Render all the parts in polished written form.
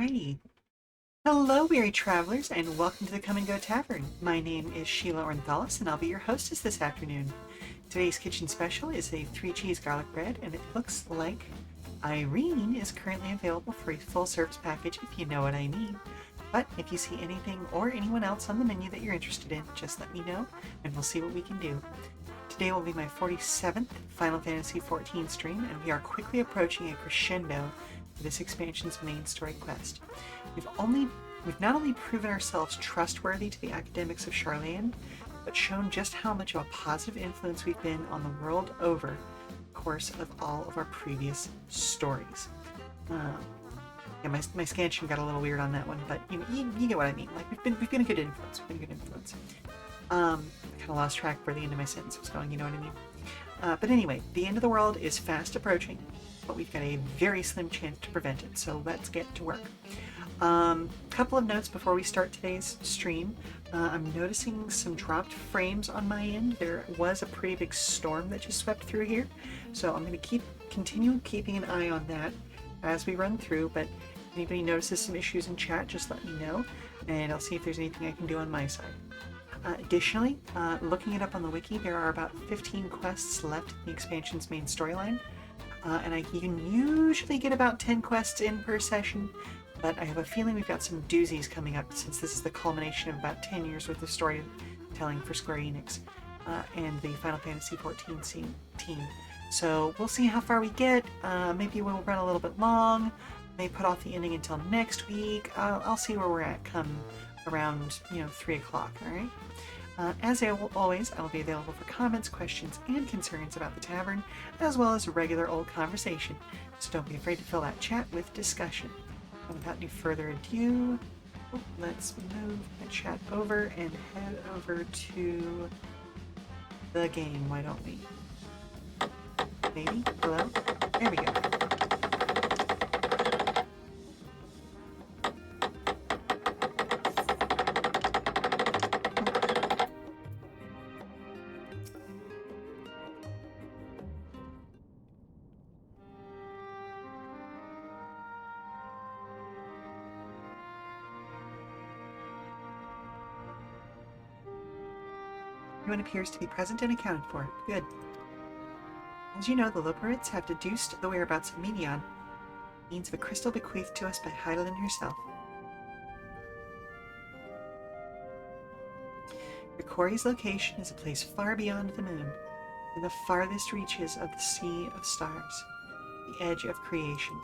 Alrighty. Hello, weary travelers, and welcome to the Come and Go Tavern. My name is Sheela Ornthalis, and I'll be your hostess this afternoon. Today's kitchen special is a 3-cheese garlic bread, and it looks like Irene is currently available for a full service package, if you know what I mean. But if you see anything or anyone else on the menu that you're interested in, just let me know, and we'll see what we can do. Today will be my 47th Final Fantasy XIV stream, and we are quickly approaching a crescendo for this expansion's main story quest. We've not only proven ourselves trustworthy to the academics of Charlayan, but shown just how much of a positive influence we've been on the world over the course of all of our previous stories. Yeah, my scansion got a little weird on that one, but you get what I mean. Like we've been a good influence. We've been a good influence. I kind of lost track where the end of my sentence was going. You know what I mean? But anyway, the end of the world is fast approaching, but we've got a very slim chance to prevent it. So let's get to work. Couple of notes before we start today's stream. I'm noticing some dropped frames on my end. There was a pretty big storm that just swept through here, so I'm going to continue keeping an eye on that as we run through. But if anybody notices some issues in chat, just let me know, and I'll see if there's anything I can do on my side. Additionally, looking it up on the wiki, there are about 15 quests left in the expansion's main storyline, and you can usually get about 10 quests in per session. But I have a feeling we've got some doozies coming up, since this is the culmination of about 10 years worth of storytelling for Square Enix and the Final Fantasy XIV team. So we'll see how far we get. Maybe we'll run a little bit long. May put off the ending until next week. I'll see where we're at come around 3 o'clock. All right. As always, I will be available for comments, questions, and concerns about the tavern, as well as regular old conversation. So don't be afraid to fill that chat with discussion. Without any further ado, let's move the chat over and head over to the game, why don't we? Maybe? Hello? There we go. Everyone appears to be present and accounted for. Good. As you know, the Loperids have deduced the whereabouts of Meteion, means of a crystal bequeathed to us by Hydaelyn herself. Ricori's location is a place far beyond the moon, in the farthest reaches of the Sea of Stars, the edge of creation.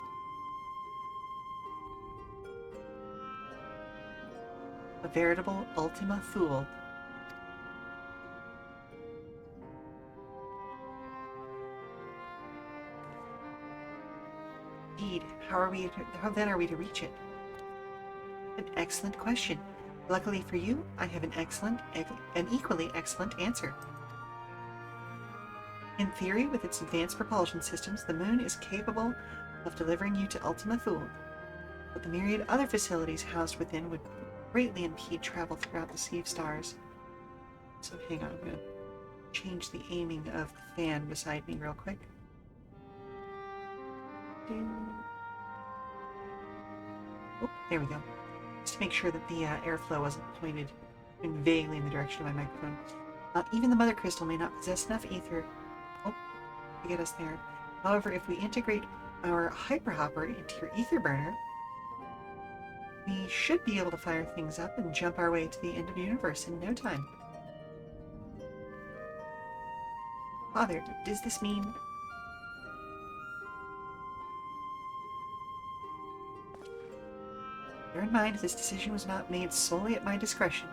A veritable Ultima Thule. Indeed, how then are we to reach it? An excellent question. Luckily for you, I have an equally excellent answer. In theory, with its advanced propulsion systems, the moon is capable of delivering you to Ultima Thule, but the myriad other facilities housed within would greatly impede travel throughout the Sea of Stars. So hang on, I'm going to change the aiming of the fan beside me real quick. Oh, there we go. Just to make sure that the airflow wasn't pointed vaguely in the direction of my microphone. Even the Mother Crystal may not possess enough ether to get us there. However, if we integrate our Hyperhopper into your ether burner, we should be able to fire things up and jump our way to the end of the universe in no time. Father, does this mean... Bear in mind, this decision was not made solely at my discretion.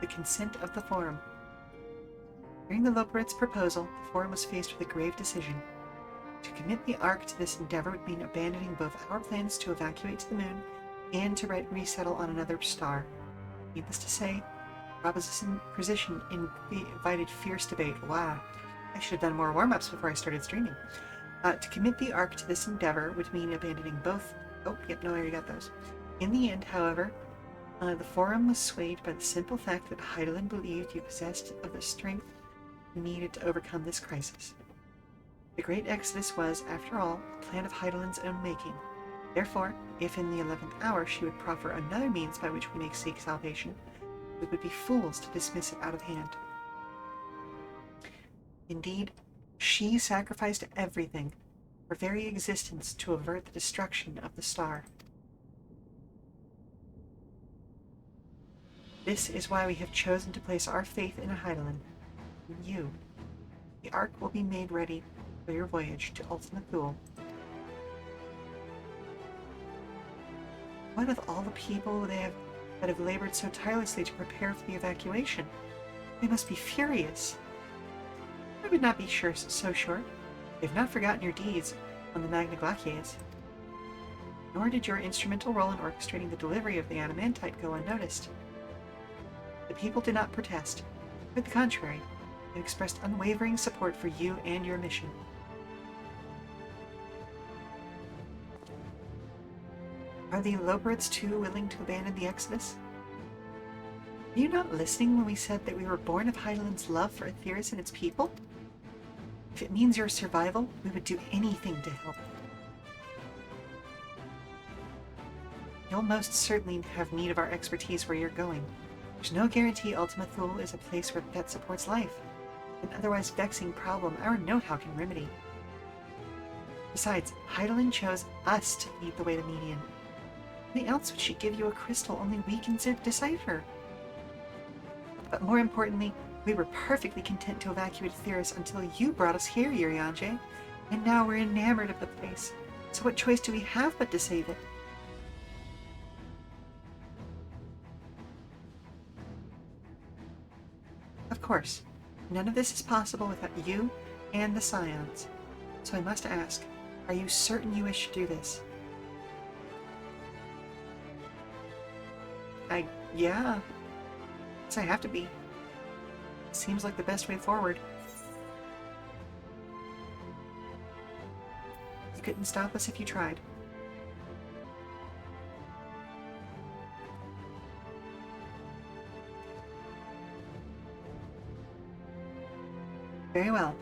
The consent of the Forum. Hearing the Loperids' proposal, the Forum was faced with a grave decision. To commit the Ark to this endeavor would mean abandoning both our plans to evacuate to the moon and to resettle on another star. Needless to say, proposition invited fierce debate. Wow, I should have done more warm-ups before I started streaming. To commit the Ark to this endeavor would mean abandoning both... Oh, yep, no, I already got those. In the end, however, the Forum was swayed by the simple fact that Hydaelyn believed you possessed of the strength needed to overcome this crisis. The Great Exodus was, after all, a plan of Hydaelyn's own making. Therefore, if in the 11th hour she would proffer another means by which we may seek salvation, we would be fools to dismiss it out of hand. Indeed, she sacrificed everything, her very existence, to avert the destruction of the star. This is why we have chosen to place our faith in a Hydaelyn, in you. The Ark will be made ready for your voyage to Ultima Thule. What of all the people that have labored so tirelessly to prepare for the evacuation? They must be furious. I would not be so sure. They've not forgotten your deeds on the Magna Glacies. Nor did your instrumental role in orchestrating the delivery of the adamantite go unnoticed. The people did not protest. Quite the contrary, they expressed unwavering support for you and your mission. Are the Loperids too willing to abandon the Exodus? Were you not listening when we said that we were born of Hydaelyn's love for Aetheris and its people? If it means your survival, we would do anything to help. You'll most certainly have need of our expertise where you're going. There's no guarantee Ultima Thule is a place where that supports life. An otherwise vexing problem our know-how can remedy. Besides, Hydaelyn chose us to lead the way to Meteion. Why else would she give you a crystal only we can decipher? But more importantly, we were perfectly content to evacuate Aetheris until you brought us here, Urianger, and now we're enamored of the place. So what choice do we have but to save it? Of course, none of this is possible without you and the Scions. So I must ask, are you certain you wish to do this? Yeah. Guess I have to be. Seems like the best way forward. You couldn't stop us if you tried. Very well.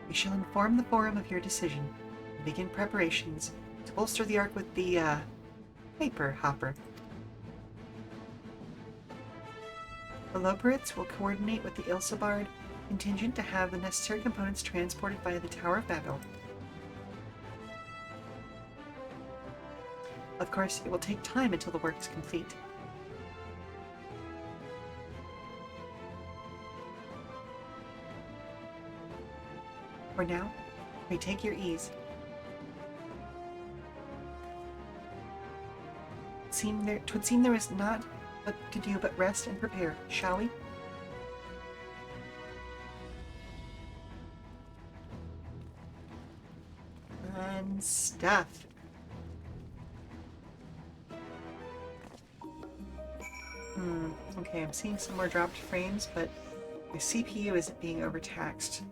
We shall inform the Forum of your decision and begin preparations to bolster the Ark with the, paper hopper. The Loperids will coordinate with the Ilsabard contingent to have the necessary components transported via the Tower of Babel. Of course, it will take time until the work is complete. For now, we take your ease. Twould seem there is not what to do but rest and prepare, shall we? And stuff. Okay, I'm seeing some more dropped frames, but my CPU isn't being overtaxed.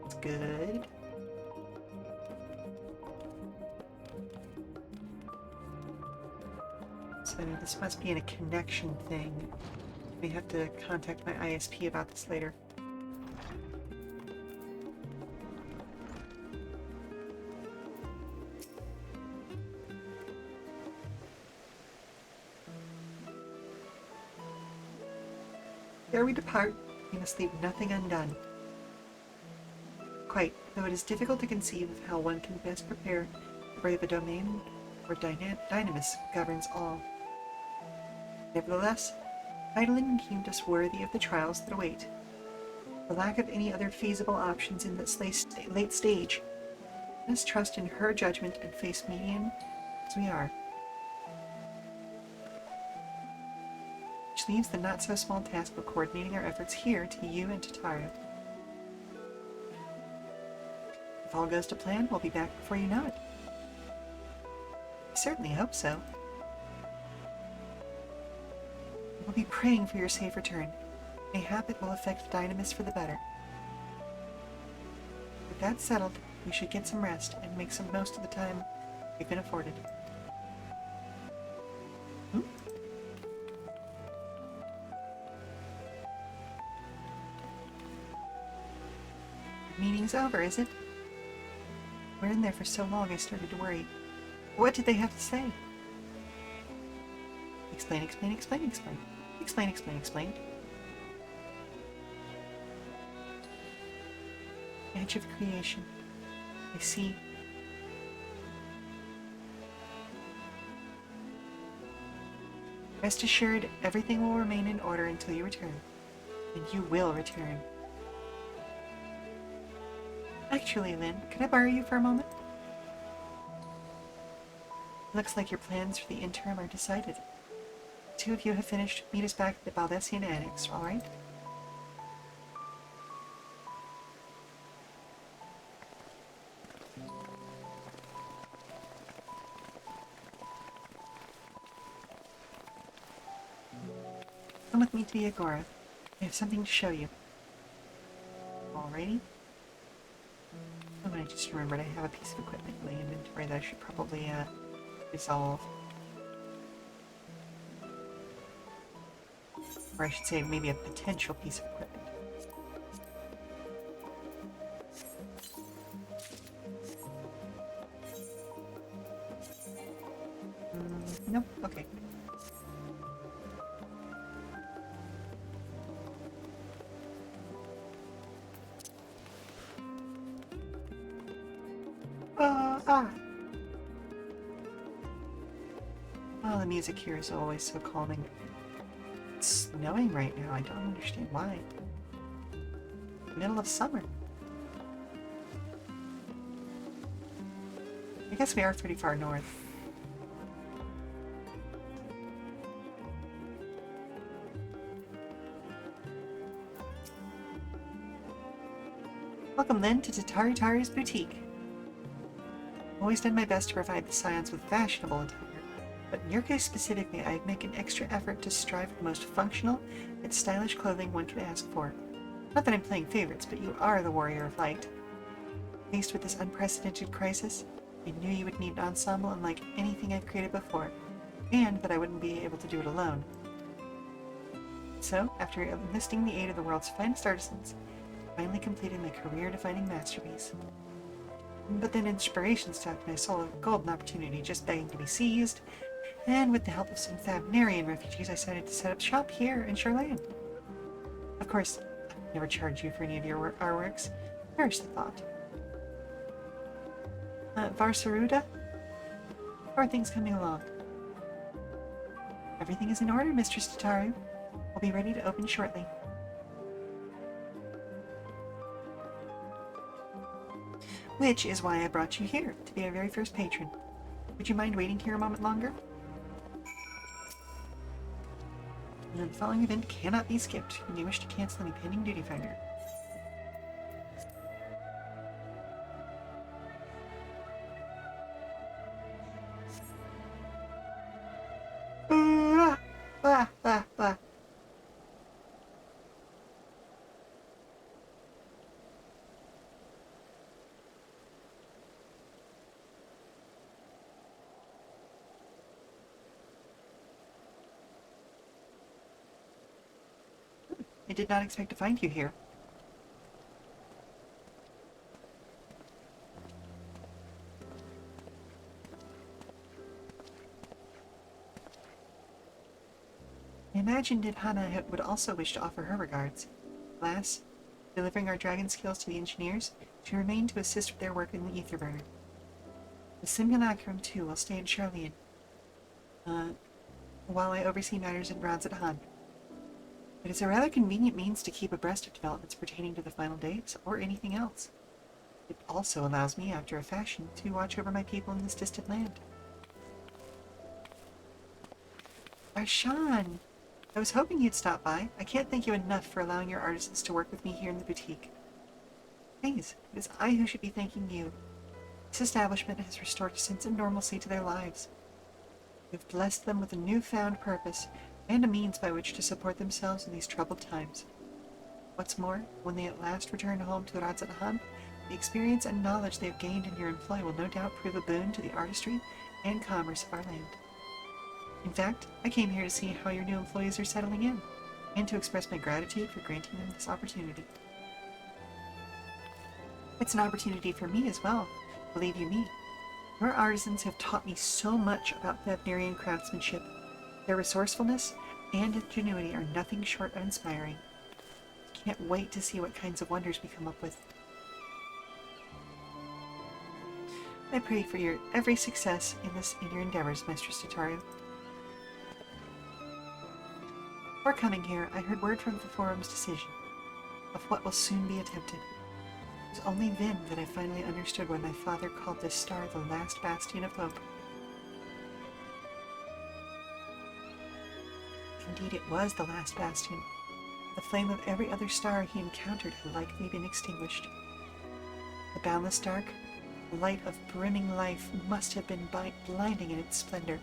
That's good. So this must be in a connection thing. We have to contact my ISP about this later. Ere we depart, we must leave nothing undone. Quite, though it is difficult to conceive of how one can best prepare to brave a domain where Dynamis governs all. Nevertheless, Hydaelyn deemed us worthy of the trials that await. For lack of any other feasible options in this late stage, let us trust in her judgment and face Meteion as we are. Which leaves the not-so-small task of coordinating our efforts here to you and to Taro. If all goes to plan, we'll be back before you know it. I certainly hope so. We'll be praying for your safe return. Mayhap it will affect Dynamis for the better. With that settled, we should get some rest and make some most of the time we've been afforded. The meeting's over, is it? We're in there for so long I started to worry. What did they have to say? Explain, explain, explain, explain. Explain, explain, explain. Edge of creation. I see. Rest assured, everything will remain in order until you return. And you will return. Actually, Lynn, can I borrow you for a moment? Looks like your plans for the interim are decided. The two of you have finished. Meet us back at the Baldessian Annex, alright? Come with me to the Agora. I have something to show you. Alrighty. Oh, I just remembered I have a piece of equipment in the inventory that I should probably, resolve. Or I should say, maybe a potential piece of equipment. Nope, okay. Oh, the music here is always so calming. It's snowing right now. I don't understand why. Middle of summer. I guess we are pretty far north. Welcome then to Tatari Tari's boutique. I've always done my best to provide the scions with fashionable attire, but in your case specifically, I make an extra effort to strive for the most functional and stylish clothing one could ask for. Not that I'm playing favorites, but you are the warrior of light. Faced with this unprecedented crisis, I knew you would need an ensemble unlike anything I've created before, and that I wouldn't be able to do it alone. So, after enlisting the aid of the world's finest artisans, I finally completed my career-defining masterpiece. But then inspiration struck and I saw a golden opportunity just begging to be seized, and with the help of some Thavnarian refugees, I decided to set up shop here in Charlayan. Of course, I'd never charge you for any of our works. Perish the thought. Varsaruda? How are things coming along? Everything is in order, Mistress Tataru. We'll be ready to open shortly. Which is why I brought you here, to be our very first patron. Would you mind waiting here a moment longer? The following event cannot be skipped when you wish to cancel any pending duty finder. I did not expect to find you here. I imagined if Hana would also wish to offer her regards. Alas, delivering our dragon skills to the engineers, she remained to assist with their work in the Etherburner. The Simulacrum, too, will stay in Charlayan, while I oversee matters in Radzat Han. It is a rather convenient means to keep abreast of developments pertaining to the final dates, or anything else. It also allows me, after a fashion, to watch over my people in this distant land. Arshan! I was hoping you'd stop by. I can't thank you enough for allowing your artisans to work with me here in the boutique. Please, it is I who should be thanking you. This establishment has restored a sense of normalcy to their lives. You have blessed them with a newfound purpose, and a means by which to support themselves in these troubled times. What's more, when they at last return home to Radzat Han, the experience and knowledge they have gained in your employ will no doubt prove a boon to the artistry and commerce of our land. In fact, I came here to see how your new employees are settling in, and to express my gratitude for granting them this opportunity. It's an opportunity for me as well, believe you me. Your artisans have taught me so much about Thavnarian craftsmanship. Their resourcefulness and ingenuity are nothing short of inspiring. Can't wait to see what kinds of wonders we come up with. I pray for your every success in your endeavors, Mistress Tataru. Before coming here, I heard word from the forum's decision of what will soon be attempted. It was only then that I finally understood why my father called this star the last bastion of hope. Indeed, it was the last bastion. The flame of every other star he encountered had likely been extinguished. The boundless dark, the light of brimming life, must have been blinding in its splendor.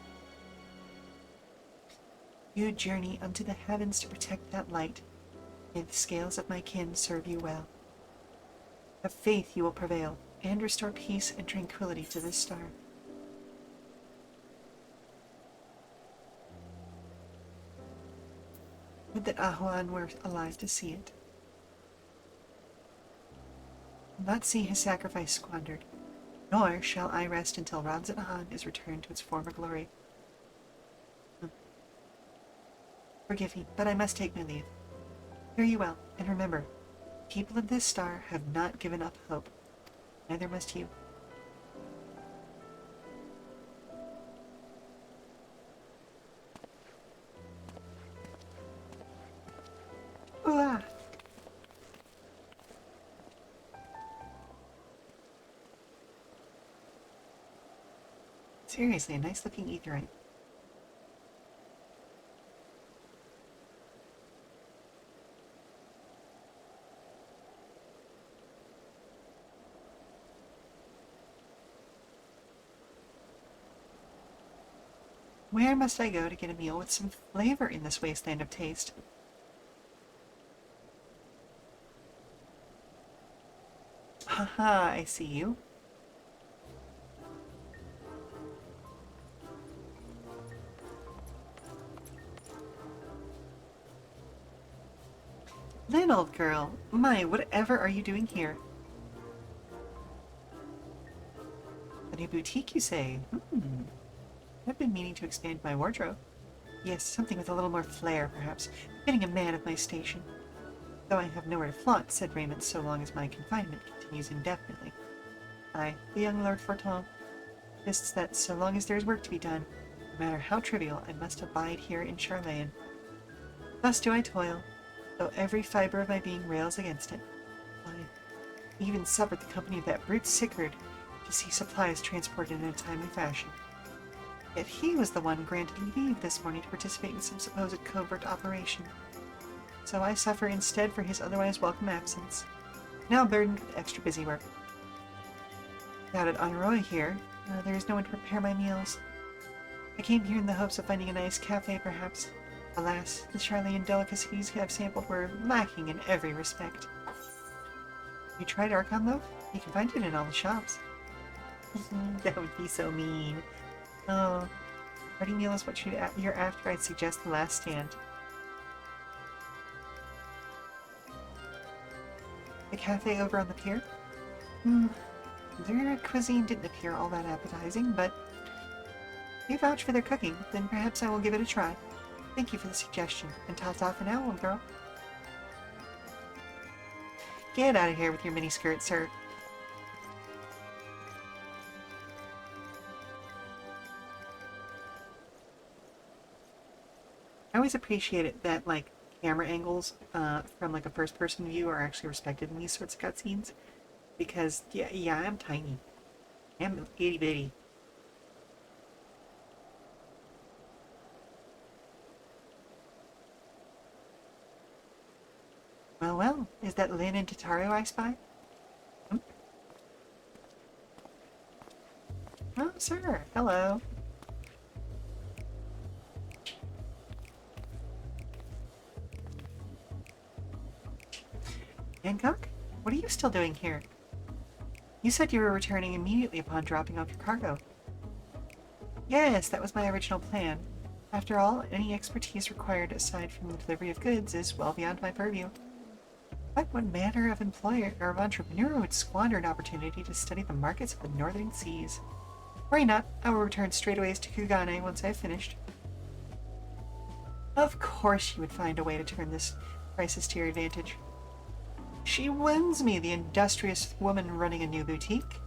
You journey unto the heavens to protect that light. May the scales of my kin serve you well. Have faith you will prevail, and restore peace and tranquility to this star. Would that Ahuan were alive to see it. I will not see his sacrifice squandered, nor shall I rest until Ranzanahan is returned to its former glory. Forgive me, but I must take my leave. Fare you well, and remember, people of this star have not given up hope. Neither must you. Ooh-ah. Seriously, a nice-looking aetheryte. Where must I go to get a meal with some flavor in this wasteland of taste? Haha, I see you. Lynn, old girl. My, whatever are you doing here? A new boutique, you say? I've been meaning to expand my wardrobe. Yes, something with a little more flair, perhaps, fitting a man of my station. Though I have nowhere to flaunt said raiment so long as my confinement continues indefinitely. I, the young Lord Forton, insists that so long as there is work to be done, no matter how trivial, I must abide here in Charlayan. Thus do I toil, though every fibre of my being rails against it. I even suffered the company of that brute Sigurd to see supplies transported in a timely fashion. Yet he was the one granted leave this morning to participate in some supposed covert operation. So I suffer instead for his otherwise welcome absence, now burdened with extra busy work. Without an Honoroi here, there is no one to prepare my meals. I came here in the hopes of finding a nice cafe, perhaps. Alas, the Charlayan delicacies I've sampled were lacking in every respect. You tried Archon loaf? You can find it in all the shops. That would be so mean. Oh, hearty meal is what you're after. I'd suggest the last stand. The cafe over on the pier? Their cuisine didn't appear all that appetizing, but if you vouch for their cooking, then perhaps I will give it a try. Thank you for the suggestion, and ta-ta for now, old girl. Get out of here with your miniskirt, sir. I always appreciate it that, like, camera angles from, like, a first-person view are actually respected in these sorts of cutscenes. Because, yeah, I'm tiny. I'm itty-bitty. Well, is that Lynn and Tataru I spy? Oh, sir, hello. Hancock? What are you still doing here? You said you were returning immediately upon dropping off your cargo. Yes, that was my original plan. After all, any expertise required aside from the delivery of goods is well beyond my purview. But what manner of employer or of entrepreneur would squander an opportunity to study the markets of the northern seas? Worry not, I will return straightways to Kugane once I have finished. Of course you would find a way to turn this crisis to your advantage. She wounds me, the industrious woman running a new boutique.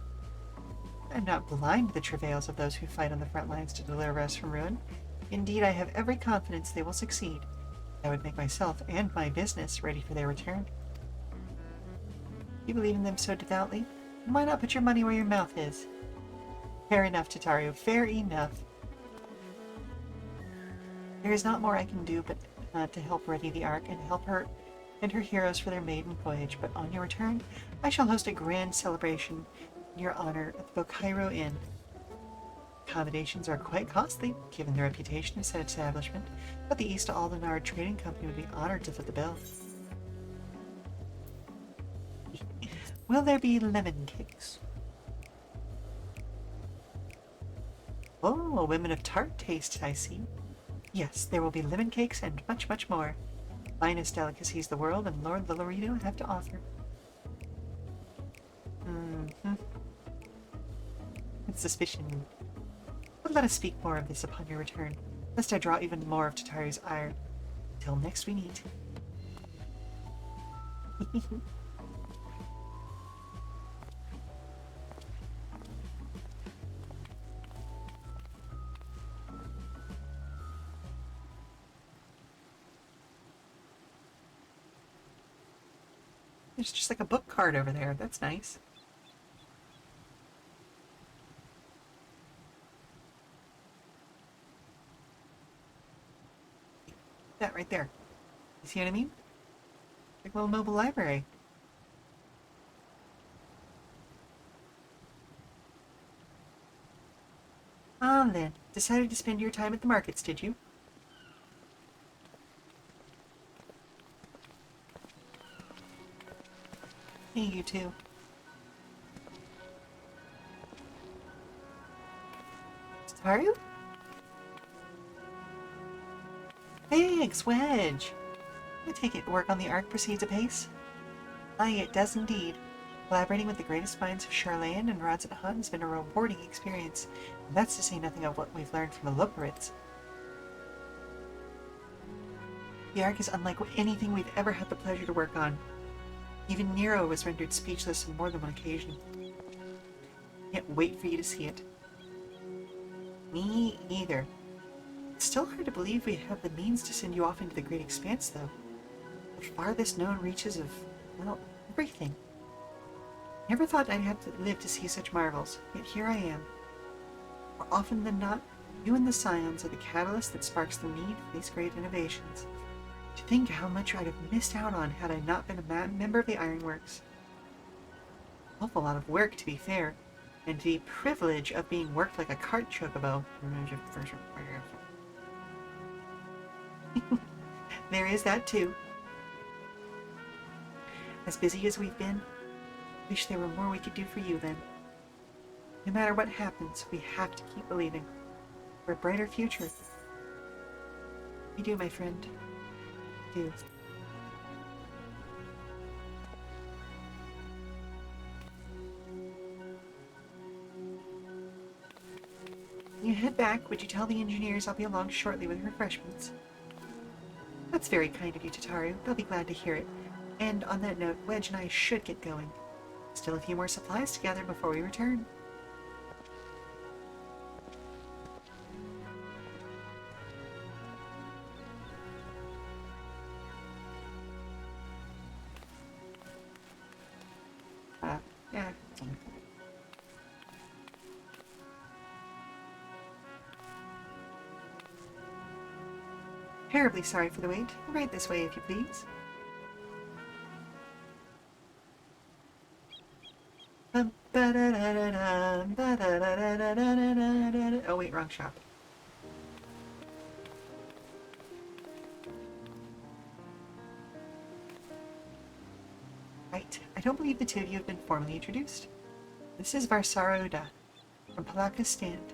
I'm not blind to the travails of those who fight on the front lines to deliver us from ruin. Indeed, I have every confidence they will succeed. I would make myself and my business ready for their return. You believe in them so devoutly? Why not put your money where your mouth is? Fair enough, Tataru, fair enough. There is not more I can do but to help ready the Ark and help her and her heroes for their maiden voyage, but on your return, I shall host a grand celebration in your honor at the Bokairo Inn. Accommodations are quite costly, given the reputation of said establishment, but the East Aldenard Trading Company would be honored to foot the bill. Will there be lemon cakes? Oh, a women of tart taste, I see. Yes, there will be lemon cakes and much, much more. Finest delicacies the world and Lord Lolorito have to offer. With suspicion. But let us speak more of this upon your return, lest I draw even more of Tataru's ire. Till next we meet. There's just like a book card over there. That's nice. That right there. You see what I mean? Like a little mobile library. Ah, then. Decided to spend your time at the markets, did you? Hey, you too. Tataru? Thanks, Wedge! I take it work on the Ark proceeds apace? Aye, it does indeed. Collaborating with the greatest minds of Charlayan and Rods at Hunt has been a rewarding experience, and that's to say nothing of what we've learned from the Loperids. The Ark is unlike anything we've ever had the pleasure to work on. Even Nero was rendered speechless on more than one occasion. Can't wait for you to see it. Me either. It's still hard to believe we have the means to send you off into the great expanse, though. The farthest known reaches of, well, everything. Never thought I'd have to live to see such marvels, yet here I am. More often than not, you and the Scions are the catalyst that sparks the need for these great innovations. To think how much I'd have missed out on had I not been a member of the Ironworks. Awful lot of work, to be fair, and the privilege of being worked like a cart chocobo. There is that too. As busy as we've been, wish there were more we could do for you then. No matter what happens, we have to keep believing for a brighter future. We do, my friend. We do. When you head back, would you tell the engineers I'll be along shortly with refreshments? That's very kind of you, Tataru. They'll be glad to hear it. And on that note, Wedge and I should get going. Still a few more supplies to gather before we return. Yeah. Terribly sorry for the wait. Right this way, if you please. Oh wait, wrong shop. Right, I don't believe the two of you have been formally introduced. This is Varsara Uda, from Palaka's Stand.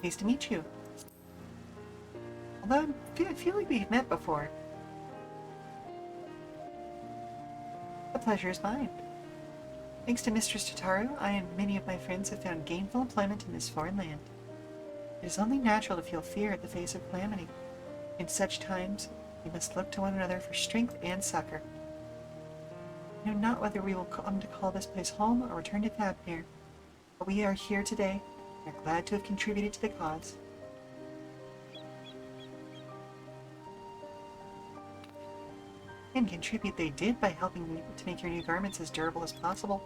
Nice to meet you. Although I feel like we've met before. pleasure is mine. Thanks to Mistress Tataru, I and many of my friends have found gainful employment in this foreign land. It is only natural to feel fear at the face of calamity. In such times, we must look to one another for strength and succor. I know not whether we will come to call this place home or return to Fafnir, but we are here today and are glad to have contributed to the cause. And contribute they did by helping me to make your new garments as durable as possible.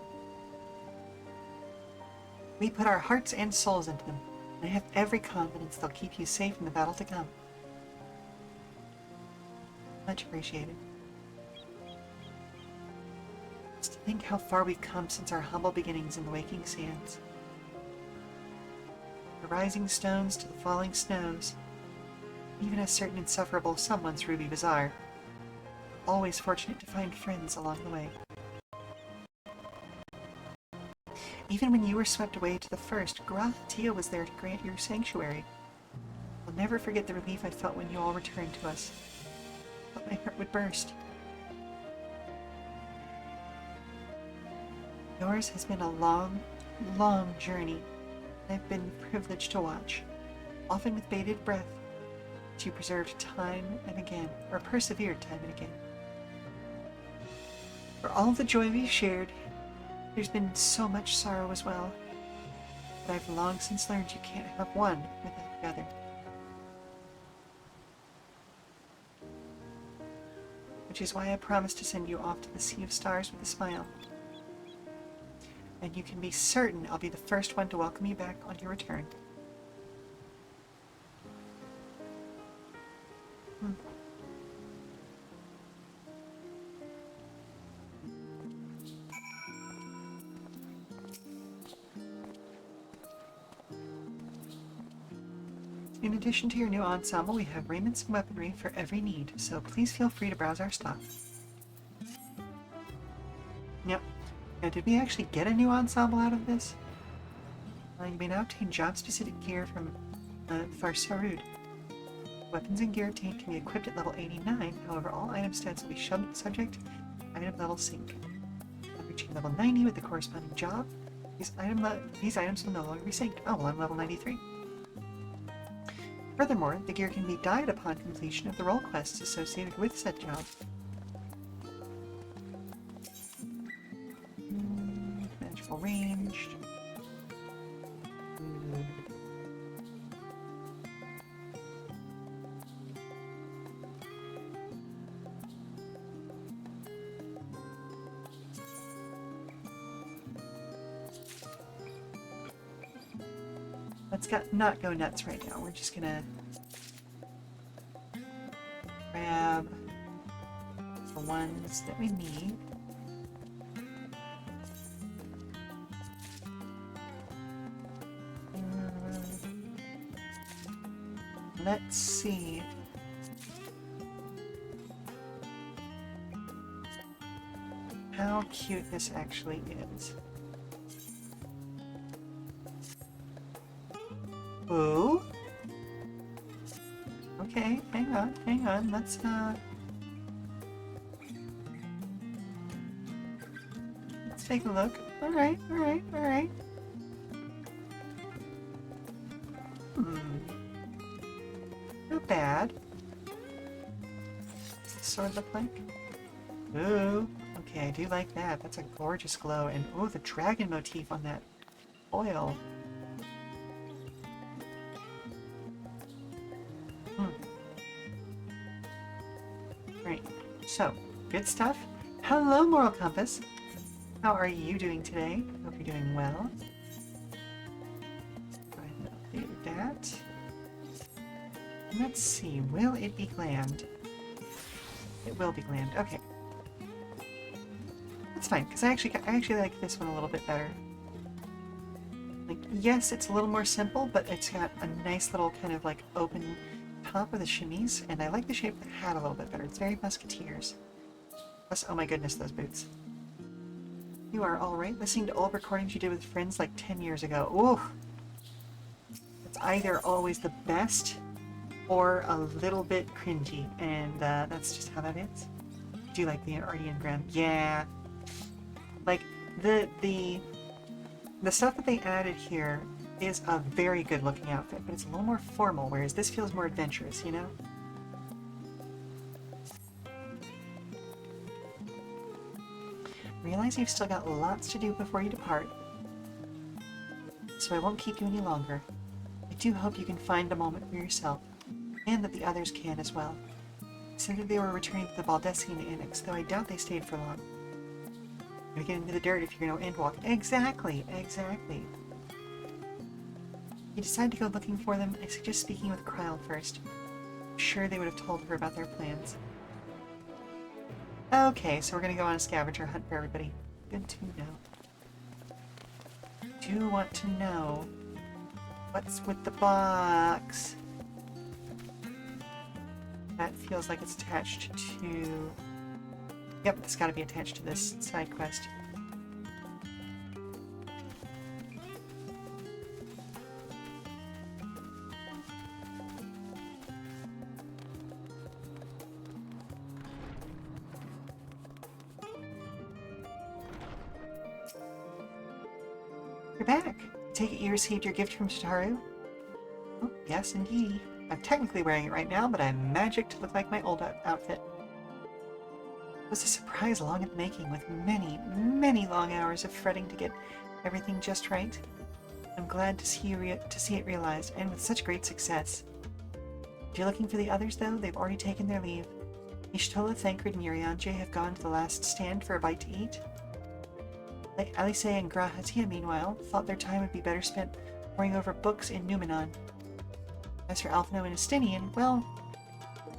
We put our hearts and souls into them, and I have every confidence they'll keep you safe in the battle to come. Much appreciated. Just to think how far we've come since our humble beginnings in the waking sands. The rising stones to the falling snows, even a certain insufferable someone's Ruby Bazaar. Always fortunate to find friends along the way. Even when you were swept away to the first, Tia was there to grant your sanctuary. I'll never forget the relief I felt when you all returned to us. I thought my heart would burst. Yours has been a long, long journey, and I've been privileged to watch, often with bated breath, as you preserved time and again, or persevered time and again. For all the joy we've shared, there's been so much sorrow as well. But I've long since learned you can't have one without the other. Which is why I promised to send you off to the Sea of Stars with a smile. And you can be certain I'll be the first one to welcome you back on your return. In addition to your new ensemble, we have raiments and weaponry for every need, so please feel free to browse our stock. Yep. Now, did we actually get a new ensemble out of this? You may now obtain job-specific gear from Farsarud. Weapons and gear obtained can be equipped at level 89, however all item stats will be subject to item level sync. On reaching level 90 with the corresponding job, these items will no longer be synced. Oh, well, I'm level 93. Furthermore, the gear can be dyed upon completion of the role quests associated with said job. Magical ranged. Let's not go nuts right now. We're just gonna grab the ones that we need. Let's see. How cute this actually is. Ooh. Okay, hang on. Let's take a look. Alright. Not bad. What's the sword look like? Ooh. Okay, I do like that. That's a gorgeous glow. And ooh, the dragon motif on that oil. Right. So, good stuff. Hello, Moral Compass. How are you doing today? Hope you're doing well. Go ahead and update that. Let's see. Will it be glammed? It will be glammed. Okay. That's fine, because I actually like this one a little bit better. Like, yes, it's a little more simple, but it's got a nice little kind of like open top of the chemise, and I like the shape of the hat a little bit better. It's very musketeers. Plus, oh my goodness, those boots. You are alright listening to old recordings you did with friends like 10 years ago. Ooh! It's either always the best or a little bit cringy, and that's just how that is. Do you like the Ardean ground? Yeah. Like, the stuff that they added here is a very good looking outfit, but it's a little more formal, whereas this feels more adventurous, you know? Realize you've still got lots to do before you depart, so I won't keep you any longer. I do hope you can find a moment for yourself, and that the others can as well. It said that they were returning to the Baldessian Annex, though I doubt they stayed for long. You're gonna get into the dirt if you're gonna Endwalk. Exactly, exactly. If you decide to go looking for them, I suggest speaking with Kryle first. I'm sure they would have told her about their plans. Okay, so we're gonna go on a scavenger hunt for everybody. Good to know. Do want to know what's with the box. That feels like it's attached to... Yep, it's gotta be attached to this side quest. You're back! Take it you received your gift from Shitaru? Oh, yes, indeed. I'm technically wearing it right now, but I'm magic to look like my old outfit. It was a surprise long in the making, with many, many long hours of fretting to get everything just right. I'm glad to see it realized, and with such great success. If you're looking for the others, though, they've already taken their leave. Ishtola, Thancred, and Urianger have gone to the last stand for a bite to eat. Alice and Grahatia, meanwhile, thought their time would be better spent poring over books in Numenon. As for Alphino and Estinian, well,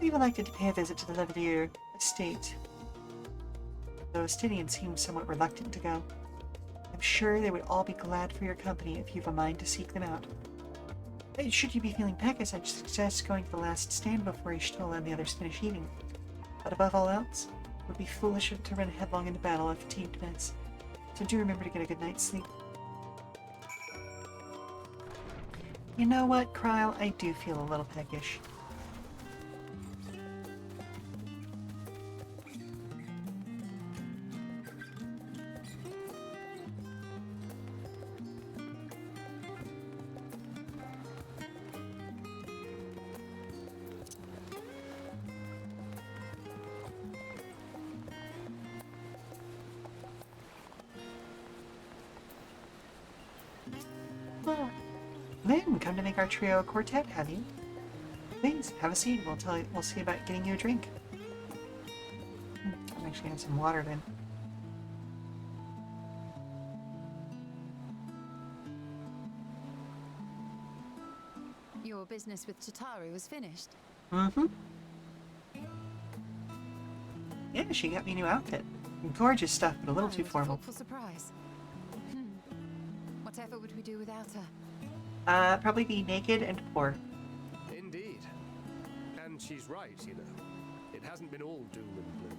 they've elected to pay a visit to the Levier estate, though Estinian seems somewhat reluctant to go. I'm sure they would all be glad for your company if you've a mind to seek them out. Should you be feeling peckish, I'd suggest going to the last stand before Ishtola and the others finish eating. But above all else, it would be foolish to run headlong into battle a fatigued mess. So do remember to get a good night's sleep. You know what, Kryle? I do feel a little peckish. Lynn, come to make our trio a quartet, have you? Please, have a seat. We'll see about getting you a drink. I'm actually have some water then. Your business with Chitaru was finished. Mm-hmm. Yeah, she got me a new outfit. Gorgeous stuff, but a little too formal. Thoughtful surprise. What effort would we do without her? Probably be naked and poor. Indeed. And she's right, you know. It hasn't been all doom and gloom.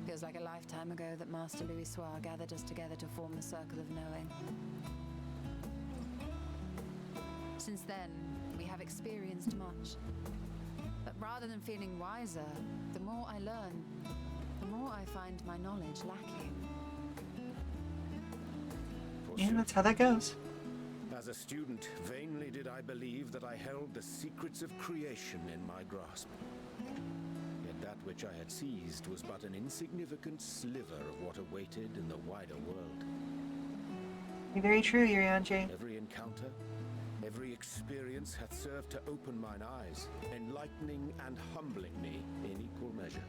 Feels like a lifetime ago that Master Louis Soir gathered us together to form the Circle of Knowing. Since then, we have experienced much. But rather than feeling wiser, the more I learn, the more I find my knowledge lacking. Yeah, that's how that goes. As a student, vainly did I believe that I held the secrets of creation in my grasp. Yet that which I had seized was but an insignificant sliver of what awaited in the wider world. Very true, Urianger. Every encounter, every experience hath served to open mine eyes, enlightening and humbling me in equal measure.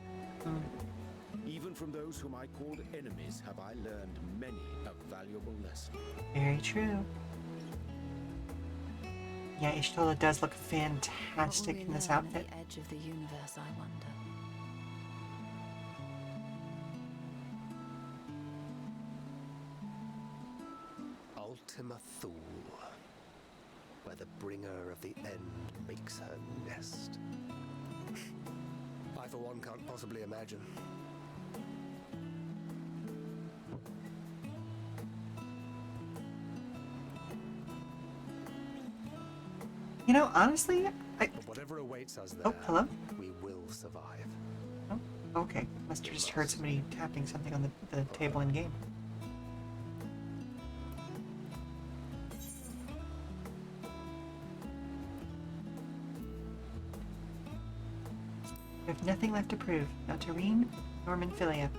Even from those whom I called enemies have I learned many a valuable lesson. Very true. Yeah, Ishtola does look fantastic in this outfit. At the edge of the universe, I wonder. Ultima Thule, where the bringer of the end makes her nest. I, for one, can't possibly imagine. You know, honestly, But whatever awaits us there, Oh, hello? we will survive. Oh, Okay, must have just heard somebody tapping something on the table in game. We have nothing left to prove. Not Tareen, nor Minfilia.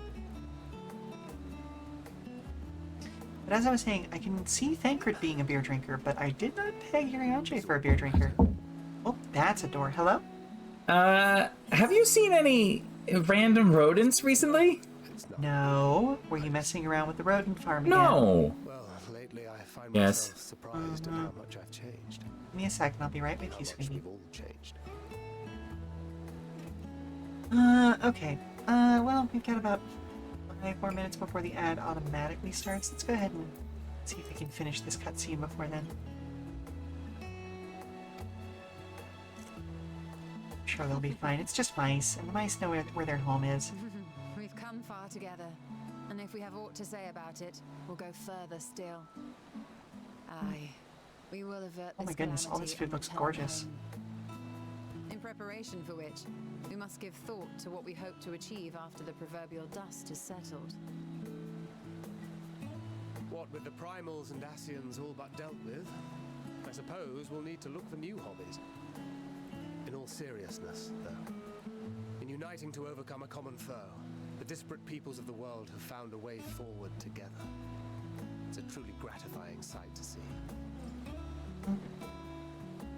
But as I was saying, I can see Thancred being a beer drinker, but I did not peg Yurianche for a beer drinker. Oh, that's a door. Hello? Have you seen any random rodents recently? It's not. No. Were you messing around with the rodent farm again? No. Well, lately I find Yes. myself surprised at how much I've changed. Give me a second, I'll be right with How you, much sweetie. we've all changed. Okay. Well, we've got about 5 more minutes before the ad automatically starts. Let's go ahead and see if we can finish this cutscene before then. I'm sure they'll be fine. It's just mice, and the mice know where their home is. We've come far together, and if we have aught to say about it, we'll go further still. Aye, we will avert Oh my this goodness, all this calamity food and looks return gorgeous. home. In preparation for which, we must give thought to what we hope to achieve after the proverbial dust is settled. What with the primals and Ascians all but dealt with, I suppose we'll need to look for new hobbies. In all seriousness, though, in uniting to overcome a common foe, the disparate peoples of the world have found a way forward together. It's a truly gratifying sight to see.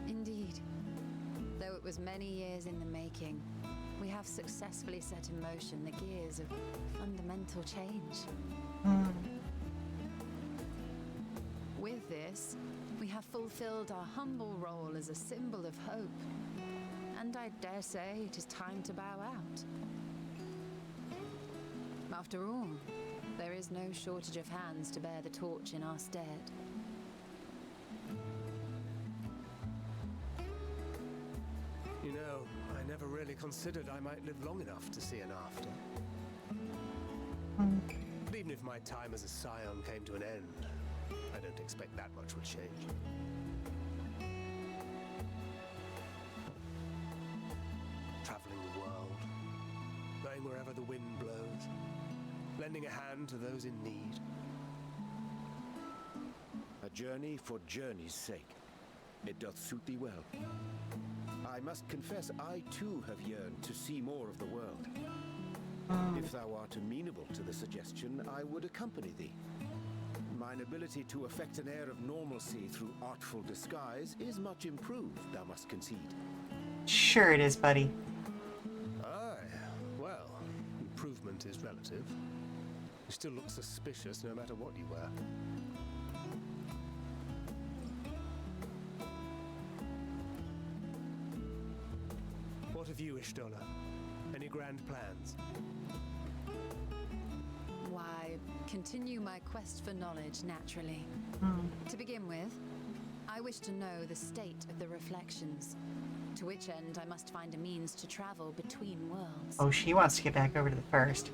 Indeed. Though it was many years in the making, we have successfully set in motion the gears of fundamental change. With this, we have fulfilled our humble role as a symbol of hope. And I dare say it is time to bow out. After all, there is no shortage of hands to bear the torch in our stead. You know, I never really considered I might live long enough to see an after. But even if my time as a scion came to an end, I don't expect that much will change. Traveling the world, going wherever the wind blows, lending a hand to those in need. A journey for journey's sake. It doth suit thee well. I must confess I too have yearned to see more of the world. If thou art amenable to the suggestion, I would accompany thee. Mine ability to affect an air of normalcy through artful disguise is much improved, thou must concede. Sure it is, buddy. Aye, well, improvement is relative. You still look suspicious no matter what you wear. What of you, Ishtola? Any grand plans? Why, continue my quest for knowledge naturally. To begin with, I wish to know the state of the reflections, to which end I must find a means to travel between worlds. Oh, she wants to get back over to the first.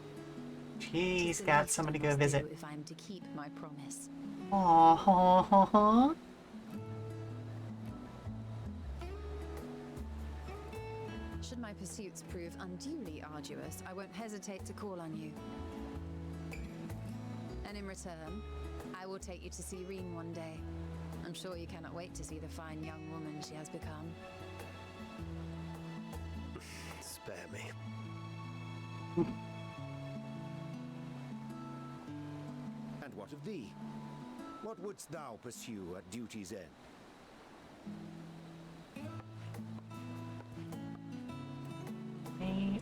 Tis She's the got least someone I to go must visit. do if I'm to keep my promise. Aww. Should my pursuits prove unduly arduous, I won't hesitate to call on you. And in return, I will take you to see Reen one day. I'm sure you cannot wait to see the fine young woman she has become. Spare me. And what of thee? What wouldst thou pursue at duty's end?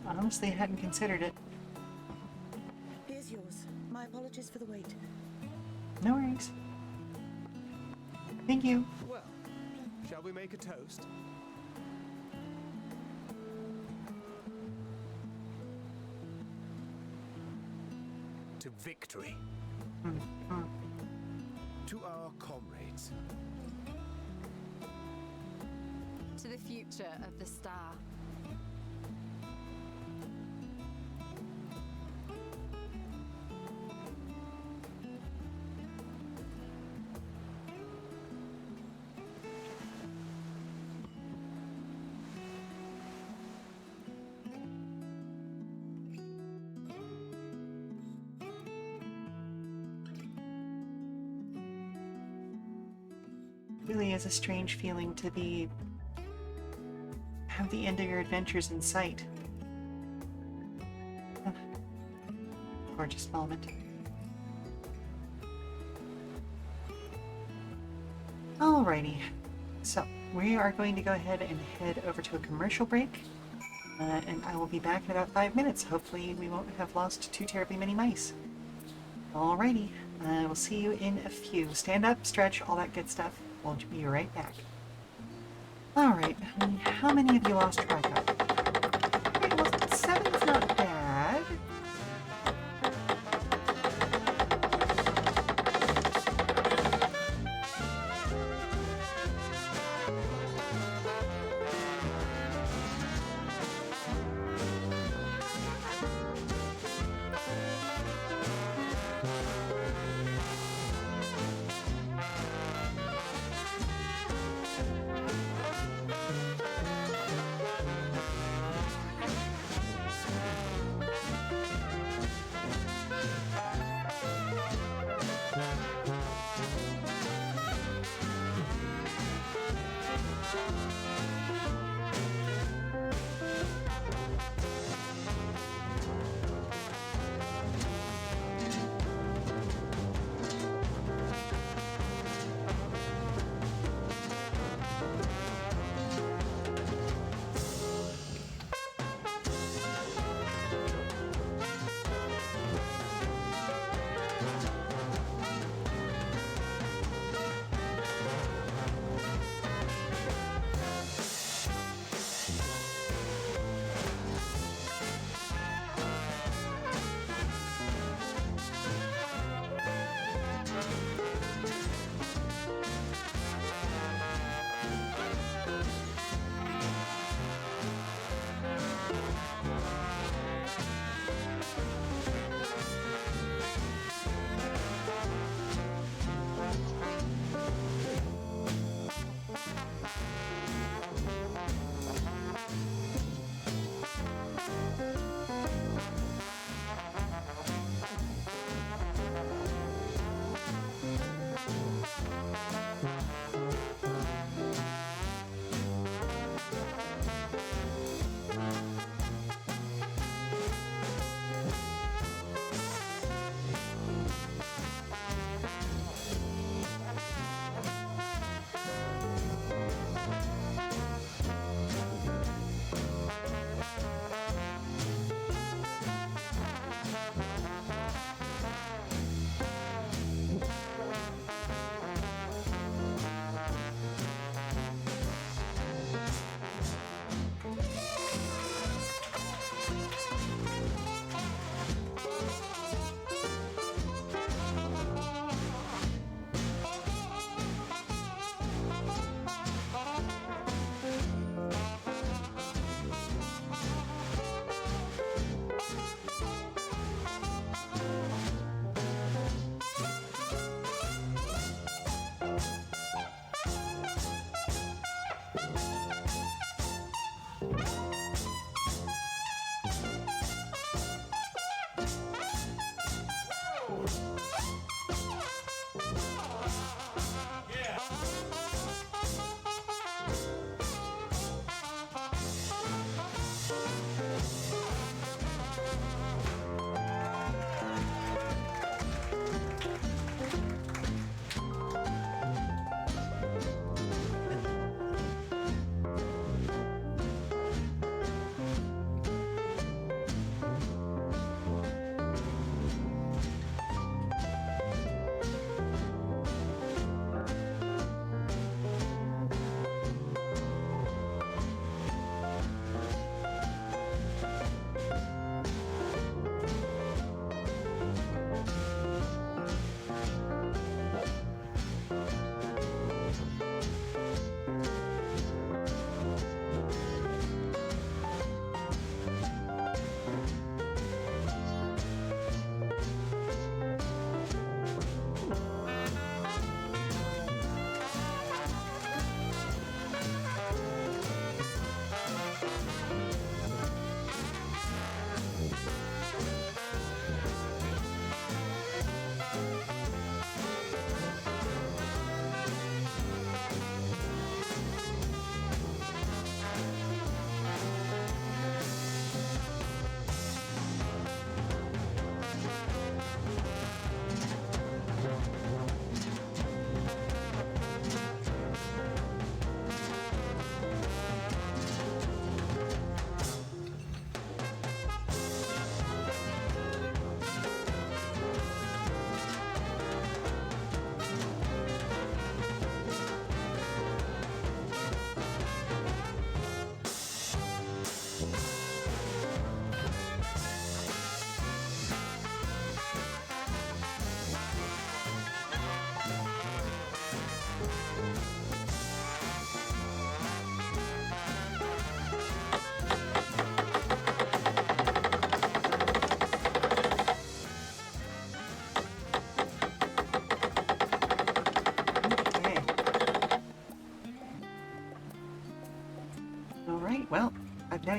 I honestly hadn't considered it. Here's yours. My apologies for the wait. No worries. Thank you. Well, shall we make a toast? To victory. To our comrades. To the future of the star. really is a strange feeling to have the end of your adventures in sight. Ah, gorgeous moment. Alrighty, so we are going to go ahead and head over to a commercial break, and I will be back in about 5 minutes. Hopefully we won't have lost too terribly many mice. Alrighty, we'll see you in a few. Stand up, stretch, all that good stuff. We'll be right back. Alright, how many have you lost track of? Okay, well, 7's not bad.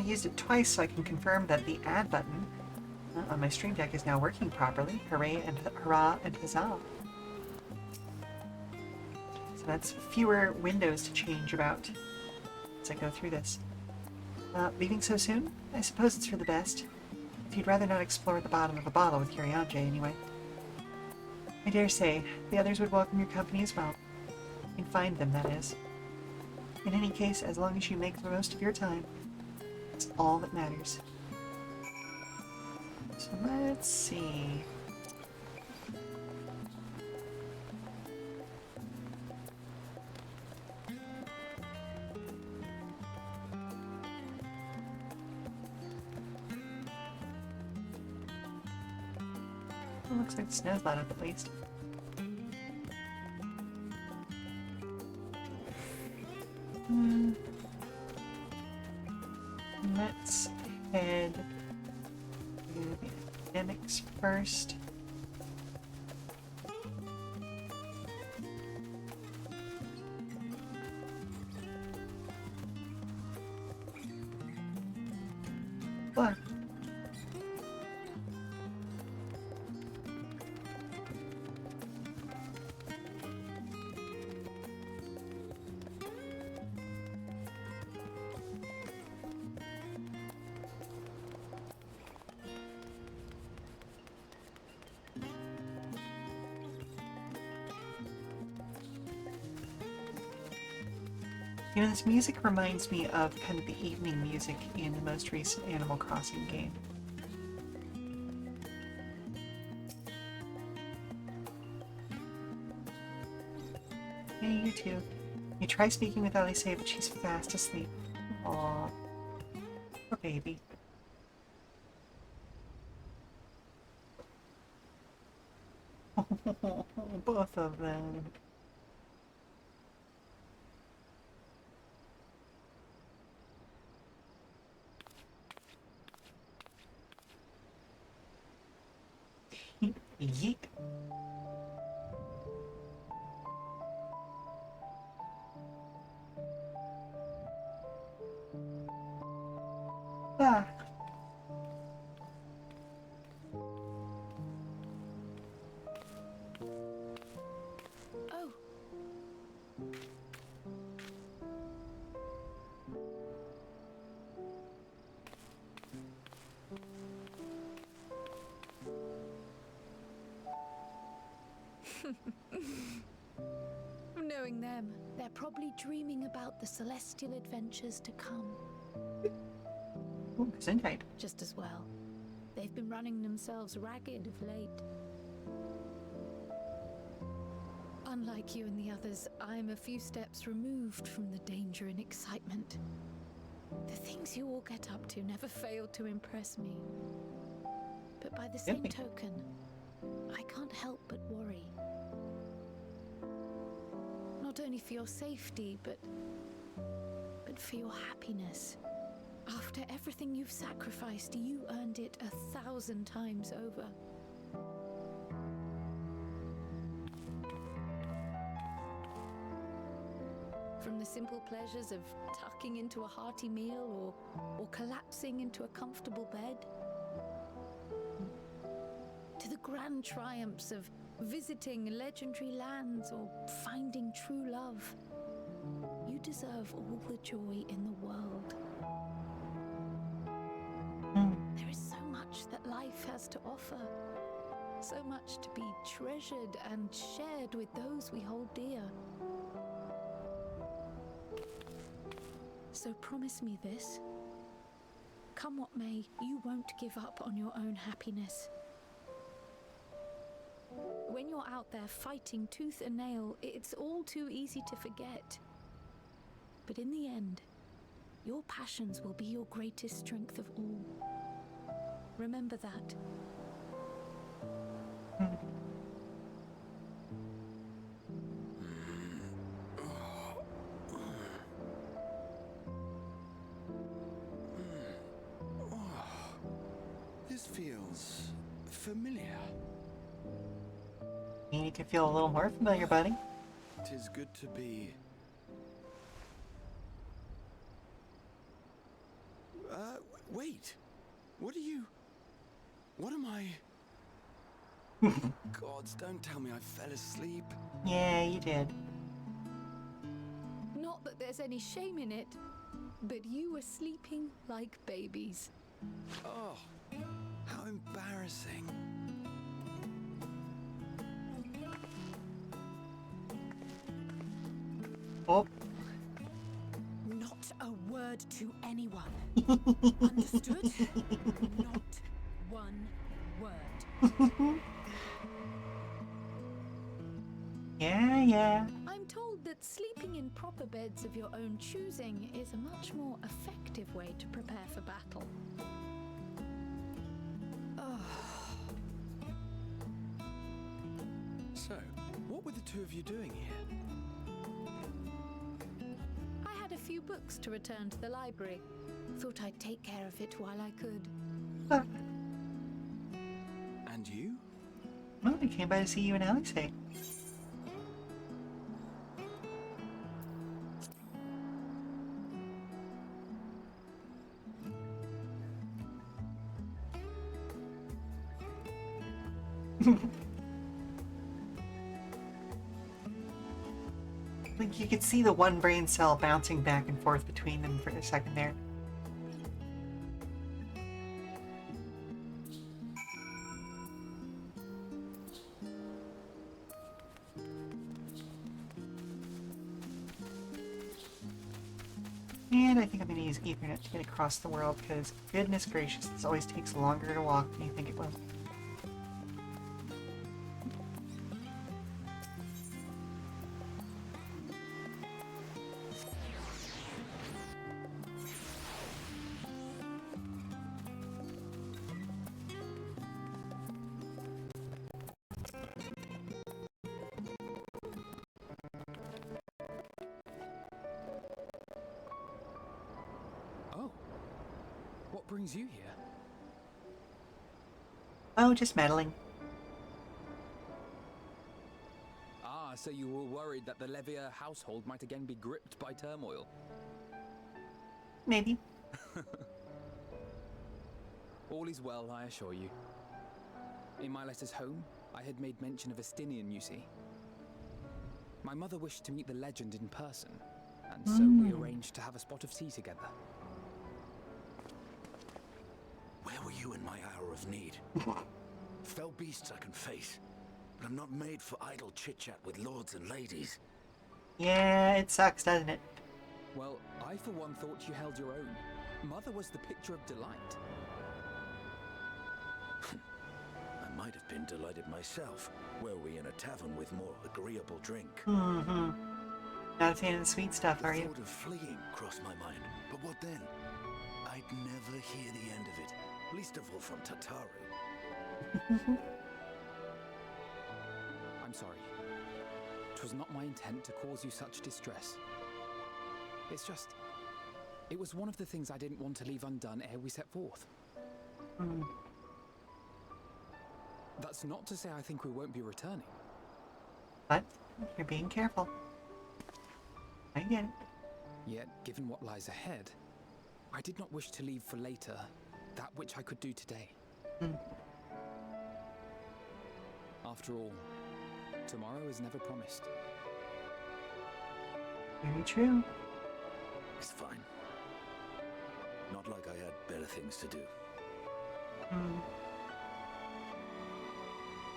used it twice so I can confirm that the add button on my stream deck is now working properly. Hooray and hurrah and huzzah. So that's fewer windows to change about as I go through this. Leaving so soon? I suppose it's for the best. If you'd rather not explore the bottom of a bottle with Kyriange, anyway. I dare say, the others would welcome your company as well. You can find them, that is. In any case, as long as you make the most of your time, it's all that matters. So let's see. Well, looks like the snow's let up at least. Let's head to the academics first. What? You know, this music reminds me of kind of the evening music in the most recent Animal Crossing game. Hey, you two. You try speaking with Alice, but she's fast asleep. Aww. Poor baby. Both of them. Yeet. Ah. Oh. Knowing them, they're probably dreaming about the celestial adventures to come. Ooh, Gesundheit. Just as well. They've been running themselves ragged of late. Unlike you and the others, I'm a few steps removed from the danger and excitement. The things you all get up to never fail to impress me. But by the same token, I can't help but worry. Not only for your safety, but for your happiness. After everything you've sacrificed, you earned it 1,000 times over. From the simple pleasures of tucking into a hearty meal or collapsing into a comfortable bed, to the grand triumphs of visiting legendary lands or finding true love, you deserve all the joy in the world. There is so much that life has to offer, so much to be treasured and shared with those we hold dear. So promise me this. Come what may, you won't give up on your own happiness. When you're out there fighting tooth and nail, it's all too easy to forget. But in the end, your passions will be your greatest strength of all. Remember that. This feels familiar. You need to feel a little more familiar, buddy. 'Tis good to be Wait! What are you... What am I... Gods, don't tell me I fell asleep. Yeah, you did. Not that there's any shame in it, but you were sleeping like babies. Oh, how embarrassing. Oh. Not a word to anyone. Understood? Not one word. Yeah. I'm told that sleeping in proper beds of your own choosing is a much more effective way to prepare for battle. So, what were the two of you doing here? I had a few books to return to the library. Thought I'd take care of it while I could. And you? Well, I came by to see you and Alex. Hey. Like you could see the one brain cell bouncing back and forth between them for a second there. And I think I'm going to use Ethernet to get across the world because, goodness gracious, this always takes longer to walk than you think it will. Oh, what brings you here? Oh, just meddling. Ah, so you were worried that the Levier household might again be gripped by turmoil. Maybe. All is well, I assure you. In my letters home, I had made mention of Estinian, you see. My mother wished to meet the legend in person, and so we arranged to have a spot of tea together. Where were you in my hour of need? Fell beasts I can face, but I'm not made for idle chit-chat with lords and ladies. Yeah, it sucks, doesn't it? Well, I for one thought you held your own. Mother was the picture of delight. I might have been delighted myself, were we in a tavern with more agreeable drink. Mm-hmm. Not a fan of the sweet stuff, are The you? thought of fleeing crossed my mind, but what then? I'd never hear the end of it, least of all from Tataru. I'm sorry. 'Twas not my intent to cause you such distress. It's just... It was one of the things I didn't want to leave undone ere we set forth. Mm. That's not to say I think we won't be returning. But you're being careful. I get it. Yet, given what lies ahead, I did not wish to leave for later that which I could do today. Mm. After all, tomorrow is never promised. Very true. It's fine. Not like I had better things to do. Mm.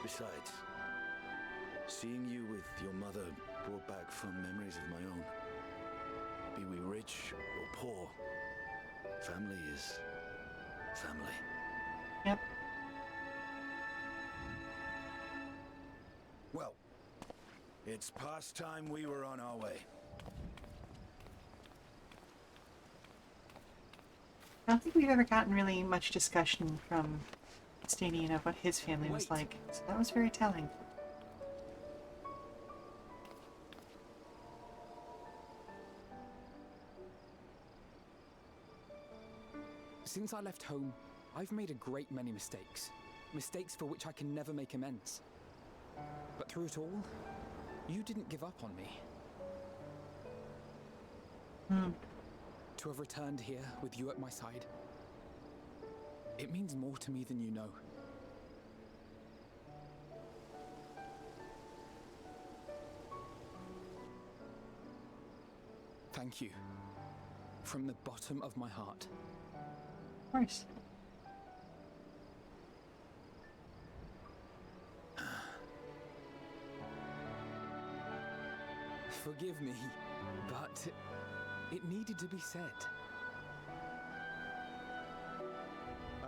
Besides, seeing you with your mother brought back fond memories of my own. Be we rich or poor, family is family. Yep. Well, it's past time we were on our way. I don't think we've ever gotten really much discussion from Stanian of what his family was like, so that was very telling. Since I left home, I've made a great many mistakes. Mistakes for which I can never make amends. But through it all, you didn't give up on me. Hmm. To have returned here with you at my side, It means more to me than you know. Thank you. From the bottom of my heart. Of course. Forgive me, but it needed to be said.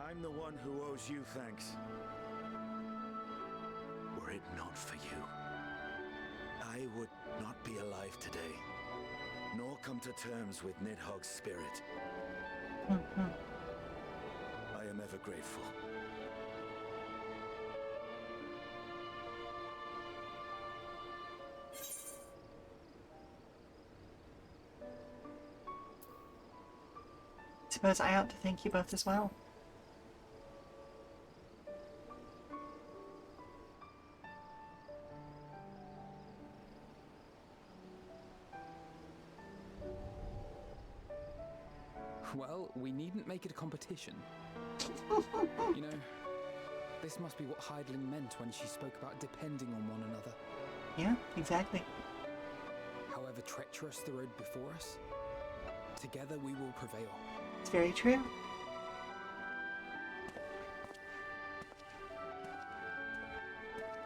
I'm the one who owes you thanks. Were it not for you, I would not be alive today, nor come to terms with Nidhogg's spirit. I am ever grateful. Suppose I ought to thank you both as well. Well, we needn't make it a competition. You know, this must be what Heidling meant when she spoke about depending on one another. Yeah, exactly. However treacherous the road before us, together we will prevail. It's very true.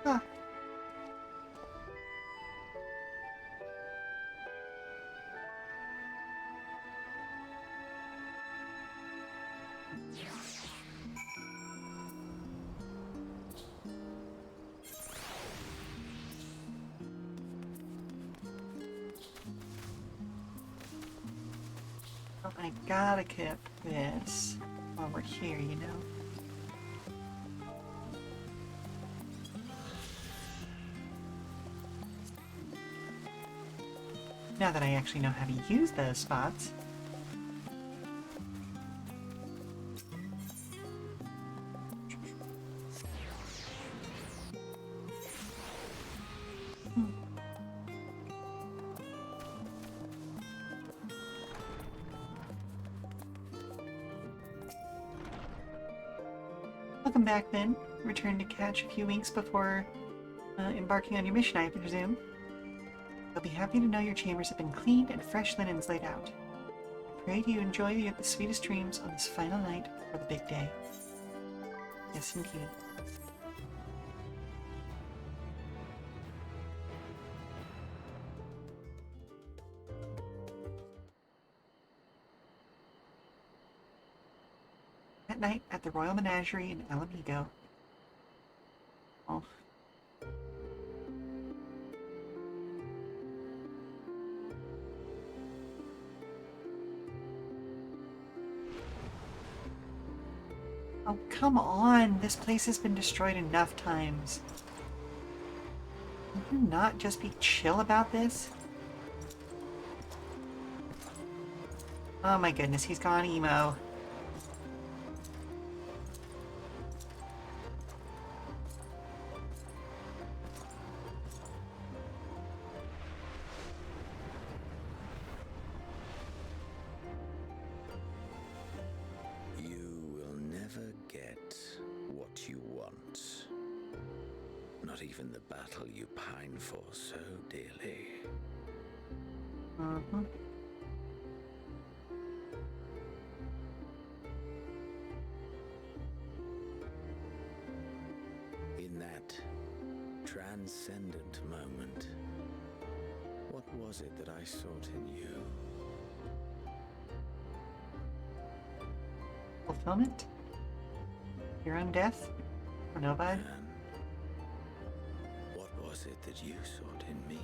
Ah. Oh, I gotta keep this while we're here, you know. Now that I actually know how to use those spots. Welcome back, then. Return to catch a few winks before embarking on your mission, I presume. You'll be happy to know your chambers have been cleaned and fresh linens laid out. I pray you enjoy the sweetest dreams on this final night for the big day. Yes, indeed. That night at the Royal Menagerie in Alamigo. Oh. Oh, come on! This place has been destroyed enough times. Can you not just be chill about this? Oh my goodness, he's gone emo. Not even the battle you pine for so dearly. Mm-hmm. In that transcendent moment, what was it that I sought in you? Fulfillment? Your own death? For nobody? And what was it that you sought in me?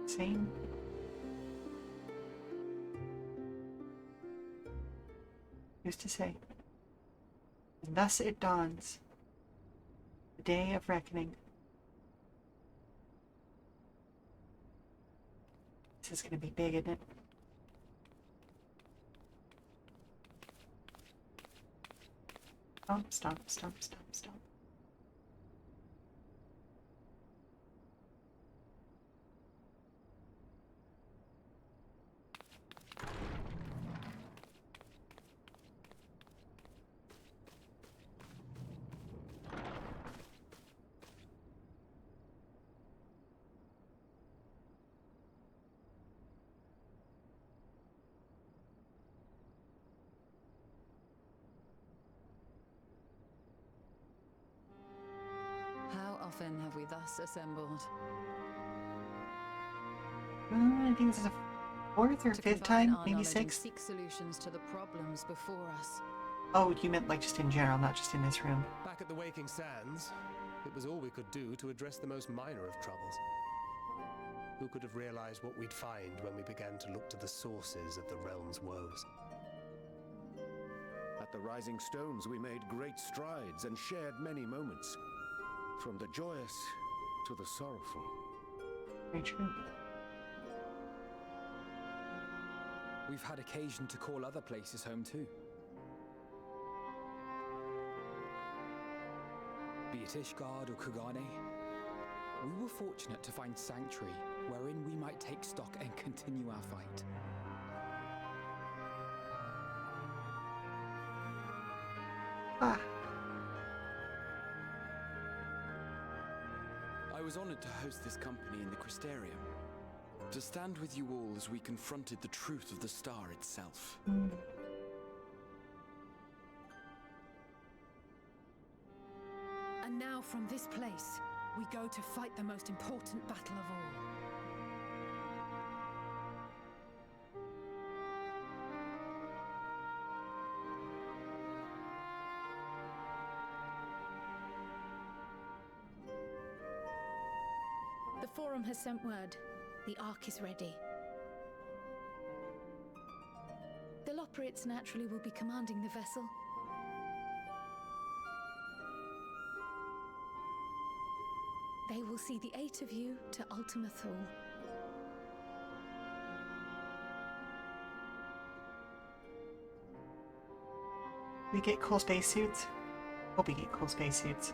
Same. Who's to say? And thus it dawns. The day of reckoning. This is gonna be big, isn't it? Stomp, stomp, stomp, stomp, stomp. thus assembled. I think this is a fourth or To fifth combine time, our maybe knowledge and sixth. seek solutions to the problems before us. Oh, you meant like just in general, not just in this room. Back at the Waking Sands, it was all we could do to address the most minor of troubles. Who could have realized what we'd find when we began to look to the sources of the realm's woes? At the Rising Stones, we made great strides and shared many moments. From the joyous to the sorrowful. Very true. We've had occasion to call other places home too. Be it Ishgard or Kugane, we were fortunate to find sanctuary wherein we might take stock and continue our fight. Ah, I was honored to host this company in the Crystarium, to stand with you all as we confronted the truth of the star itself. And now from this place, we go to fight the most important battle of all. The Forum has sent word. The Ark is ready. The Loporrits naturally will be commanding the vessel. They will see the 8 of you to Ultima Thule. we get cool spacesuits. Hope we get cool spacesuits.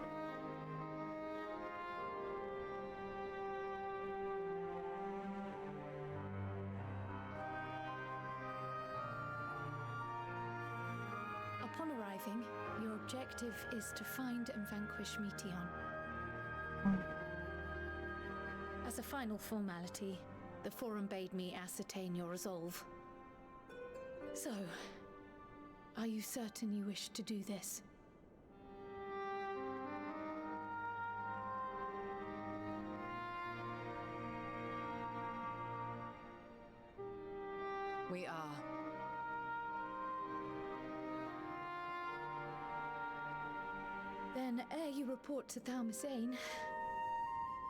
Upon arriving, your objective is to find and vanquish Meteion. As a final formality, the Forum bade me ascertain your resolve. So, are you certain you wish to do this? We are. Then, ere you report to Thalmasane,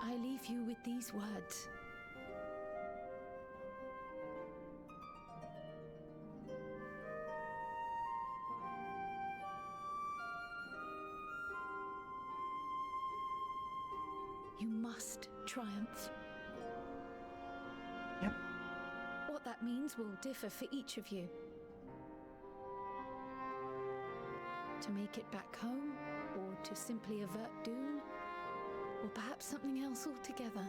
I leave you with these words. You must triumph. Yep. What that means will differ for each of you. To make it back home, or to simply avert doom, or perhaps something else altogether.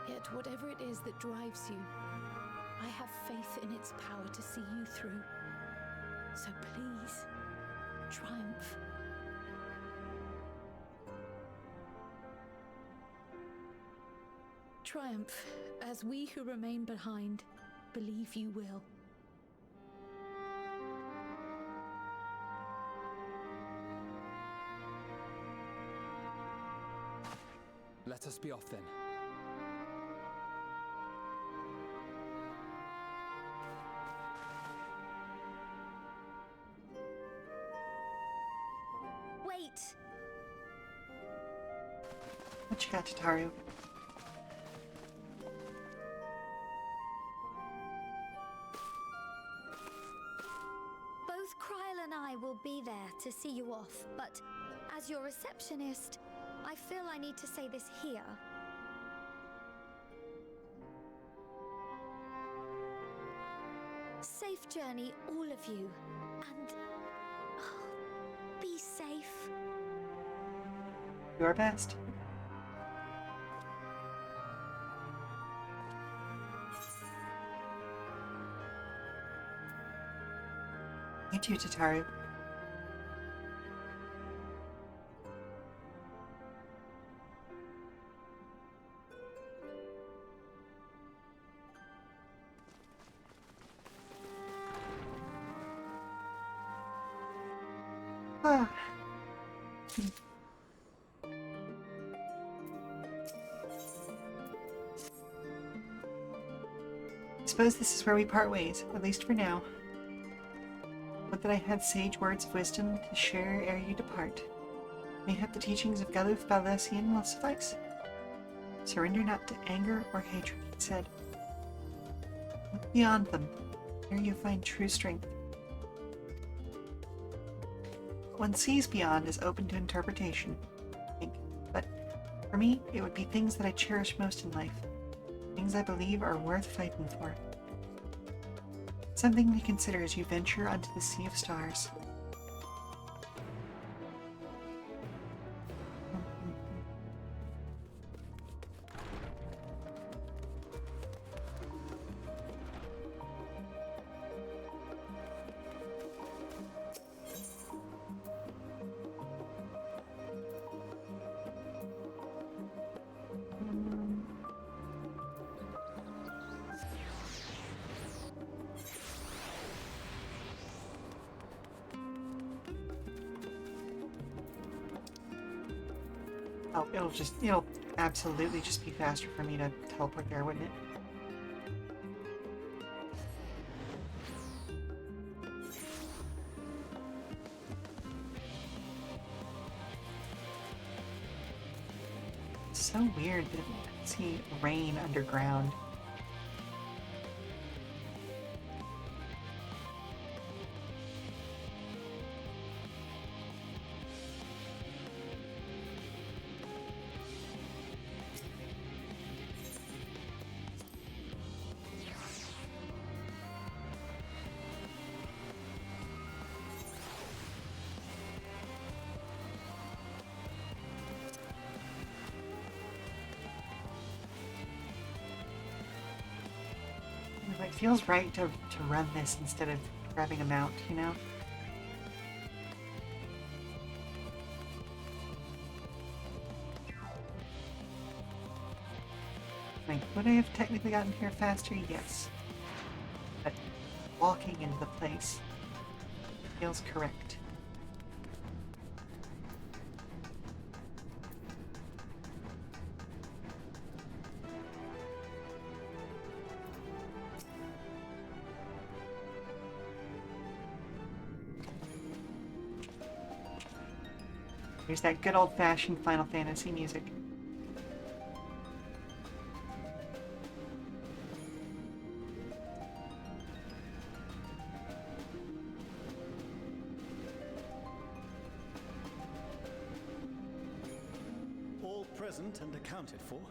Yet whatever it is that drives you, I have faith in its power to see you through. So please, triumph. Triumph, as we who remain behind believe you will. Let us be off then. Wait! What you got, Tataru? Both Kryl and I will be there to see you off, but as your receptionist, I feel I need to say this here. Safe journey, all of you, and be safe. Your best. You too, Tataru. Ah. I suppose this is where we part ways, at least for now. Would that I had sage words of wisdom to share ere you depart. Mayhap the teachings of Galuf Balesian will suffice. Surrender not to anger or hatred, it said. Look beyond them. There you find true strength. What one sees beyond is open to interpretation, I think. But for me, it would be things that I cherish most in life. Things I believe are worth fighting for. Something to consider as you venture onto the sea of stars. Oh, it'll absolutely just be faster for me to teleport there, wouldn't it? It's so weird that I see rain underground. It feels right to run this instead of grabbing a mount, you know? Like, would I have technically gotten here faster? Yes. But walking into the place feels correct. Here's that good old-fashioned Final Fantasy music. All present and accounted for?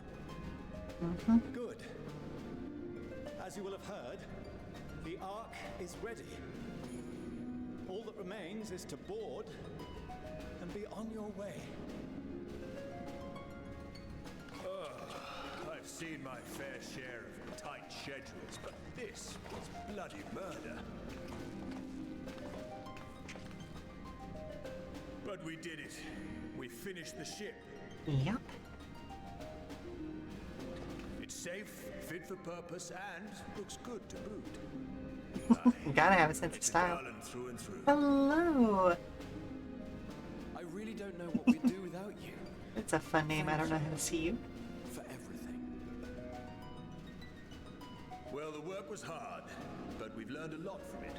Mm-hmm. Good. As you will have heard, the Ark is ready. All that remains is to board and be on your way. I've seen my fair share of tight schedules, but this was bloody murder. But we did it. We finished the ship. Yep. It's safe, fit for purpose, and looks good to boot. You gotta have a sense of style. Through and through. Hello! I really don't know what we'd do without you. It's a fun name. I don't know how to see you. For everything. Well, the work was hard, but we've learned a lot from it.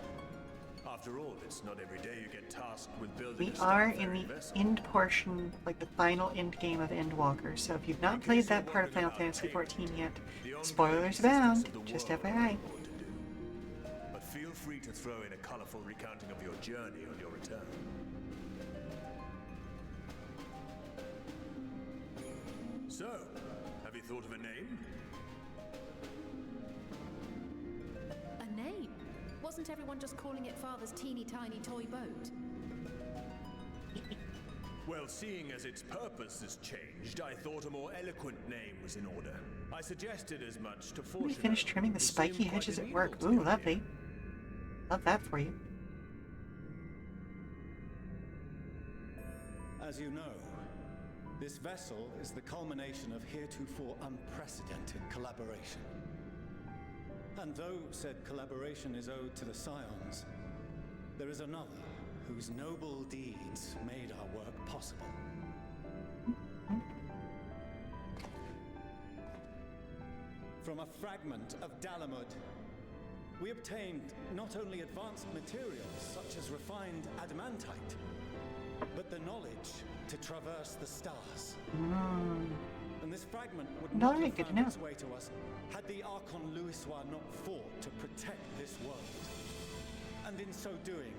After all, it's not every day you get tasked with building We are in the end portion, like the final end game of Endwalker, so if you've not played that part of Final Fantasy XIV yet, spoilers abound, just FYI. But feel free to throw in a colorful recounting of your journey on your return. So, have you thought of a name? A name? Wasn't everyone just calling it Father's teeny tiny toy boat? Well, seeing as its purpose has changed, I thought a more eloquent name was in order. I suggested as much to Let me finish trimming the spiky hedges at work. Ooh, lovely. Love that for you. As you know, this vessel is the culmination of heretofore unprecedented collaboration. And though said collaboration is owed to the Scions, there is another whose noble deeds made our work possible. From a fragment of Dalamud, we obtained not only advanced materials such as refined adamantite, but the knowledge to traverse the stars. And this fragment would not have found its way to us had the Archon Louisois not fought to protect this world, and in so doing,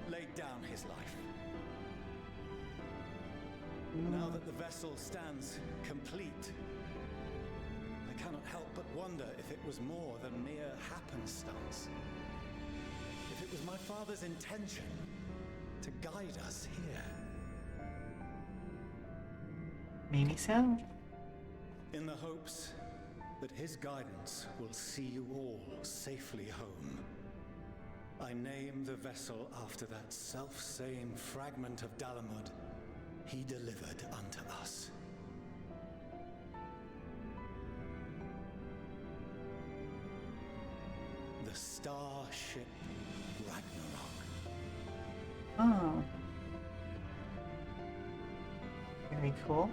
laid down his life. Now that the vessel stands complete, I cannot help but wonder if it was more than mere happenstance. If it was my father's intention to guide us here. Maybe so. In the hopes that his guidance will see you all safely home, I name the vessel after that self-same fragment of Dalamud he delivered unto us. The starship Ragnarok. Oh. Very cool.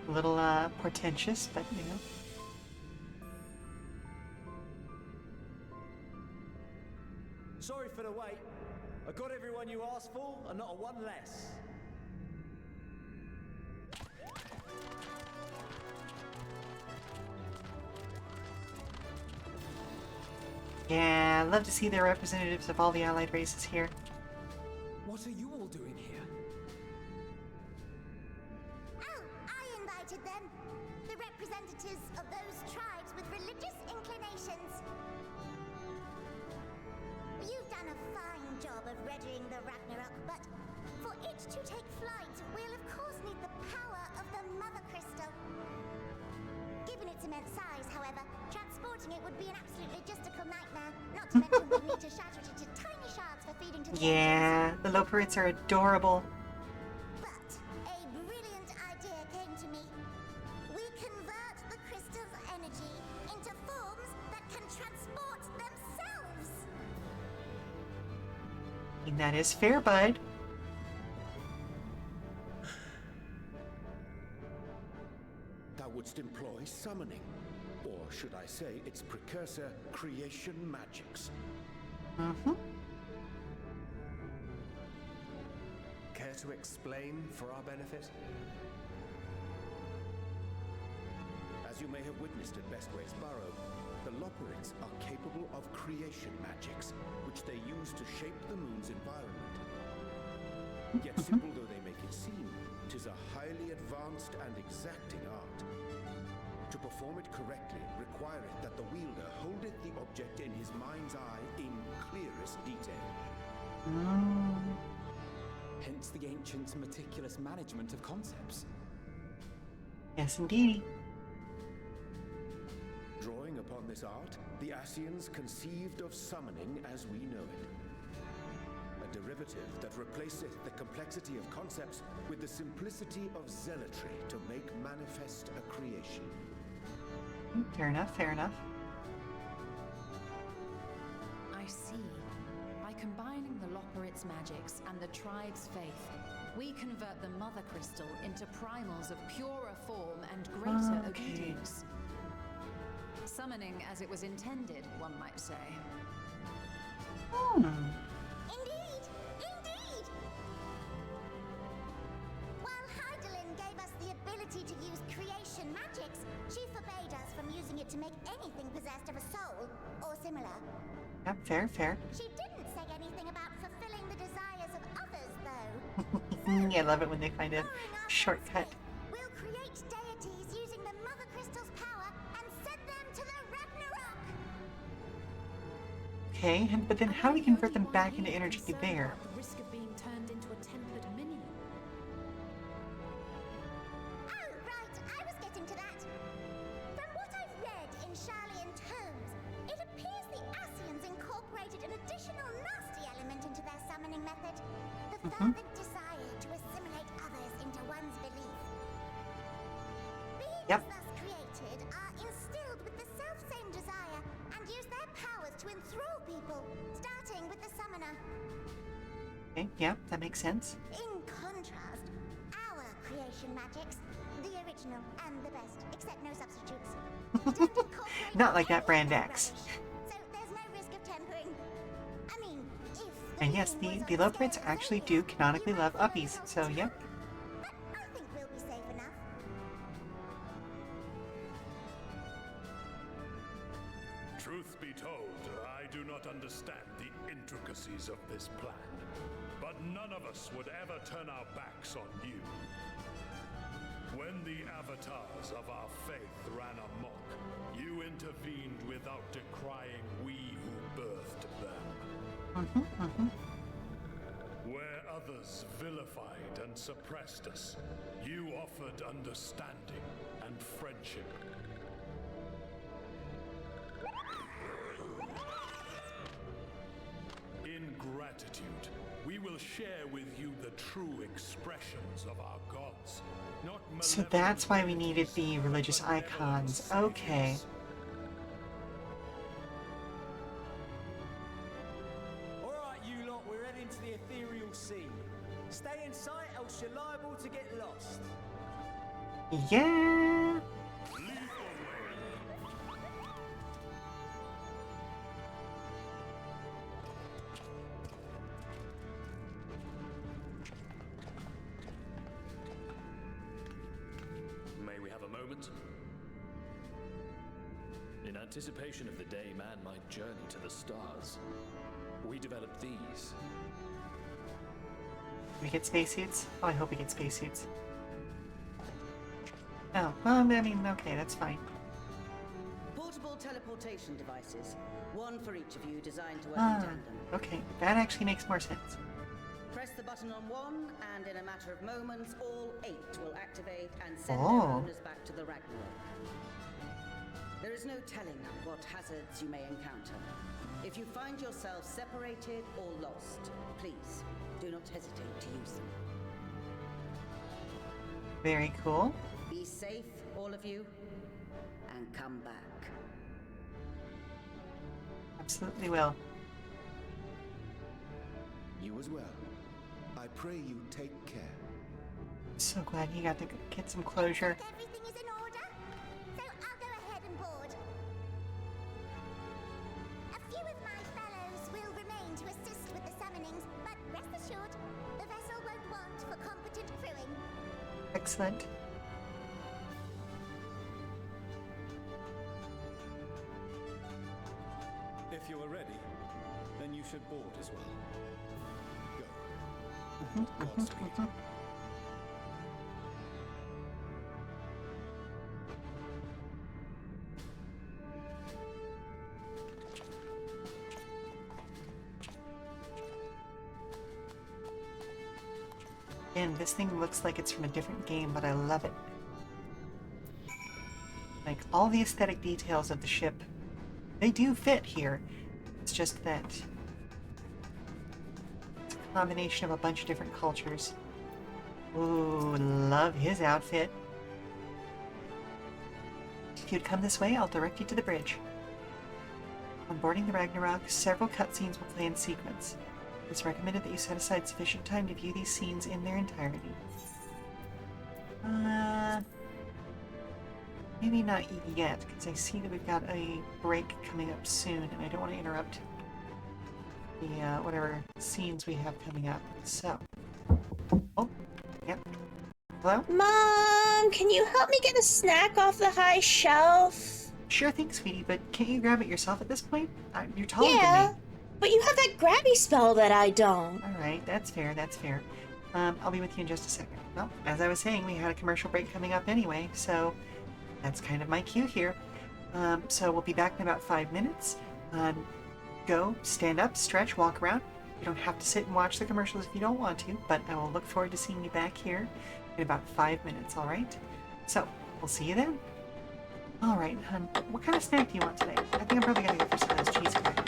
A little portentous, but you know. Sorry for the wait. I got everyone you asked for, and not a one less. Yeah, I'd love to see the representatives of all the allied races here. What are you all doing here? Oh, I invited them. The representatives of those tribes with religious inclinations. You've done a fine job of readying the Ragnarok, but for it to take flight, we'll of course need the power of the Mother Crystal. Given its immense size, however, transporting it would be an absolute logistical nightmare. Not to mention we'd need to shatter it into tiny shards for feeding to the Yeah, the Loperids are adorable. But a brilliant idea came to me. We convert the crystal's energy into forms that can transport themselves. And that is fair, bud. Thou wouldst employ summoning, or should I say its precursor, creation magics. Care to explain for our benefit? As you may have witnessed at Bestways Burrow, the Loperids are capable of creation magics, which they use to shape the moon's environment. Yet simple though they make it seem, 'tis a highly advanced and exacting art. To perform it correctly requireth that the wielder holdeth the object in his mind's eye in clearest detail. Hence the ancients' meticulous management of concepts. Yes, indeed. Drawing upon this art, the Ascians conceived of summoning as we know it. A derivative that replaceth the complexity of concepts with the simplicity of zealotry to make manifest a creation. Fair enough, fair enough. I see. By combining the Loperids' magics and the tribe's faith, we convert the Mother Crystal into primals of purer form and greater obedience. Summoning as it was intended, one might say. Indeed! Indeed! While Heidelin gave us the ability to use creation magics, she forbade us from using it to make anything possessed of a soul, or similar. Yep, fair, fair. She didn't say anything about fulfilling the desires of others, though. Yeah, I love it when they find a shortcut. We'll create deities using the Mother Crystal's power and send them to the Ragnarok! Okay, but then how do we convert them back into energy there? The risk of being turned into a tempered minion. Oh, right, I was getting to that. From what I've read in Sharlayan tomes, it appears the Ascians incorporated an additional nasty element into their summoning method. The fervent desire to assimilate others into one's belief. Beings thus created are instilled with the self-same desire and use their powers to to enthrall people, starting with the summoner. Okay, yeah, that makes sense. In contrast, our creation magics, the original and the best, except no substitutes, don't incorporate Not like that brand any X. rubbish, so there's no risk of tempering. I mean, if And yes, the Low-Brits actually do canonically love uppies, so yep. but I think we'll be safe enough. Truth be told, I do not understand the intricacies of this plan. But none of us would ever turn our backs on you. When the avatars of our faith ran amok, you intervened without decrying we who birthed them. Where others vilified and suppressed us, you offered understanding and friendship. In gratitude, we will share with you the true expressions of our gods. Not So that's why we needed the religious icons. Okay. Alright, you lot, we're heading to the ethereal sea. Stay in sight, else you're liable to get lost. Yeah. May we have a moment? In anticipation of the day man might journey to the stars, we developed these. We get spacesuits? Oh, I hope we get spacesuits. Oh, well, I mean, okay, that's fine. Portable teleportation devices. One for each of you, designed to work Ah, in tandem. okay, that actually makes more sense. Press the button on one, and in a matter of moments, all 8 will activate and send their Oh. owners back to the Ragnarok. There is no telling what hazards you may encounter. If you find yourself separated or lost, please do not hesitate to use them. Very cool. Be safe, all of you, and come back. Absolutely will. You as well. I pray you take care. So glad he got to get some closure. Everything is in order, so I'll go ahead and board. A few of my fellows will remain to assist with the summonings, but rest assured, the vessel won't want for competent crewing. Excellent. If you are ready, then you should board as well. Go. Godspeed. And this thing looks like it's from a different game, but I love it. Like, all the aesthetic details of the ship, they do fit here. It's just that it's a combination of a bunch of different cultures. Ooh, love his outfit. If you'd come this way, I'll direct you to the bridge. On boarding the Ragnarok, several cutscenes will play in sequence. It's recommended that you set aside sufficient time to view these scenes in their entirety. Maybe not yet, because I see that we've got a break coming up soon, and I don't want to interrupt the, whatever scenes we have coming up. So. Oh, yep. Hello? Mom, can you help me get a snack off the high shelf? Sure thing, sweetie, but can't you grab it yourself at this point? You're taller than me. But you have that grabby spell that I don't. Alright, that's fair, that's fair. I'll be with you in just a second. Well, as I was saying, we had a commercial break coming up anyway, so that's kind of my cue here. So we'll be back in about 5 minutes. Go, stand up, stretch, walk around. You don't have to sit and watch the commercials if you don't want to, but I will look forward to seeing you back here in about 5 minutes, alright? So, we'll see you then. Alright, hon, what kind of snack do you want today? I think I'm probably gonna go for some of those cheesy crackers.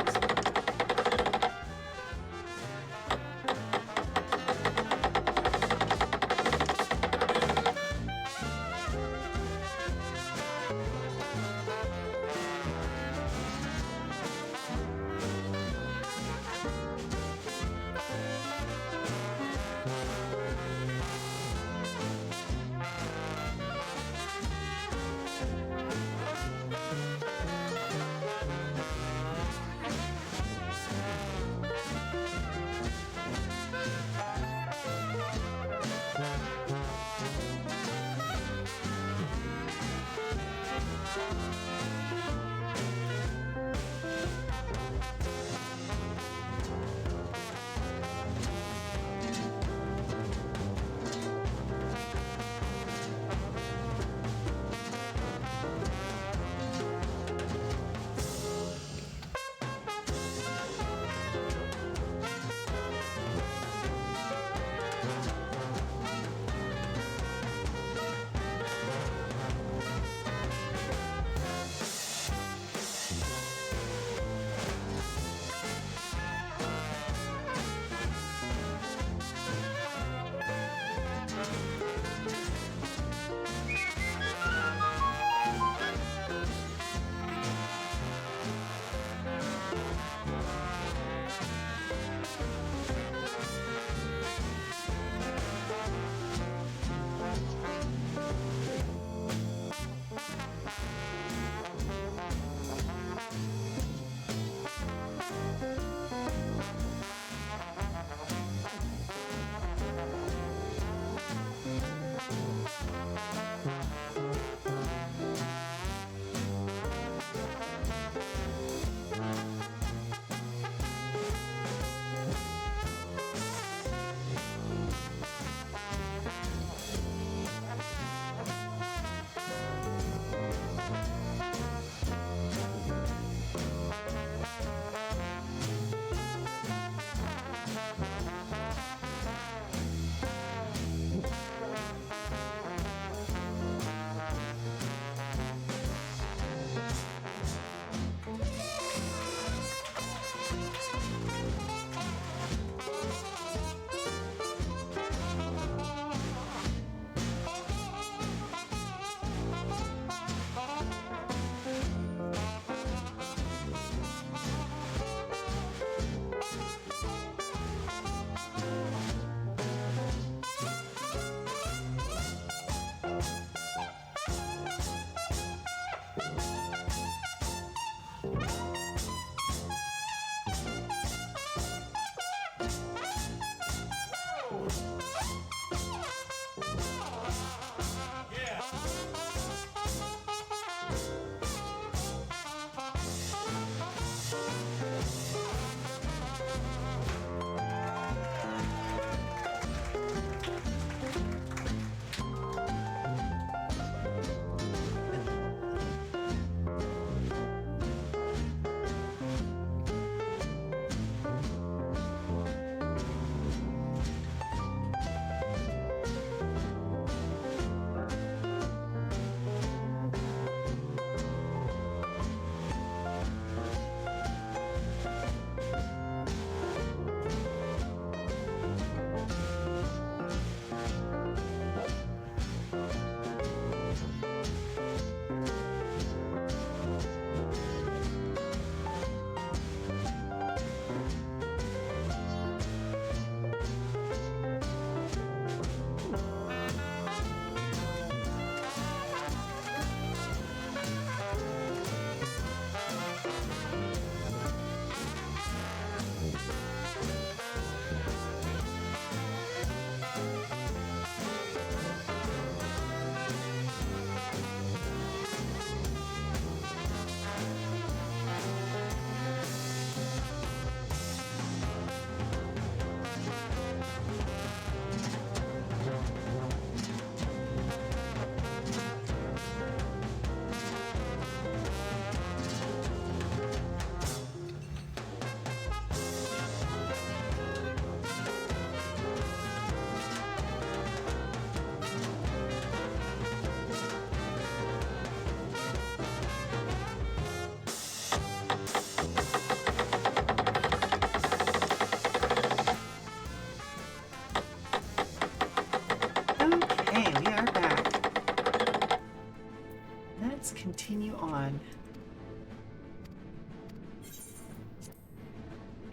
let's continue on.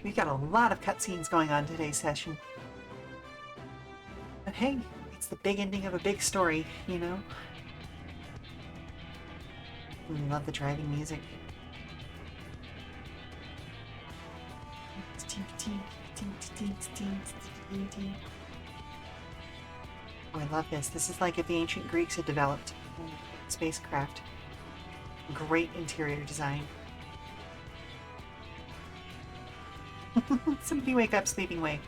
We've got a lot of cutscenes going on today's session. But hey, it's the big ending of a big story, you know? I love the driving music. Oh, I love this. This is like if the ancient Greeks had developed spacecraft. Great interior design. Somebody wake up, sleeping way.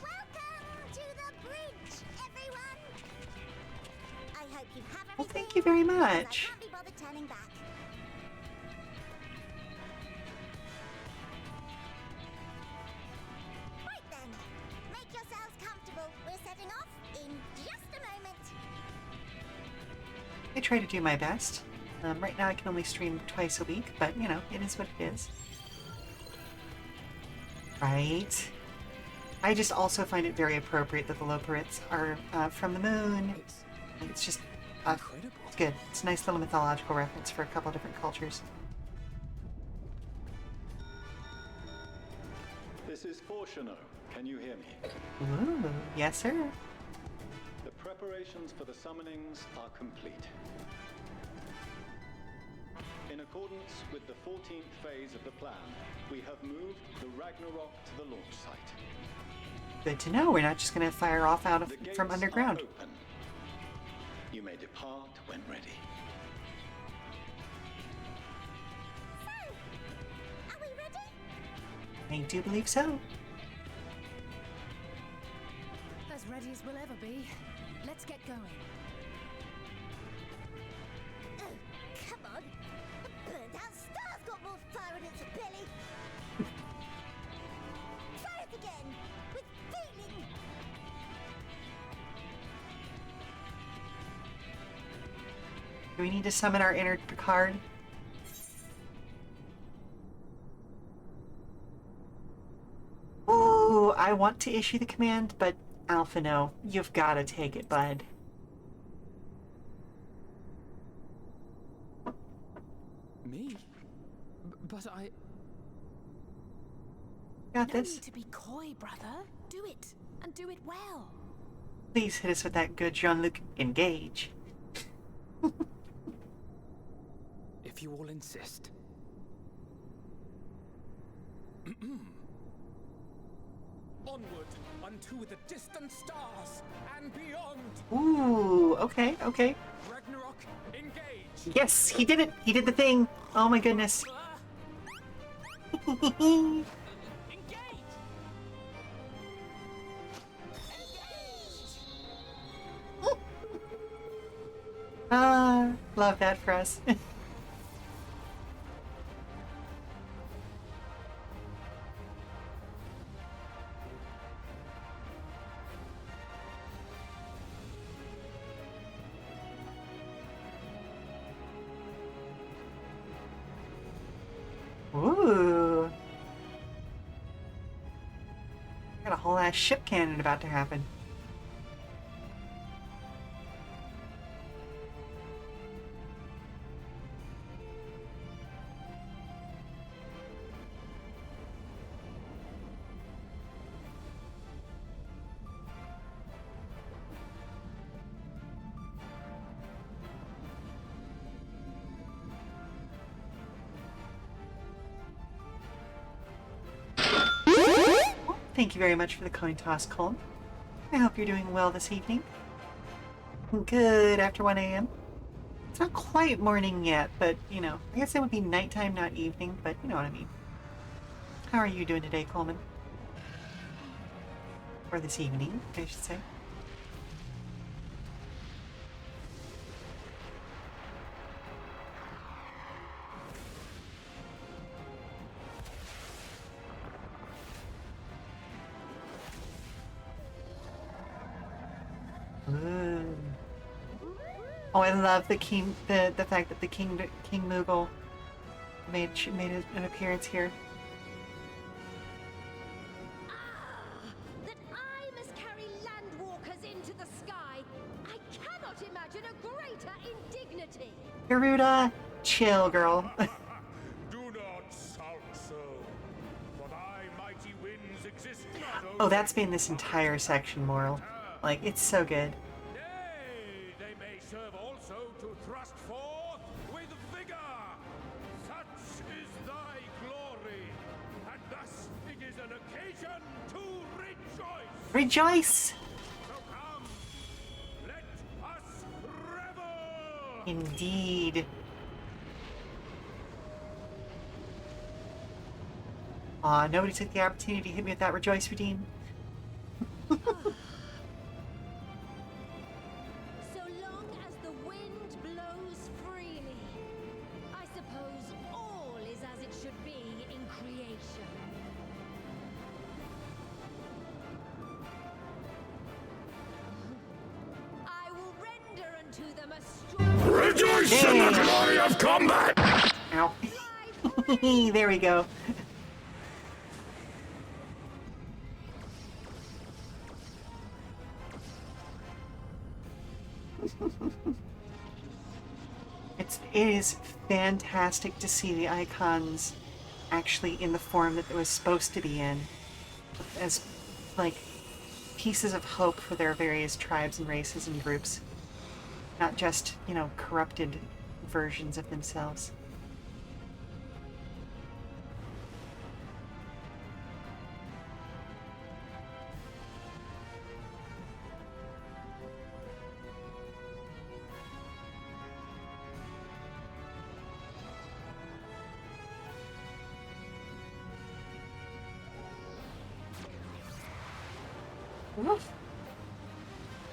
Welcome to the bridge, everyone. I hope you have everything. Well, thank you very much. I can't be bothered turning back. Right then, make yourselves comfortable. We're setting off in just a moment. I try to do my best. Right now I can only stream twice a week, but you know, it is what it is. Right. I just also find it very appropriate that the Loporrits are from the moon. It's just it's good. It's a nice little mythological reference for a couple different cultures. This is Fortuno. Can you hear me? Ooh, yes sir. The preparations for the summonings are complete. In accordance with the 14th phase of the plan, we have moved the Ragnarok to the launch site. Good to know. We're not just going to fire off out of from underground. Open. You may depart when ready. So, are we ready? I do believe so. As ready as we'll ever be. Let's get going. Oh, come on. The burned-out star's got more fire in its belly. Try it again, with feeling. Do we need to summon our inner Picard? Ooh, I want to issue the command, but Alpha, no. You've got to take it, bud. Me? But I... Got No this. need to be coy, brother. Do it, and do it well. Please hit us with that good Jean-Luc engage. If you all insist. Onward unto the distant stars and beyond. Ooh, okay, okay. Ragnarok, engage. Yes, he did it. He did the thing. Oh my goodness. Love that for us. Ooh. Got a whole ass ship cannon about to happen. Thank you very much for the coin toss, Colm. I hope you're doing well this evening. Good after 1 a.m. It's not quite morning yet, but, you know, I guess it would be nighttime, not evening, but you know what I mean. How are you doing today, Coleman? Or this evening, I should say. Ooh. Oh, I love the king. The fact that the King Moogle made an appearance here. That I must carry landwalkers into the sky. greater indignity. Garuda, chill, girl. Do not sulk so. For thy mighty winds exist not only. Oh, that's been this entire section, Moral. Like, it's so good. Nay, they may serve also to thrust forth with vigor. Such is thy glory, and thus it is an occasion to rejoice. Rejoice! So come, let us revel. Indeed. Aw, nobody took the opportunity to hit me with that Rejoice Redeem. So long as the wind blows freely, I suppose all is as it should be in creation. I will render unto them a strong... Rejoice in the glory of combat! Ow. There we go. It is fantastic to see the icons actually in the form that it was supposed to be in, as like pieces of hope for their various tribes and races and groups, not just, you know, corrupted versions of themselves. Woof.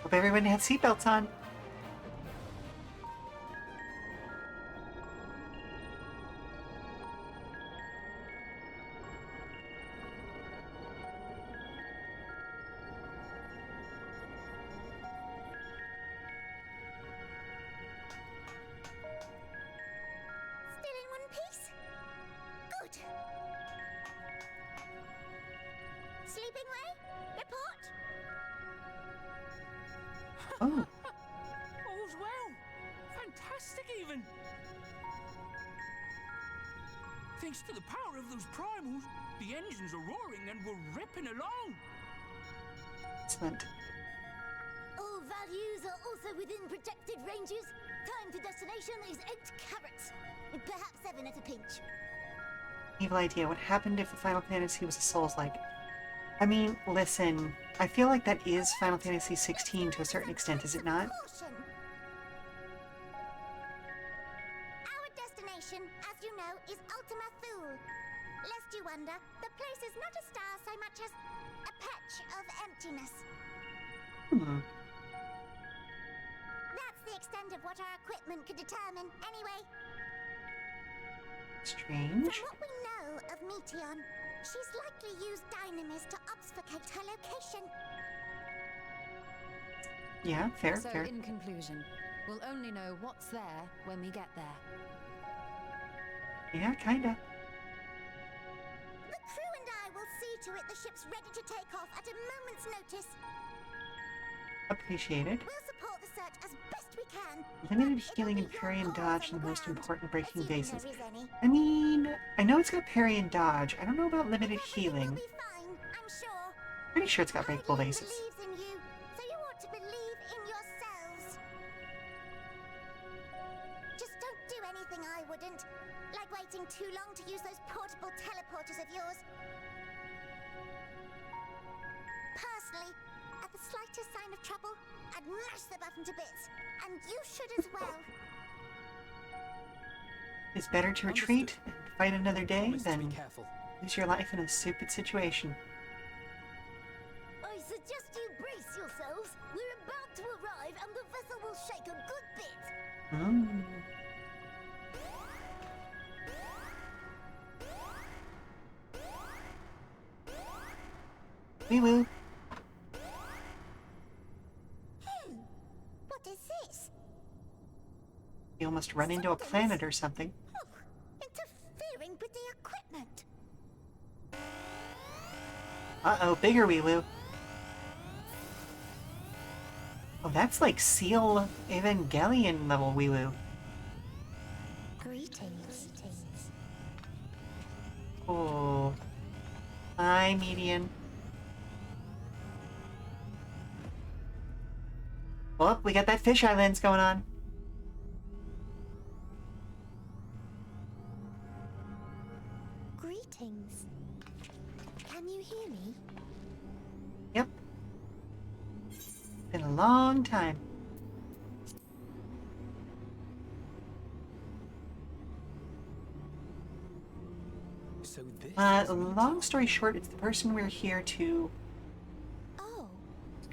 Hope everyone had seatbelts on. Still in one piece? Good. Sleeping way? Report? Oh. All's well. Fantastic, even. Thanks to the power of those primals, the engines are roaring and we're ripping along. Excellent. All values are also within projected ranges. Time to destination is 8 carats. Perhaps 7 at a pinch. Evil idea. What happened if the Final Fantasy was a Souls-like? I mean, listen, I feel like that is Final Fantasy 16 to a certain extent, is it not? Our destination, as you know, is Ultima Thule. Lest you wonder, the place is not a star so much as a patch of emptiness. That's the extent of what our equipment could determine, anyway. Strange. From what we know of Meteion, she's likely used dynamis to obfuscate her location. Yeah, fair, So, fair. in conclusion, we'll only know what's there when we get there. Yeah, kinda. The crew and I will see to it the ship's ready to take off at a moment's notice. Appreciated. We'll support the search as best we can. Limited healing and parry and dodge are the most important breaking bases. There is any. I mean, I know it's got parry and dodge. I don't know about limited healing. Fine, I'm sure. Pretty sure it's got breakable bases. Believes in you, so you ought to believe in yourselves. Just don't do anything I wouldn't. Like waiting too long to use those portable teleporters of yours. Personally, at the slightest sign of trouble, I'd mash the button to bits. And you should as well. It's better to retreat and fight another day than careful. lose your life in a stupid situation. I suggest you brace yourselves. We're about to arrive and the vessel will shake a good bit. Wee woo. What is this? You almost run into a planet or something. Interfering with the equipment. Uh-oh, bigger wee woo. Oh, that's like Seal Evangelion level wee-woo. Greetings. Oh. Hi, Meteion. Oh, we got that fisheye lens going on. Greetings. Can you hear me? Yep. Been a long time. So this long story short, it's the person we're here to... Oh.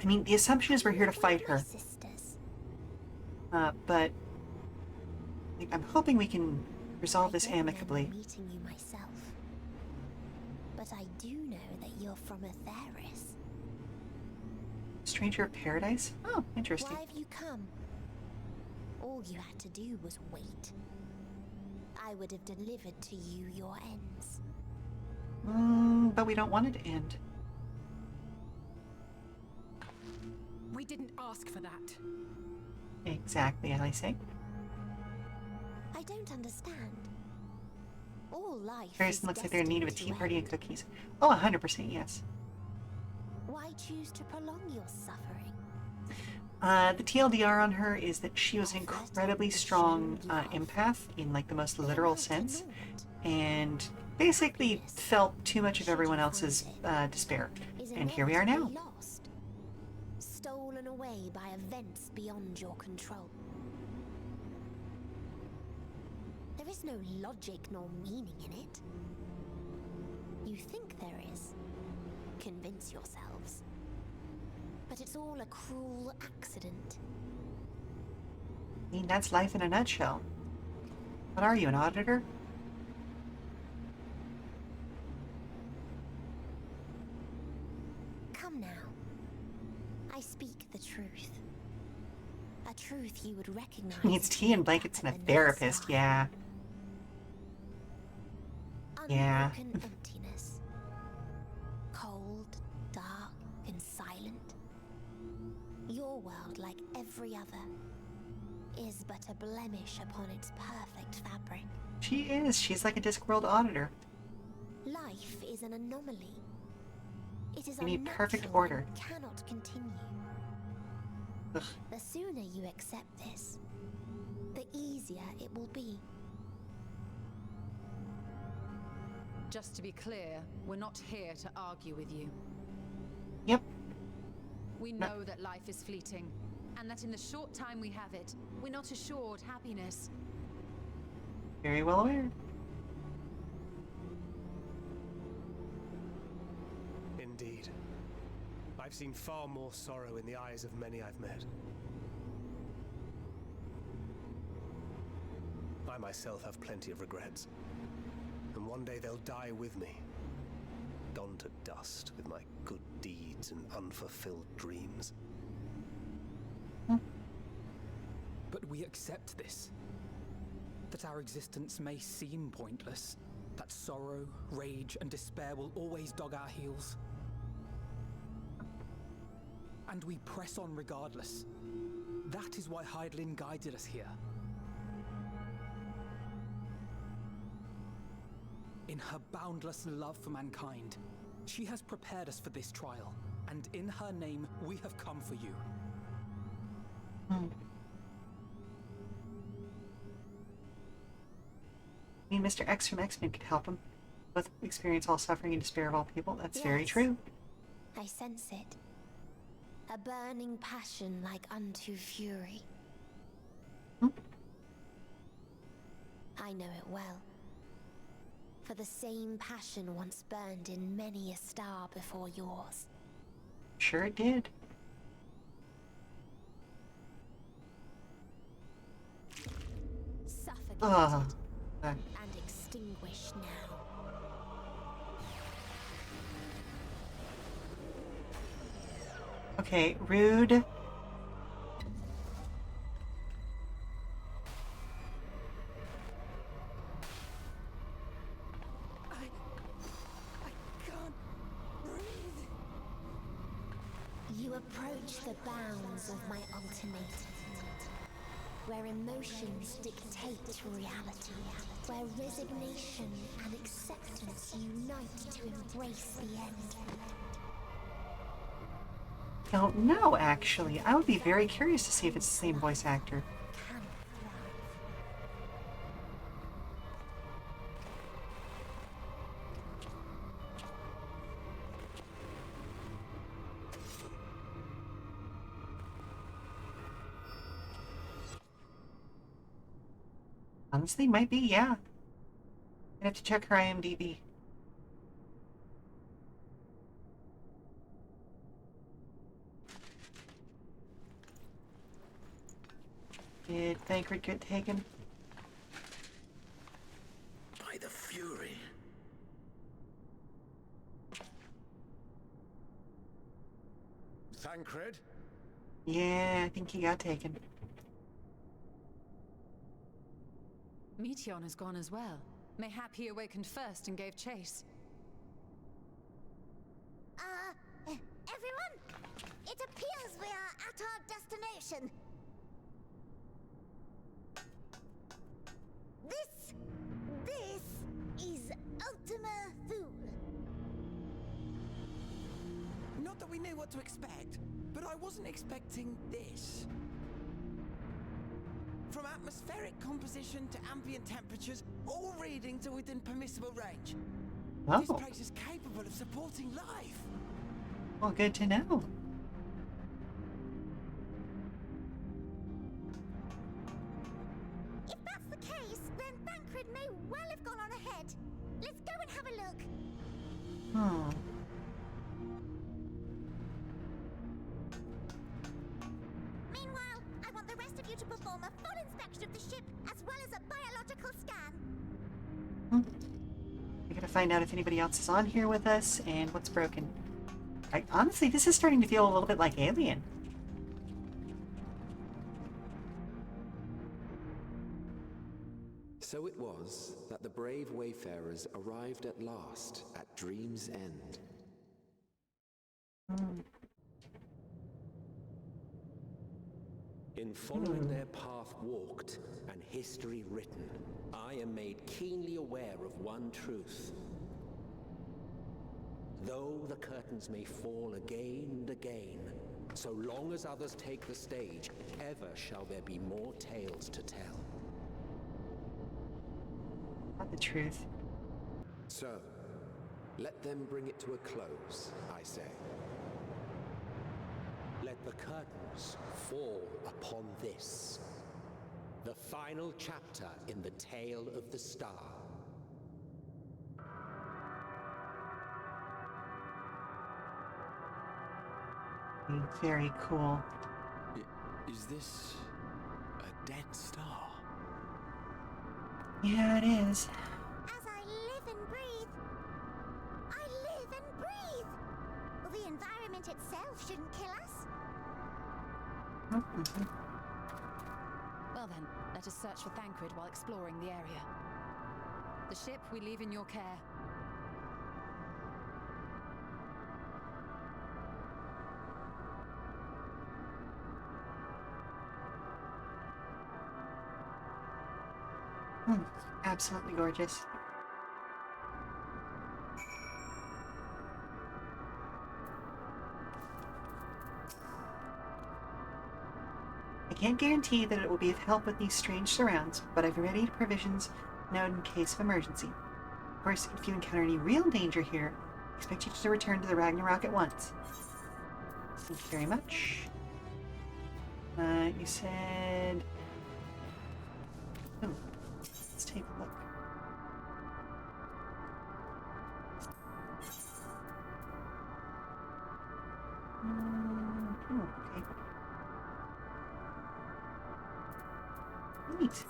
I mean, the assumption is we're here to fight her. Sisters. But I'm hoping we can resolve this amicably. Meeting you myself, but I do know that you're from Atheris. Stranger of Paradise? Oh, interesting. Why have you come? All you had to do was wait. I would have delivered to you your ends. But we don't want it to end. We didn't ask for that. Exactly, Alice. I don't understand. All life Harrison is looks like they're in need of a destined tea to party end. and cookies. Oh, 100% yes. Why choose to prolong your suffering? The TLDR on her is that she was an incredibly strong empath in like the most literal sense, and basically felt too much of everyone else's despair. And here we are now. Lost, stolen away by events beyond your control. There is no logic nor meaning in it. You think there is. Convince yourselves. But it's all a cruel accident. I mean, that's life in a nutshell. What are you, an auditor? Come now. I speak the truth. A truth you would recognize. Needs tea and blankets and a therapist, yeah. Yeah. Unbroken emptiness. Cold, dark, and silent. Your world, like every other, is but a blemish upon its perfect fabric. She is. She's like a Discworld auditor. Life is an anomaly. It is You need unnatural perfect and order. cannot continue. Ugh. The sooner you accept this, the easier it will be. Just to be clear, we're not here to argue with you. Yep. We know that life is fleeting, and that in the short time we have it, we're not assured happiness. Very well aware. Indeed. I've seen far more sorrow in the eyes of many I've met. I myself have plenty of regrets. And one day they'll die with me. Gone to dust with my good deeds and unfulfilled dreams. But we accept this. That our existence may seem pointless. That sorrow, rage, and despair will always dog our heels. And we press on regardless. That is why Hydaelyn guided us here. In her boundless love for mankind, she has prepared us for this trial, and in her name, we have come for you. I mean, Mr. X from X-Men could help him. Both experience all suffering and despair of all people. That's very Yes. true. I sense it. A burning passion like unto fury. I know it well. For the same passion once burned in many a star before yours. Sure it did. Suffocated and extinguished now. Okay, rude. You approached the bounds of my ultimatum, where emotions dictate reality, where resignation and acceptance unite to embrace the end. Don't know, actually. I would be very curious to see if it's the same voice actor. Honestly, might be, yeah. I'd have to check her IMDb. Did Thancred get taken? By the Fury. Thancred? Yeah, I think he got taken. Meteion has gone as well. Mayhap he awakened first and gave chase. Everyone? It appears we are at our destination. This is Ultima Thule. Not that we knew what to expect, but I wasn't expecting this. From atmospheric composition to ambient temperatures, all readings are within permissible range. Oh. This place is capable of supporting life. Well, good to know. If that's the case, then Thancred may well have gone on ahead. Let's go and have a look. Meanwhile, I want the rest of you to perform a full inspection of the ship, as well as a biological scan. We gotta find out if anybody else is on here with us and what's broken. Honestly, this is starting to feel a little bit like Alien. So it was that the brave wayfarers arrived at last at Dream's End. In following their path walked and history written, I am made keenly aware of one truth. Though the curtains may fall again and again, so long as others take the stage, ever shall there be more tales to tell. Not the truth. So, let them bring it to a close, I say. Let the curtains fall upon this, the final chapter in the tale of the star. Very cool. Is this a dead star? Yeah, it is. As I live and breathe, I live and breathe. Well, the environment itself shouldn't kill us. Well then, let us search for Thancred while exploring the area. The ship we leave in your care. Absolutely gorgeous. I can't guarantee that it will be of help with these strange surrounds, but I've ready provisions known in case of emergency. Of course, if you encounter any real danger here, I expect you to return to the Ragnarok at once. Thank you very much. You said... Oh, let's take a look. Okay. Neat.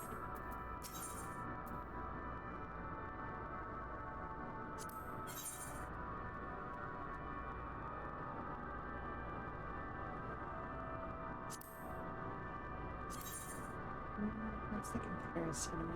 What's the comparison?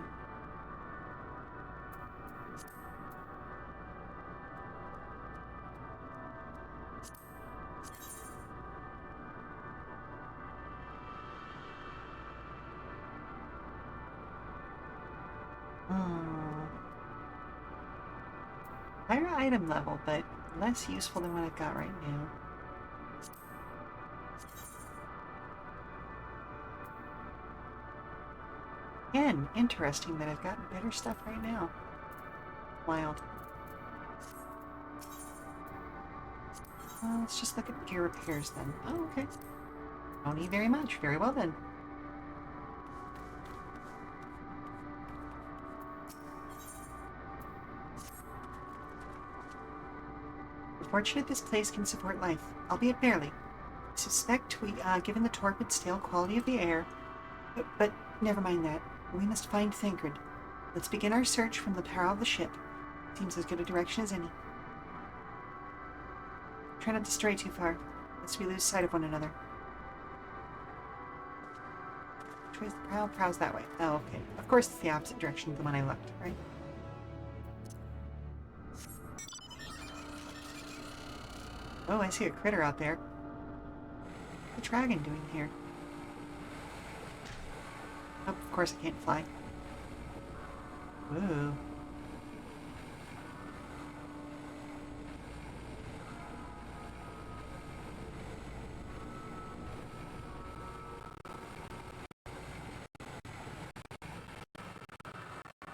Higher item level, but less useful than what I've got right now. Again, interesting that I've gotten better stuff right now. Wild. Well, let's just look at gear repairs then. Oh, okay. Don't need very much. Very well then. We're fortunate this place can support life, albeit barely. I suspect given the torpid, stale quality of the air... But never mind that. We must find Thancred. Let's begin our search from the prow of the ship. Seems as good a direction as any. Try not to stray too far, lest we lose sight of one another. Which way's the prow? Prow's that way. Oh, okay. Of course it's the opposite direction of the one I looked, right? Oh, I see a critter out there. What's the dragon doing here? Oh, of course I can't fly. Whoa.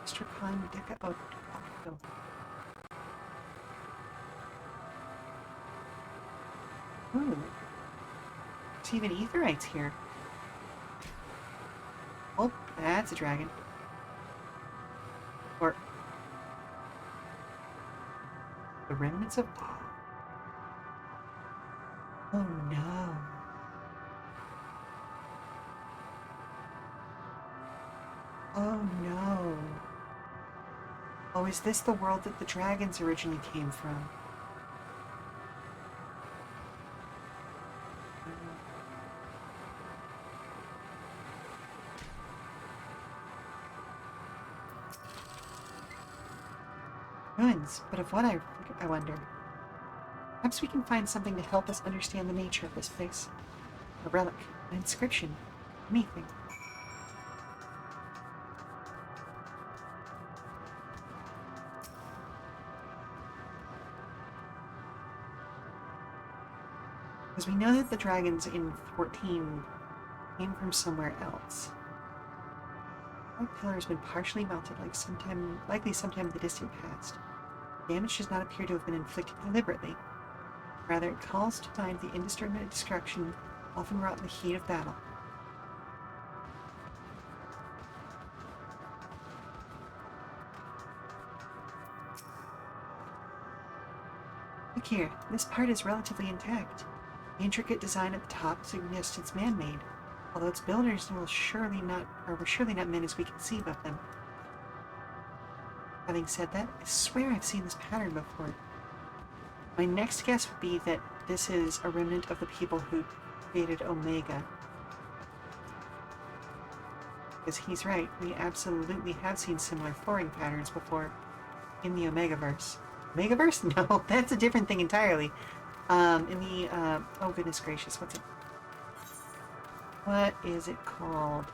Mr. Climb Deca. Oh, oh. Ooh. There's even aetherites here. Oh, that's a dragon. Or... the remnants of... oh no. Oh no. Oh, is this the world that the dragons originally came from? Ruins, but of what I wonder. Perhaps we can find something to help us understand the nature of this place. A relic, an inscription, anything. Because we know that the dragons in 14 came from somewhere else. The pillar has been partially melted, likely sometime in the distant past. Damage does not appear to have been inflicted deliberately. Rather, it calls to mind the indiscriminate destruction often wrought in the heat of battle. Look here, this part is relatively intact. The intricate design at the top suggests it's man-made, although its builders were surely not men as we can see above them. Having said that, I swear I've seen this pattern before. My next guess would be that this is a remnant of the people who created Omega. Because he's right, we absolutely have seen similar flooring patterns before in the Omegaverse. Omegaverse? No, that's a different thing entirely. In the, oh goodness gracious, what's it? What is it called?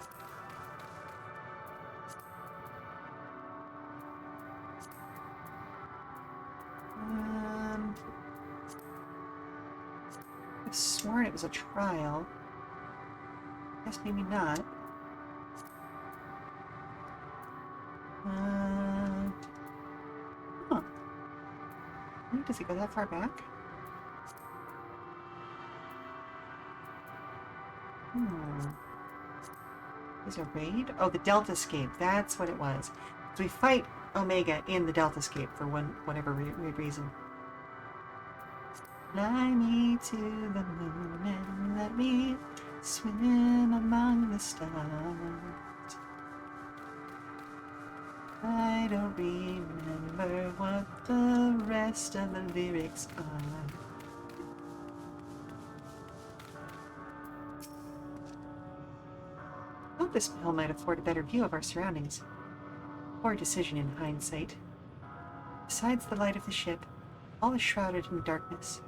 I've sworn it was a trial. Guess maybe not. Huh. Does it go that far back? Is a raid? Oh, the Deltascape. That's what it was. So we fight Omega in the Deltascape for whatever weird reason. Fly me to the moon and let me swim among the stars. I don't remember what the rest of the lyrics are. I thought this hill might afford a better view of our surroundings. Poor decision in hindsight. Besides the light of the ship, all is shrouded in darkness.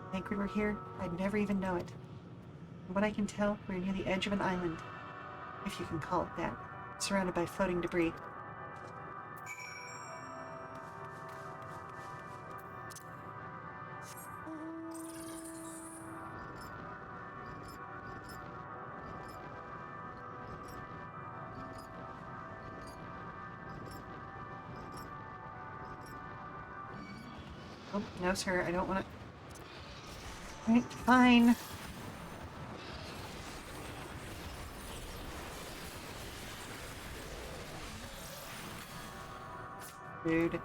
If Thancred were here, I'd never even know it. From what I can tell, we're near the edge of an island, if you can call it that, surrounded by floating debris. Oh, no, sir, I don't want to... Right, fine. Dude.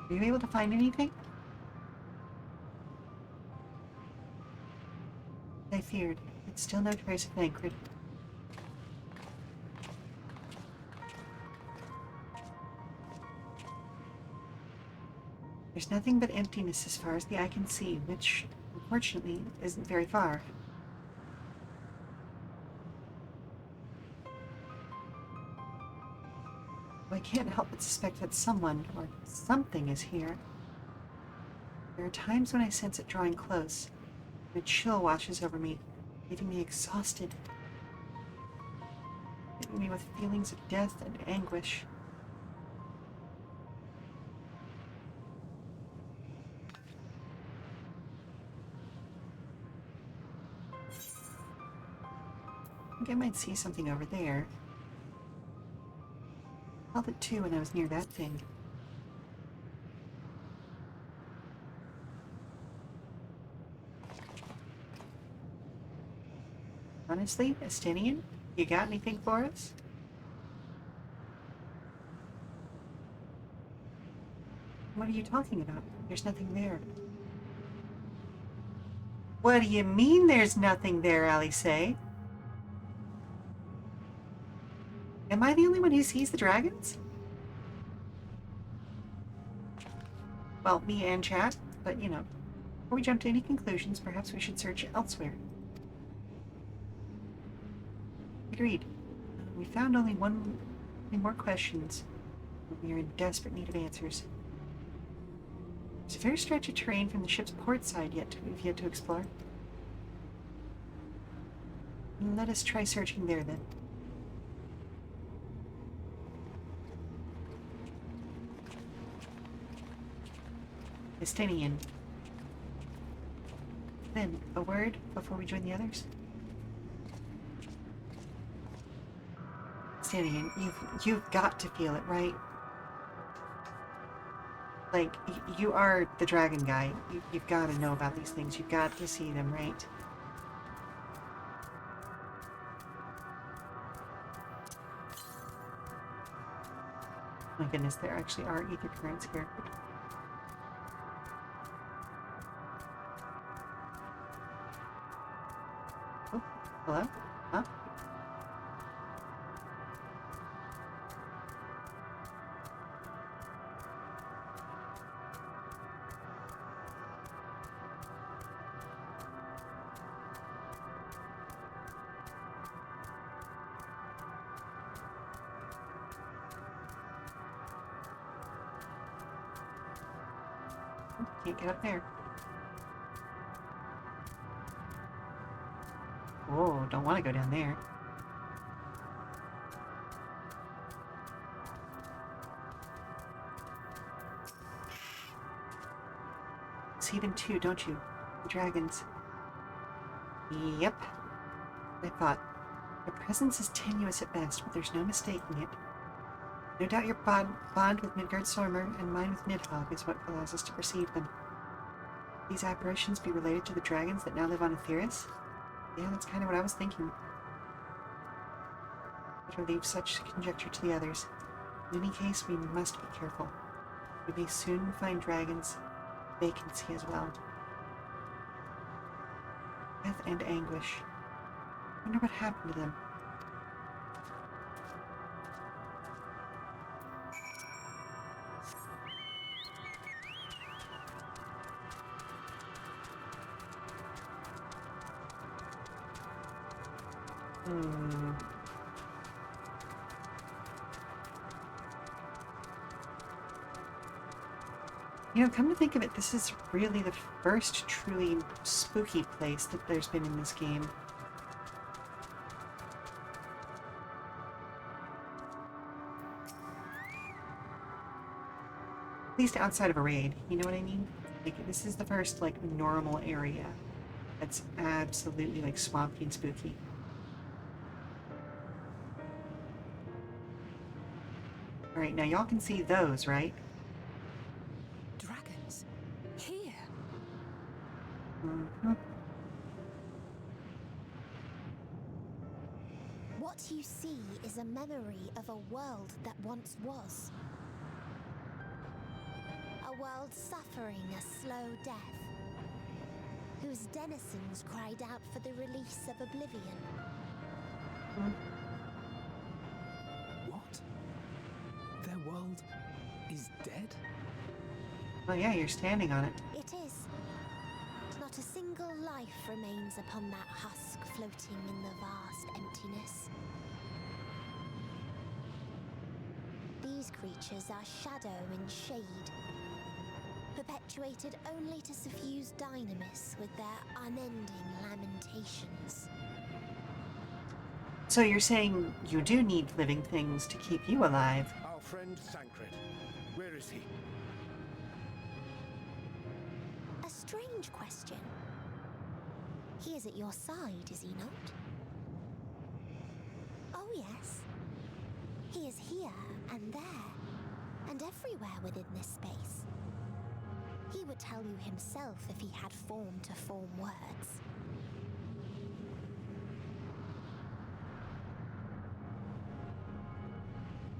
Are you able to find anything? I feared. It's still no trace of Thancred. There's nothing but emptiness as far as the eye can see, which, unfortunately, isn't very far. I can't help but suspect that someone, or something, is here. There are times when I sense it drawing close, and a chill washes over me, leaving me exhausted, leaving me with feelings of death and anguish. I think I might see something over there. I felt it too when I was near that thing. Honestly, Estinian, you got anything for us? What are you talking about? There's nothing there. What do you mean there's nothing there, Alice? Am I the only one who sees the dragons? Well, me and chat, but you know, before we jump to any conclusions, perhaps we should search elsewhere. Agreed. We found only more questions. We are in desperate need of answers. There's a fair stretch of terrain from the ship's port side we've yet to explore. Let us try searching there then. Estinian. Then, a word before we join the others? Estinian, you've got to feel it, right? Like, you are the dragon guy. You've got to know about these things. You've got to see them, right? My goodness, there actually are ether currents here. Oh, hello? Huh? Can't get up there. Whoa, don't want to go down there. See them too, don't you? The dragons. Yep. I thought. Their presence is tenuous at best, but there's no mistaking it. No doubt your bond with Midgard Sormer and mine with Nidhogg is what allows us to perceive them. These apparitions be related to the dragons that now live on Aetheris? Yeah, that's kind of what I was thinking. Better leave such conjecture to the others. In any case, we must be careful. We may soon find dragons vacancy as well. Death and anguish. I wonder what happened to them. You know, come to think of it, this is really the first truly spooky place that there's been in this game. At least outside of a raid, you know what I mean? Like, this is the first, like, normal area that's absolutely, like, swampy and spooky. Alright, now y'all can see those, right? Dragons? Here? Mm-hmm. What you see is a memory of a world that once was. A world suffering a slow death, whose denizens cried out for the release of oblivion. What? Their world is dead? Well, yeah, you're standing on it. It is. Not a single life remains upon that husk floating in the vast emptiness. These creatures are shadow and shade, perpetuated only to suffuse dynamis with their unending lamentations. So you're saying you do need living things to keep you alive? Our friend Thancred. Where is he? A strange question. He is at your side, is he not? Oh yes. He is here and there, and everywhere within this space. He would tell you himself if he had form to form words.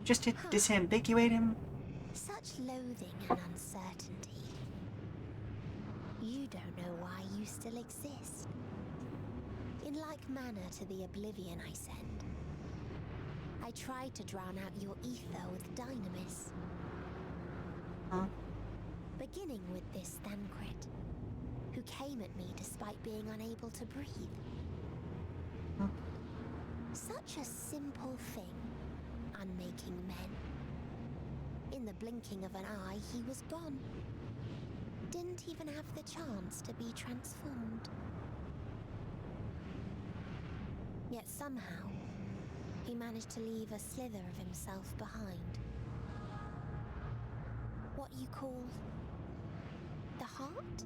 Just to disambiguate him? Such loathing and uncertainty. You don't know why you still exist. In like manner to the oblivion I send, I tried to drown out your ether with dynamis. Huh? Beginning with this Thancred, who came at me despite being unable to breathe. Huh? Such a simple thing, unmaking men. In the blinking of an eye, he was gone. Didn't even have the chance to be transformed. Yet somehow, he managed to leave a slither of himself behind. What you call the heart?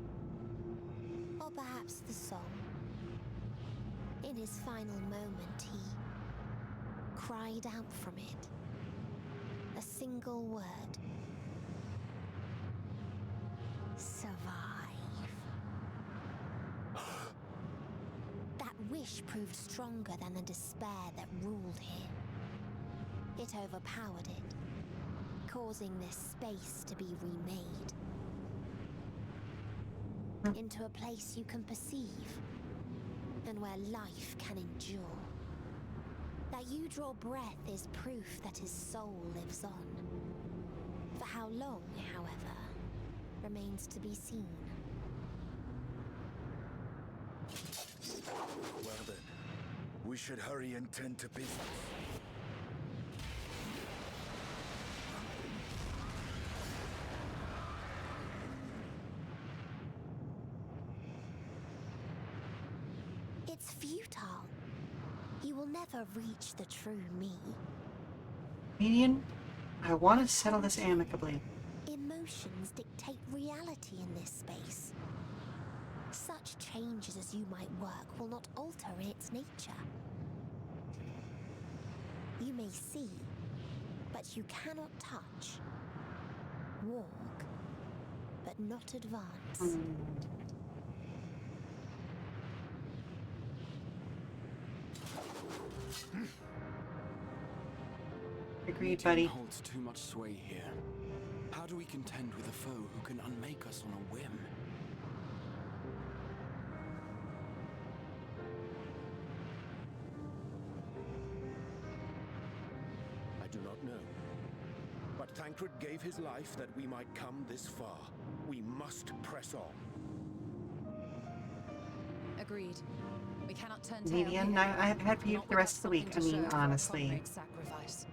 Or perhaps the soul? In his final moment, he cried out from it. A single word. Survive. That wish proved stronger than the despair that ruled here. It overpowered it, causing this space to be remade into a place you can perceive and where life can endure. That you draw breath is proof that his soul lives on. For how long, however, remains to be seen. Well then, we should hurry and tend to business. It's futile. You will never reach the true me. Meteion, I want to settle this amicably. Emotions dictate reality in this space. Such changes as you might work will not alter its nature. You may see, but you cannot touch. Walk, but not advance. Agreed, buddy. Meteion holds too much sway here. How do we contend with a foe who can unmake us on a whim? I do not know. But Thancred gave his life that we might come this far. We must press on. Agreed. We cannot turn tail Meteion, here. I have had for you Not for the rest of the week. I without something mean, to show for our honestly. comrade sacrifice.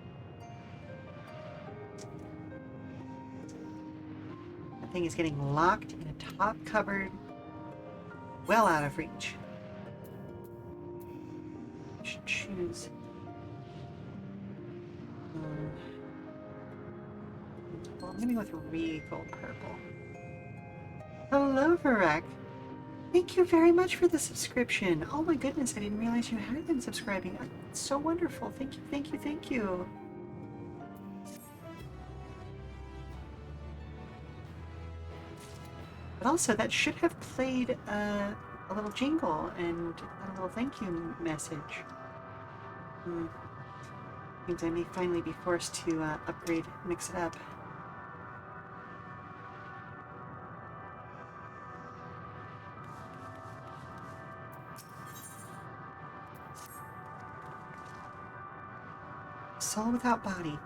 That thing is getting locked in a top cupboard, well out of reach. I should choose. Well, I'm gonna go with regal purple. Hello, Varek. Thank you very much for the subscription. Oh my goodness, I didn't realize you had been subscribing. It's so wonderful. Thank you, thank you, thank you. But also, that should have played a little jingle and a little thank you message. Means I may finally be forced to upgrade, mix it up. Soul without body,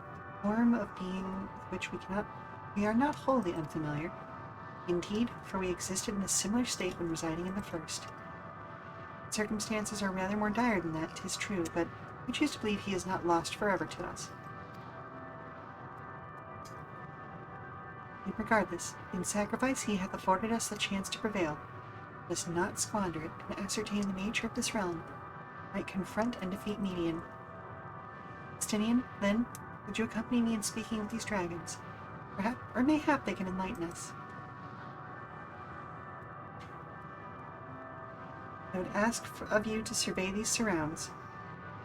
form of being with which we are not wholly unfamiliar. Indeed, for we existed in a similar state when residing in the first. Circumstances are rather more dire than that, 'tis true, but we choose to believe he is not lost forever to us. And regardless, in sacrifice he hath afforded us the chance to prevail. Let us not squander it, and ascertain the nature of this realm, might confront and defeat Meteion. Stinian, then, would you accompany me in speaking with these dragons? Perhaps, or mayhap they can enlighten us. I would ask of you to survey these surrounds.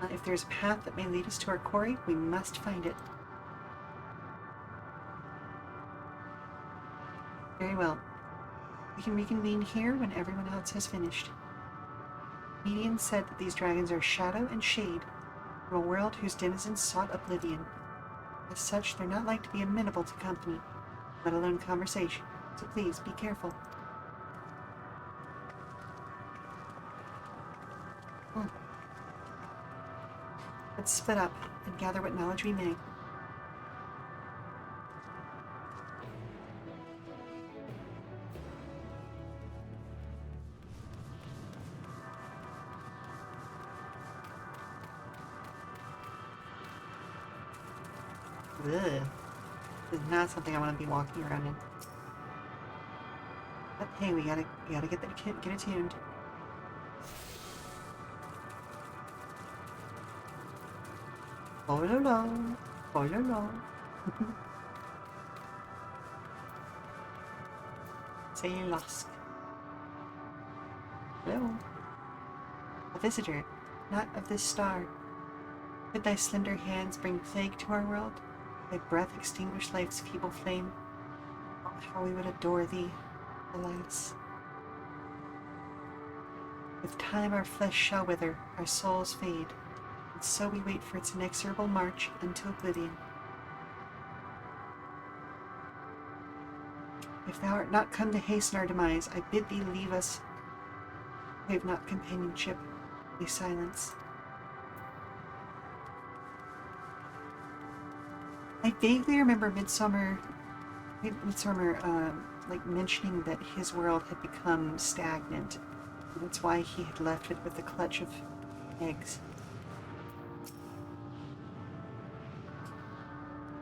If there is a path that may lead us to our quarry, we must find it. Very well. We can reconvene here when everyone else has finished. Meteion said that these dragons are shadow and shade from a world whose denizens sought oblivion. As such, they're not like to be amenable to company, let alone conversation, so please be careful. Let's split up and gather what knowledge we may. Ugh. This is not something I want to be walking around in. But hey, we gotta get attuned. Oh la la, oh la la. Say you lost. Hello. A visitor, not of this star. Could thy slender hands bring plague to our world? Thy breath extinguish life's feeble flame? Oh, how we would adore thee, alas. With time our flesh shall wither, our souls fade, and so we wait for its inexorable march unto oblivion. If thou art not come to hasten our demise, I bid thee leave us. We have not companionship, only silence. I vaguely remember Midsummer, like mentioning that his world had become stagnant. And that's why he had left it with a clutch of eggs.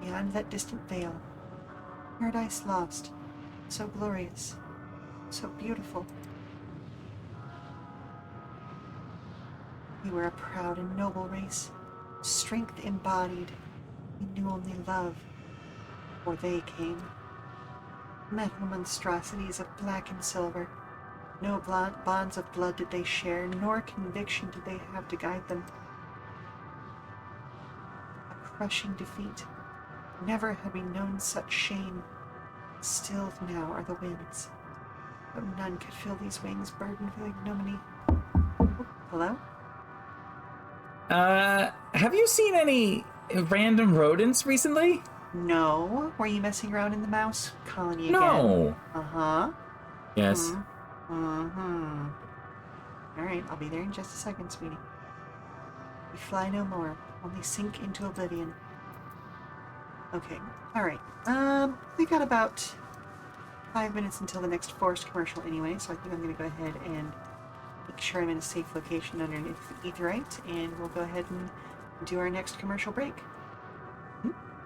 Beyond that distant veil, paradise lost, so glorious, so beautiful. We were a proud and noble race, strength embodied. We knew only love, before they came. Metal monstrosities of black and silver. No bonds of blood did they share, nor conviction did they have to guide them. A crushing defeat. Never had we known such shame. Stilled now are the winds, but none could fill these wings burdened with ignominy. Hello? Have you seen any random rodents recently? No. Were you messing around in the mouse colony again? No. Uh-huh. Yes. Mm-hmm. Alright, I'll be there in just a second, sweetie. We fly no more, only sink into oblivion. Okay, alright. We got about 5 minutes until the next forced commercial anyway, so I think I'm going to go ahead and make sure I'm in a safe location underneath the Aetheryte, and we'll go ahead and do our next commercial break.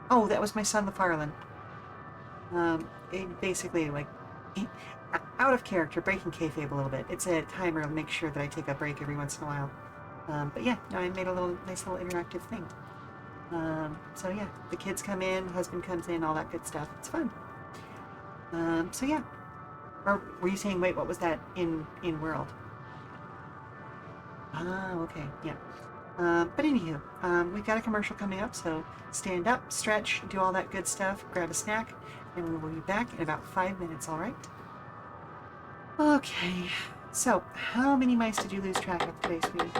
Oh, that was my son, LaFarlin. It basically, like, out of character, breaking kayfabe a little bit. It's a timer to make sure that I take a break every once in a while. But yeah, no, I made a nice little interactive thing. So yeah, the kids come in, husband comes in, all that good stuff. It's fun. So yeah, Or were you saying, wait, what was that in world? Ah, okay, yeah. But anywho, we've got a commercial coming up, so stand up, stretch, do all that good stuff, grab a snack, and we will be back in about 5 minutes, all right? Okay, so how many mice did you lose track of today, sweetie?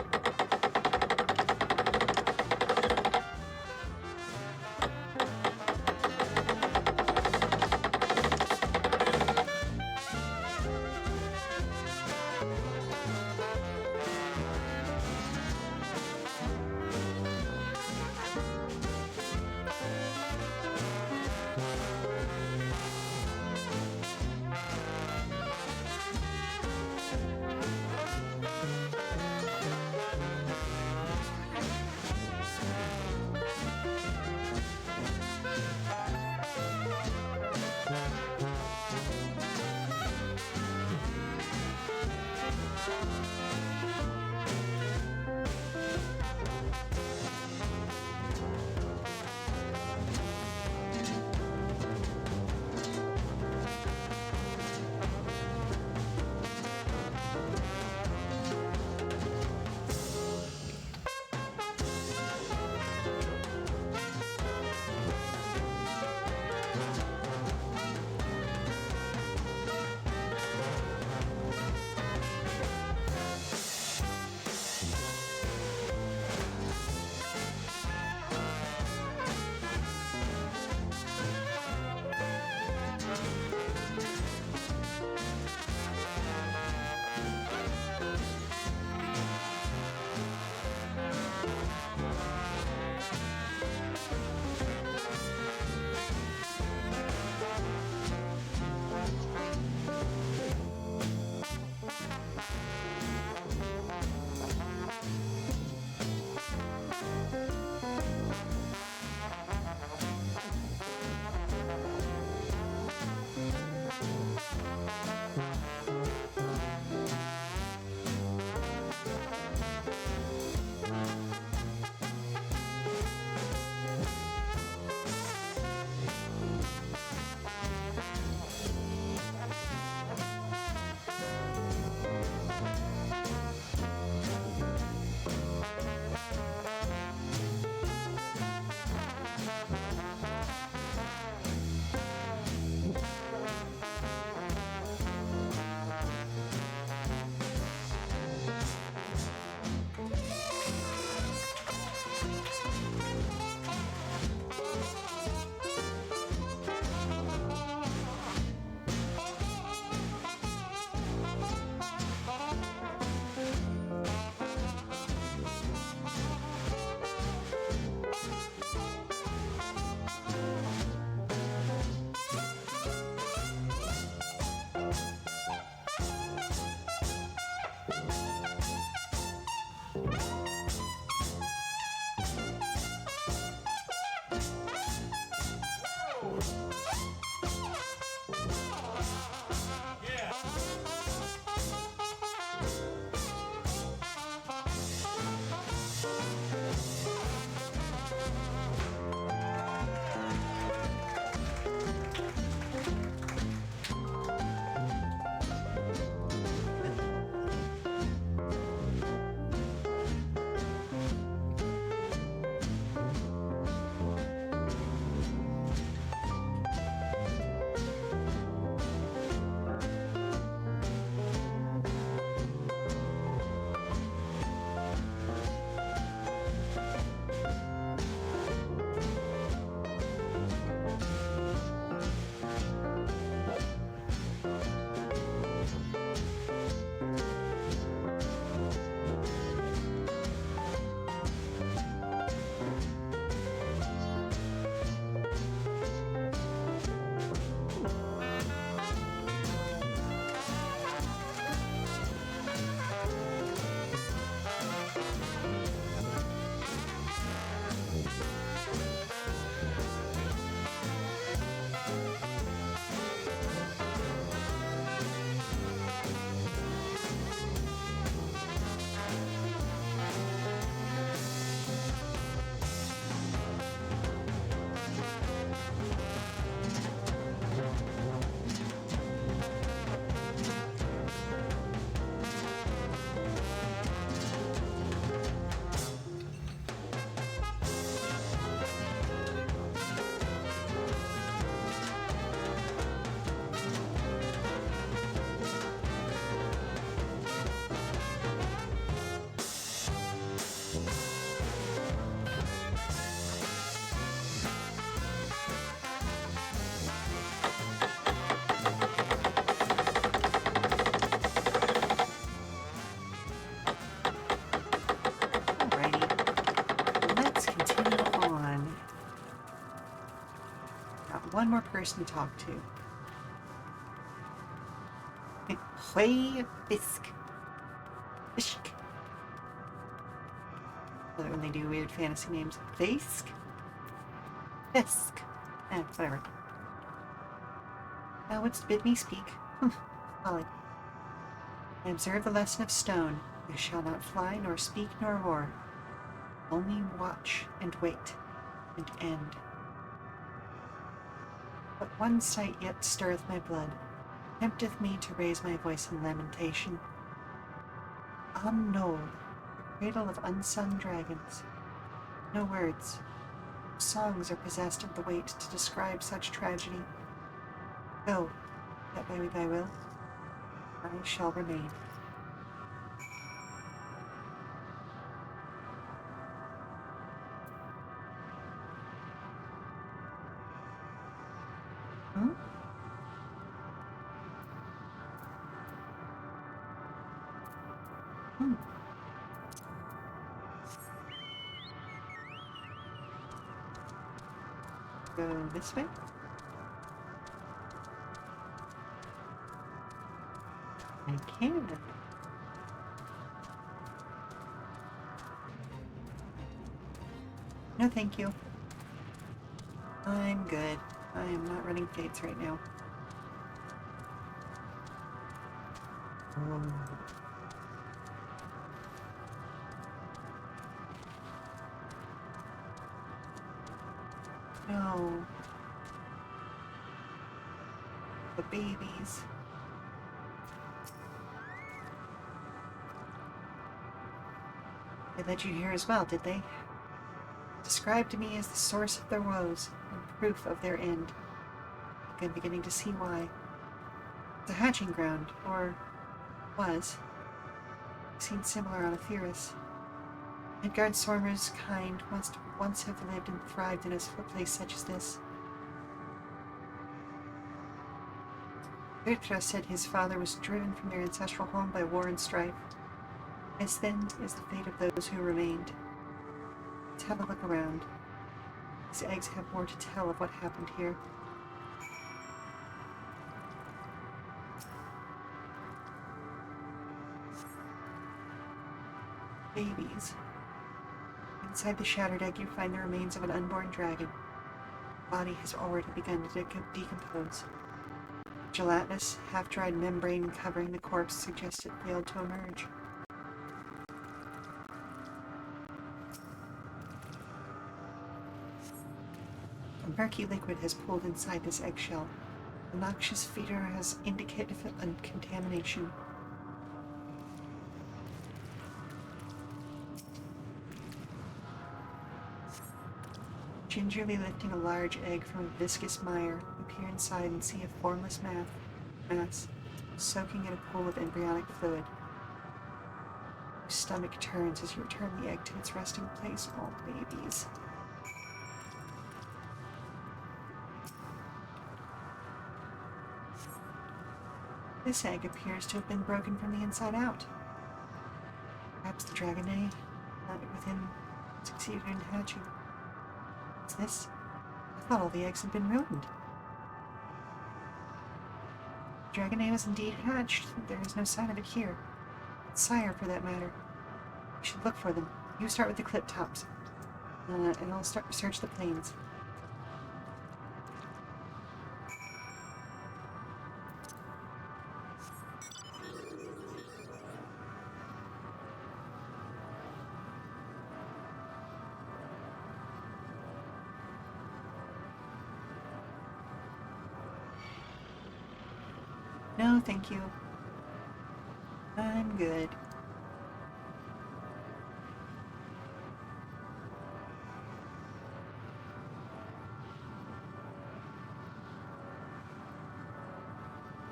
one more person to talk to. Hui Fisk. Fisk. I love it when they do weird fantasy names. Fisk? Fisk. Whatever. Thou wouldst bid me speak? Folly. I observe the lesson of stone. I shall not fly, nor speak, nor roar. Only watch, and wait, and end. But one sight yet stirreth my blood, tempteth me to raise my voice in lamentation. Knoll, the cradle of unsung dragons. No words, no songs are possessed of the weight to describe such tragedy. Go, that by thy will, I shall remain. Go this way. I can. No, thank you. I'm good. I am not running fates right now. No. The babies. They led you here as well, did they? Described to me as the source of their woes and proof of their end. I'm beginning to see why. It's a hatching ground, or was. I've seen similar on Aethirus. Midgard Sormer's kind must once have lived and thrived in a place such as this. Virtra said his father was driven from their ancestral home by war and strife. This, then, is the fate of those who remained. Let's have a look around. These eggs have more to tell of what happened here. Babies. Inside the shattered egg, you find the remains of an unborn dragon. The body has already begun to decompose. Gelatinous, half-dried membrane covering the corpse suggests it failed to emerge. A murky liquid has pooled inside this eggshell. The noxious feeder has indicated contamination. Gingerly lifting a large egg from a viscous mire, you peer inside and see a formless mass soaking in a pool of embryonic fluid. Your stomach turns as you return the egg to its resting place. All babies. This egg appears to have been broken from the inside out. Perhaps the dragon egg within succeeded in hatching. What's this? I thought all the eggs had been ruined. Dragon egg was indeed hatched. There is no sign of it here. Sire, for that matter. We should look for them. You start with the clip tops, and I'll search the plains. No, thank you. I'm good.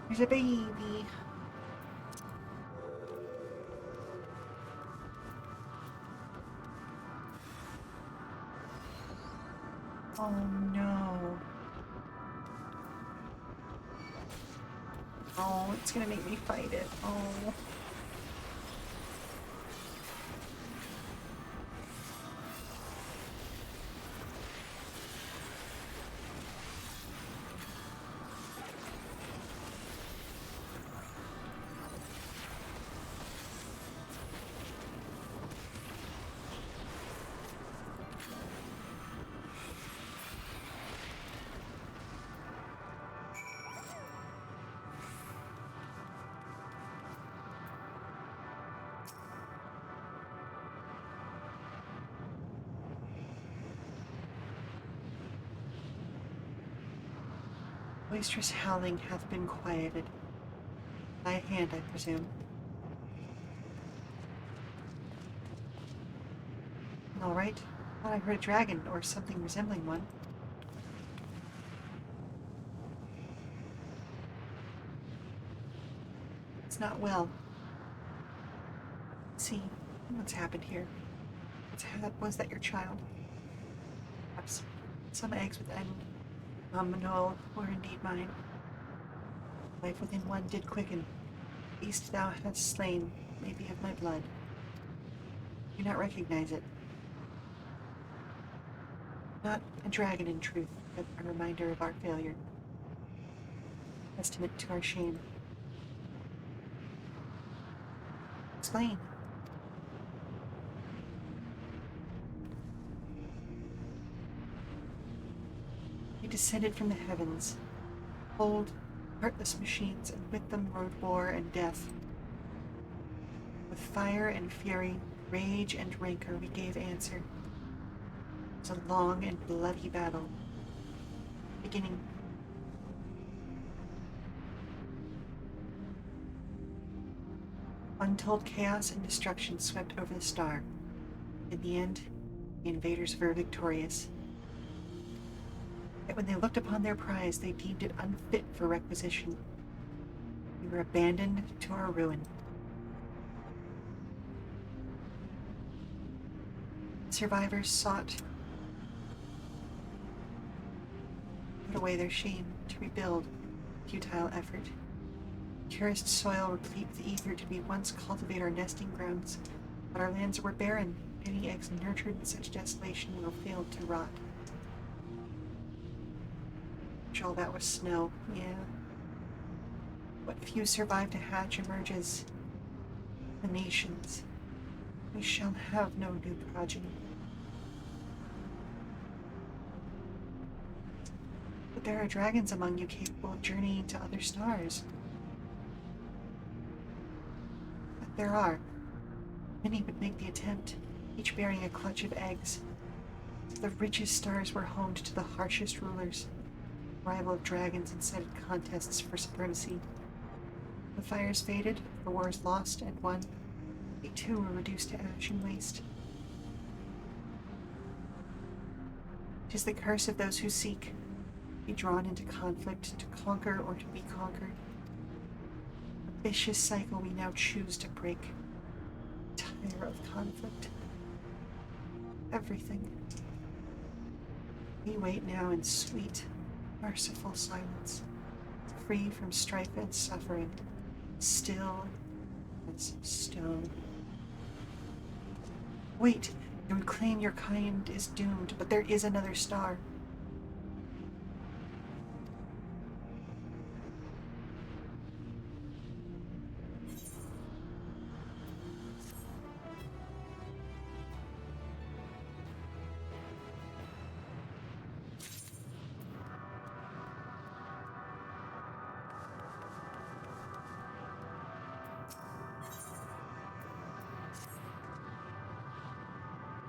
There's a baby. Oh no. Oh, it's gonna make me fight it. Oh. Boisterous howling hath been quieted. Thy hand, I presume. All right. Thought I heard a dragon or something resembling one. It's not well. Let's see what's happened here. Was that your child? Perhaps some eggs with Noel were indeed mine. Life within one did quicken. Beast thou hast slain may be of my blood. Do not recognize it. Not a dragon in truth, but a reminder of our failure. Testament to our shame. Explain. We descended from the heavens, cold, heartless machines, and with them rode war and death. With fire and fury, rage and rancor, we gave answer. It was a long and bloody battle. Beginning. Untold chaos and destruction swept over the star. In the end, the invaders were victorious. Yet when they looked upon their prize, they deemed it unfit for requisition. We were abandoned to our ruin. Survivors sought to put away their shame, to rebuild. Futile effort. Purest soil replete with ether did we once cultivate our nesting grounds, but our lands were barren. Any eggs nurtured in such desolation will fail to rot. All that was snow, yeah. What few survive to hatch emerges. The nations. We shall have no new progeny. But there are dragons among you capable of journeying to other stars. But there are. Many would make the attempt, each bearing a clutch of eggs. The richest stars were homed to the harshest rulers. Rival of dragons incited contests for supremacy. The fires faded, the wars lost and won. They too were reduced to ash and waste. It is the curse of those who seek, be drawn into conflict, to conquer or to be conquered. A vicious cycle we now choose to break. Tire of conflict. Everything. We wait now in sweet, merciful silence, free from strife and suffering, still as stone. Wait, you would claim your kind is doomed, but there is another star.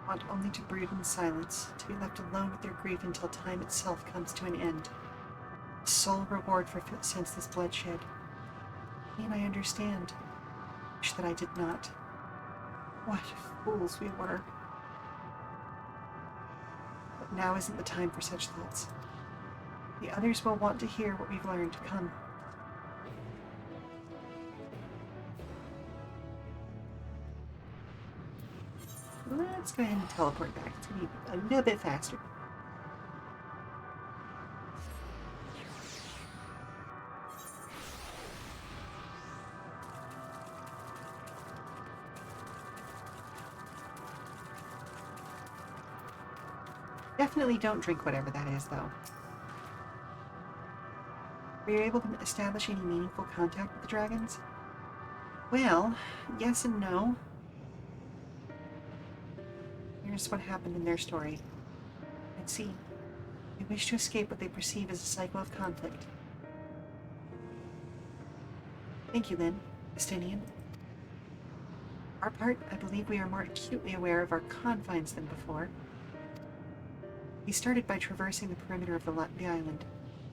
Want only to brood in silence, to be left alone with their grief until time itself comes to an end. The sole reward for senseless bloodshed. And I understand. Wish that I did not. What fools we were. But now isn't the time for such thoughts. The others will want to hear what we've learned to come. Let's go ahead and teleport back. It's going to be a little bit faster. Definitely don't drink whatever that is, though. Were you able to establish any meaningful contact with the dragons? Well, yes and no. Here's what happened in their story. Let's see. They wish to escape what they perceive as a cycle of conflict. Thank you, Lynn. Estinian. Our part, I believe we are more acutely aware of our confines than before. We started by traversing the perimeter of the island.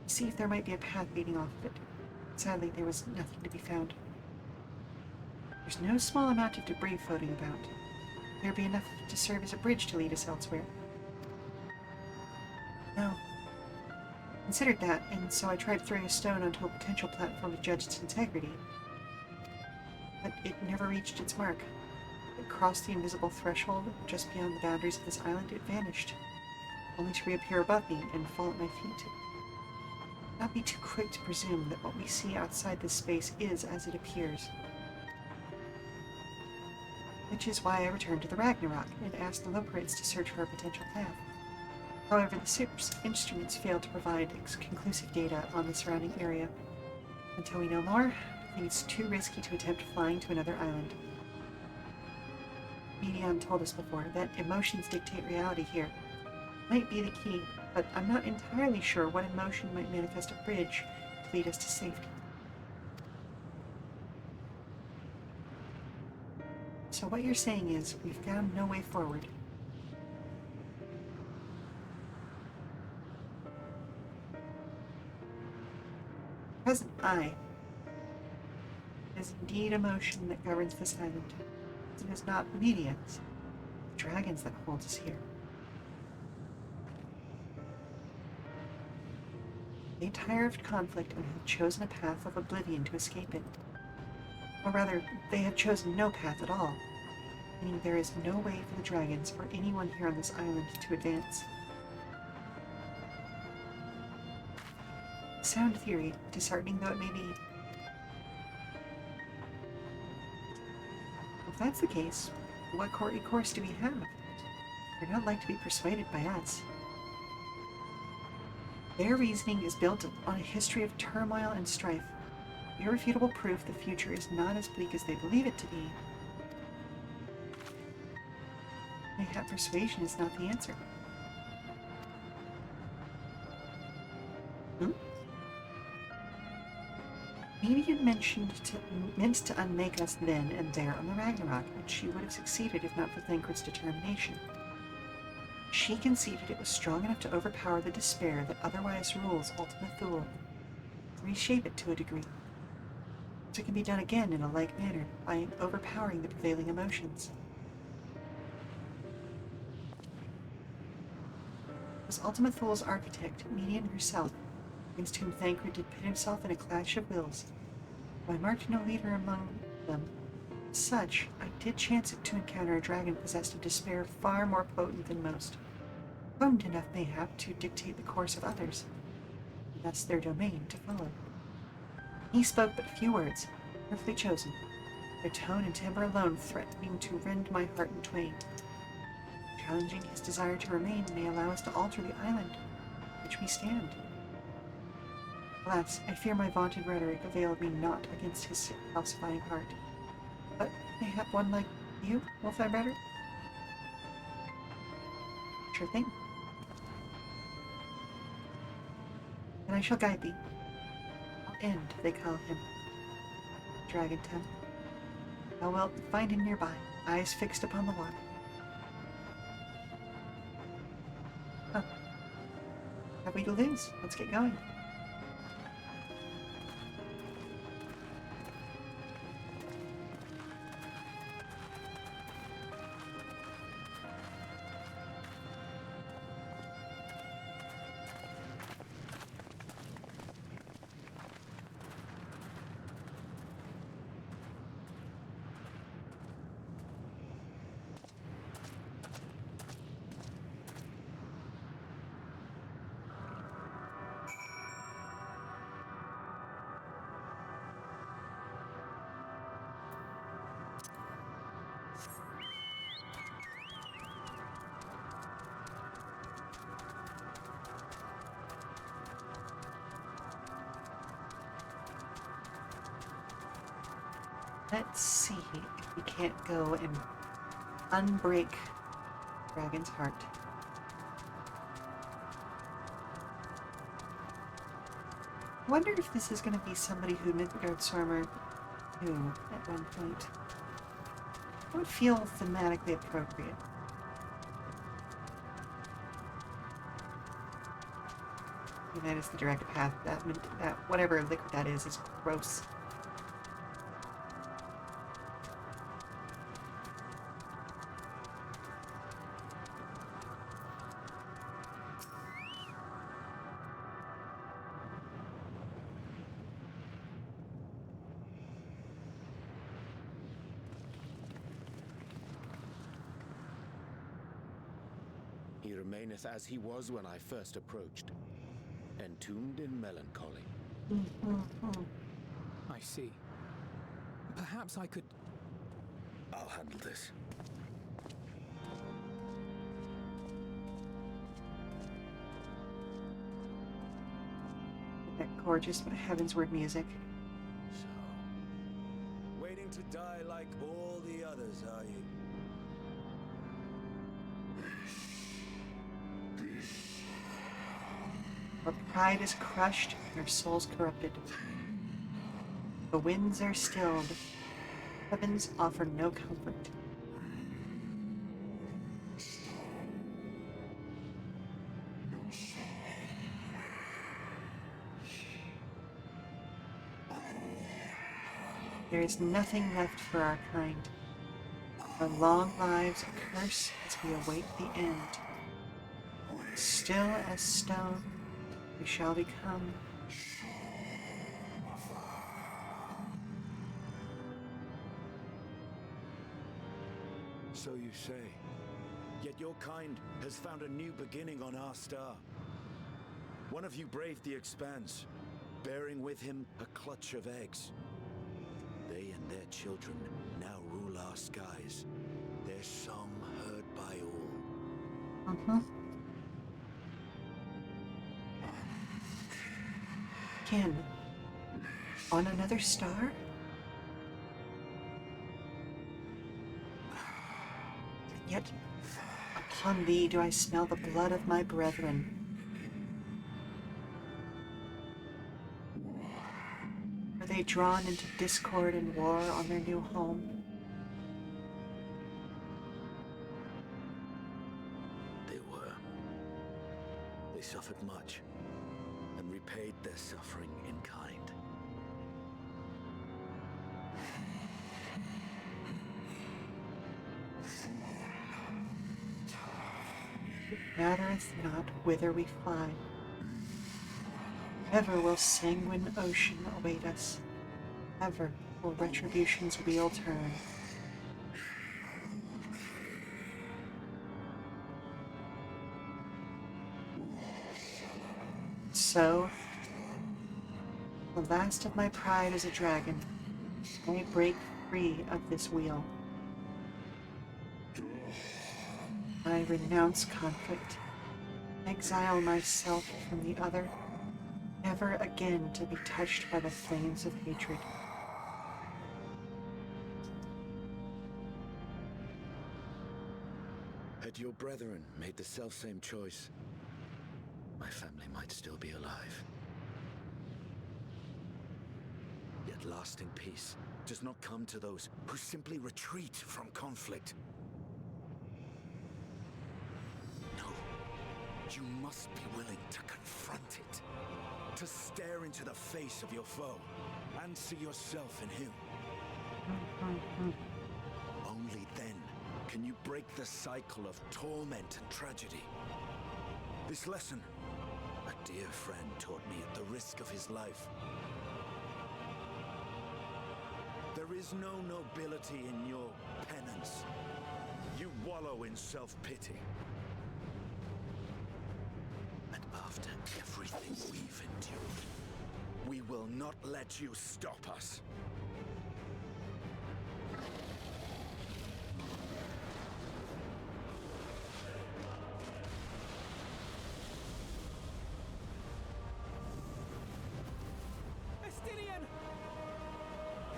see if there might be a path leading off of it. Sadly, there was nothing to be found. There's no small amount of debris floating about. There'd be enough to serve as a bridge to lead us elsewhere. No. Considered that, and so I tried throwing a stone onto a potential platform to judge its integrity. But it never reached its mark. It crossed the invisible threshold just beyond the boundaries of this island. It vanished, only to reappear above me and fall at my feet. Not be too quick to presume that what we see outside this space is as it appears. Which is why I returned to the Ragnarok and asked the Loperids to search for a potential path. However, the ship's instruments failed to provide conclusive data on the surrounding area. Until we know more, I think it's too risky to attempt flying to another island. Meteion told us before that emotions dictate reality here. Might be the key, but I'm not entirely sure what emotion might manifest a bridge to lead us to safety. So what you're saying is, we've found no way forward. Present I is indeed emotion that governs this island. It is not Meteions, the dragons that hold us here. They tire of conflict and have chosen a path of oblivion to escape it. Or rather, they have chosen no path at all, meaning there is no way for the dragons or anyone here on this island to advance. Sound theory, disheartening though it may be. If that's the case, what recourse do we have? They're not like to be persuaded by us. Their reasoning is built on a history of turmoil and strife, irrefutable proof the future is not as bleak as they believe it to be. Mayhap persuasion is not the answer. Meteion meant to unmake us then and there on the Ragnarok, and she would have succeeded if not for Thancred's determination. She conceded it was strong enough to overpower the despair that otherwise rules Ultima Thule, reshape it to a degree. So it can be done again in a like manner, by overpowering the prevailing emotions. Was Ultima Thule's architect, Meteion herself, against whom Thancred did pit himself in a clash of wills? Though I marked no leader among them, as such, I did chance it to encounter a dragon possessed of despair far more potent than most. Potent enough, mayhap, to dictate the course of others, and thus their domain to follow. He spoke but few words, carefully chosen, their tone and timbre alone threatening to rend my heart in twain. Challenging his desire to remain may allow us to alter the island, which we stand. Alas, I fear my vaunted rhetoric availed me not against his calcifying heart. But mayhap one like you will fare better? Sure thing. And I shall guide thee. End, they call him. Dragon Temple. Thou wilt find him nearby, eyes fixed upon the water. Huh. Have we to lose? Let's get going. Let's see if we can't go and unbreak Dragon's heart. I wonder if this is going to be somebody who Midgard Swarmer knew at one point. It would feel thematically appropriate. And that is the direct path. That whatever liquid that is gross. He remaineth as he was when I first approached, entombed in melancholy. I see. Perhaps I could... I'll handle this. That gorgeous heavensward music. So, waiting to die like all the others, are you? Our pride is crushed and our souls corrupted. The winds are stilled. Heavens offer no comfort. There is nothing left for our kind. Our long lives a curse as we await the end. Still as stone, we shall become. So you say. Yet your kind has found a new beginning on our star. One of you braved the expanse, bearing with him a clutch of eggs. They and their children now rule our skies, their song heard by all. Kin. On another star? Yet, upon thee do I smell the blood of my brethren. Are they drawn into discord and war on their new home? They were. They suffered much, and repaid their suffering in kind. It mattereth not whither we fly. Ever will sanguine ocean await us. Ever will retribution's wheel turn. So, the last of my pride as a dragon, I break free of this wheel. I renounce conflict, exile myself from the other, never again to be touched by the flames of hatred. Had your brethren made the selfsame choice, my family might still be alive. Yet lasting peace does not come to those who simply retreat from conflict. No, you must be willing to confront it, to stare into the face of your foe, and see yourself in him. Only then can you break the cycle of torment and tragedy. This lesson, a dear friend taught me at the risk of his life. There is no nobility in your penance. You wallow in self-pity. And after everything we've endured, we will not let you stop us.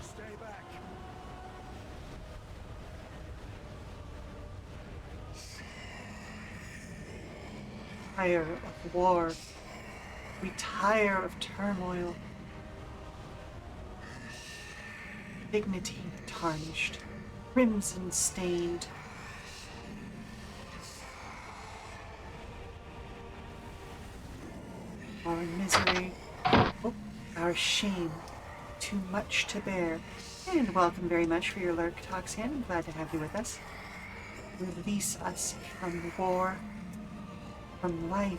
Stay back. Tire of war. We tire of turmoil. Dignity tarnished, crimson stained. Our misery, our shame, too much to bear. And welcome very much for your lurk, Toxian. I'm glad to have you with us. Release us from war, from life.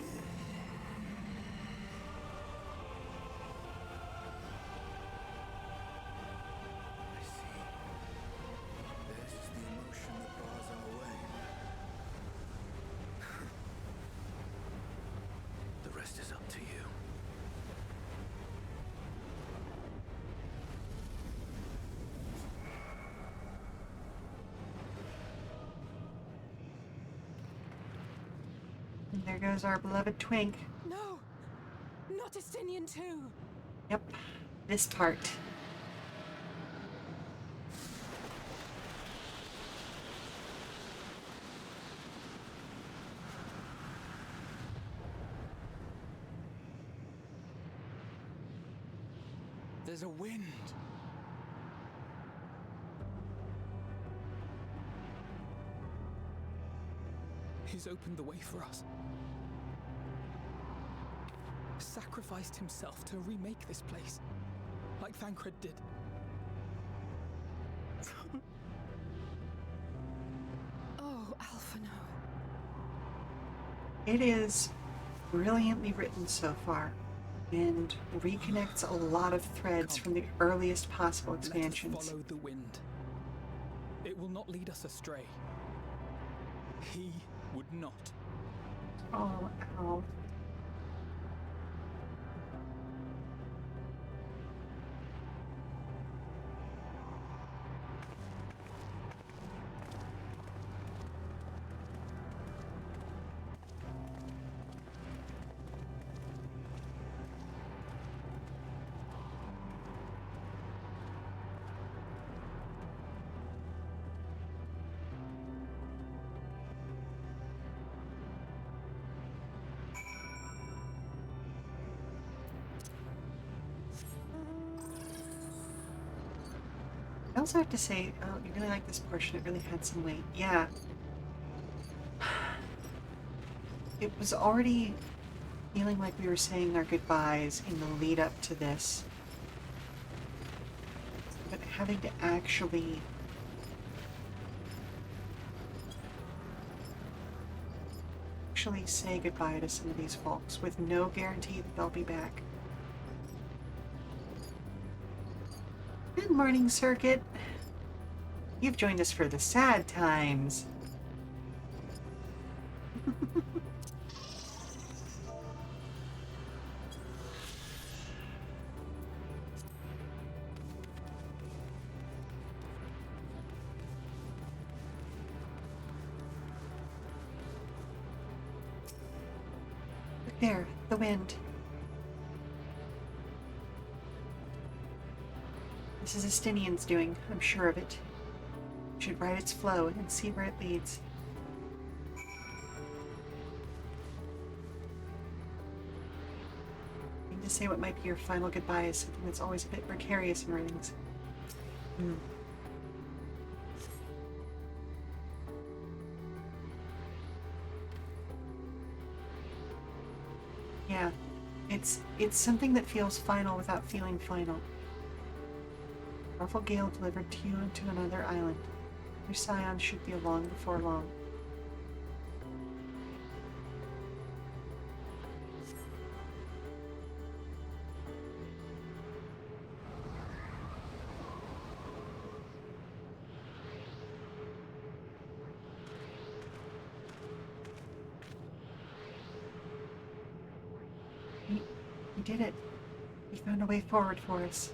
The rest is up to you. And there goes our beloved Twink. No! Not Estinian too! Yep, this part. There's a wind. He's opened the way for us. Sacrificed himself to remake this place, like Thancred did. Oh, Alphino. It is brilliantly written so far, and reconnects a lot of threads from the earliest possible expansions. Let us follow the wind. It will not lead us astray. He would not. Oh, ow. I also have to say, oh, you really like this portion. It really had some weight. Yeah. It was already feeling like we were saying our goodbyes in the lead up to this. But having to actually say goodbye to some of these folks with no guarantee that they'll be back. Good morning, Circuit. You've joined us for the sad times. Look there, the wind. This is Estinian's doing, I'm sure of it. We should ride its flow and see where it leads. And to say what might be your final goodbye is something that's always a bit precarious in writings. Yeah, it's something that feels final without feeling final. Powerful gale delivered to you onto another island. Your scion should be along before long. We did it. We found a way forward for us.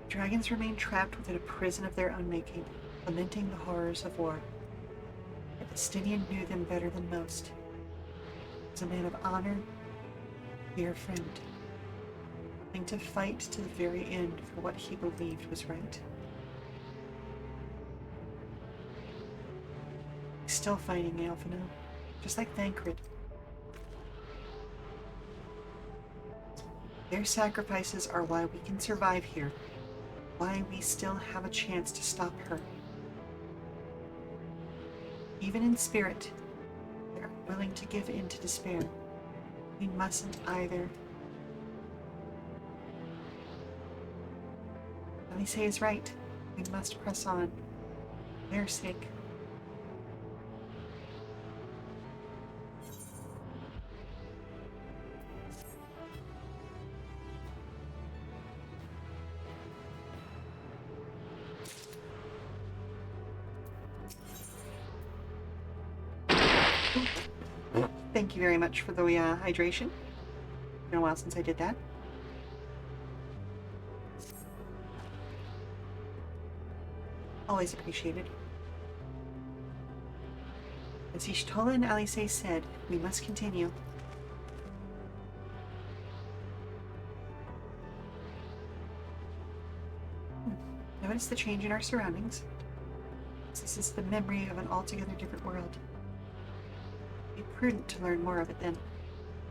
Dragons remain trapped within a prison of their own making, lamenting the horrors of war. Yet Estinian knew them better than most. He was a man of honor, dear friend, willing to fight to the very end for what he believed was right. He's still fighting Alphino, just like Thancred. Their sacrifices are why we can survive here. why we still have a chance to stop her. Even in spirit, they are willing to give in to despair. We mustn't either. Alice is right. We must press on. For their sake. Thank you very much for the hydration. It's been a while since I did that. Always appreciated. As Y'shtola and Alice said, we must continue. Notice the change in our surroundings. This is the memory of an altogether different world. Be prudent to learn more of it then.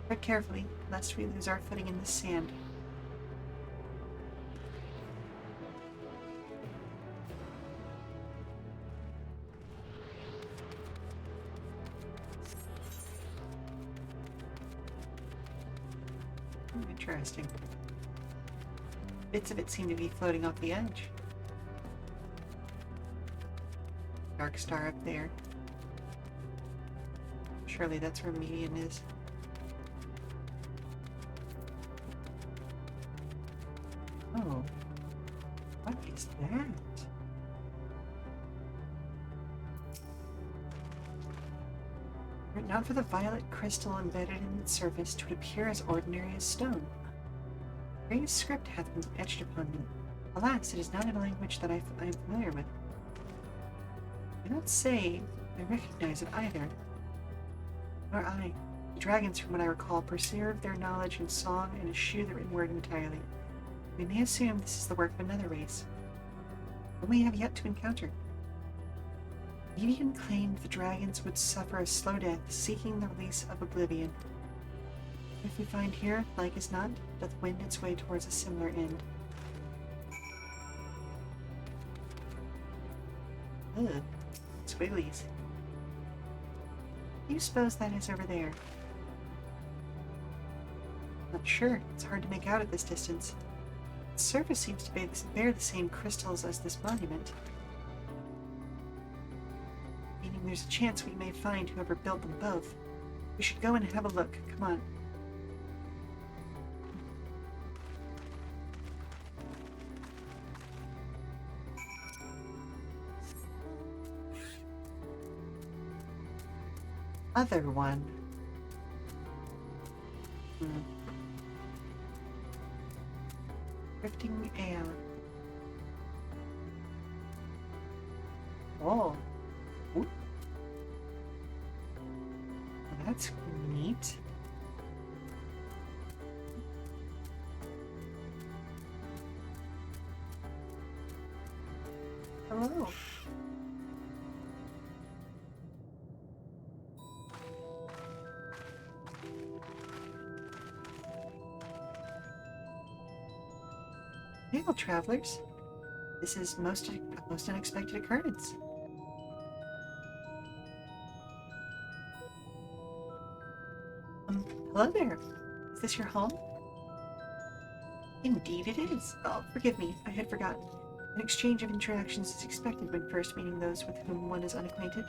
Tread carefully, lest we lose our footing in the sand. Interesting. Bits of it seem to be floating off the edge. Dark star up there. Surely that's where Meteion is. Oh. What is that? Were it not for the violet crystal embedded in its surface, it would appear as ordinary as stone. A great script hath been etched upon me. Alas, it is not in a language that I am familiar with. I cannot say I recognize it either. Nor I. The dragons, from what I recall, preserve their knowledge in song and eschew the written word entirely. We may assume this is the work of another race, whom we have yet to encounter. Meteion claimed the dragons would suffer a slow death, seeking the release of oblivion. If we find here, like as not, doth wend its way towards a similar end. Ugh, squigglies. What do you suppose that is over there? Not sure. It's hard to make out at this distance. Its surface seems to bear the same crystals as this monument. Meaning there's a chance we may find whoever built them both. We should go and have a look. Come on. Other one. Drifting air. Oh. Ooh. Well, that's neat. Hello. Hail, travelers. This is a most unexpected occurrence. Hello there. Is this your home? Indeed it is. Oh, forgive me. I had forgotten. An exchange of interactions is expected when first meeting those with whom one is unacquainted.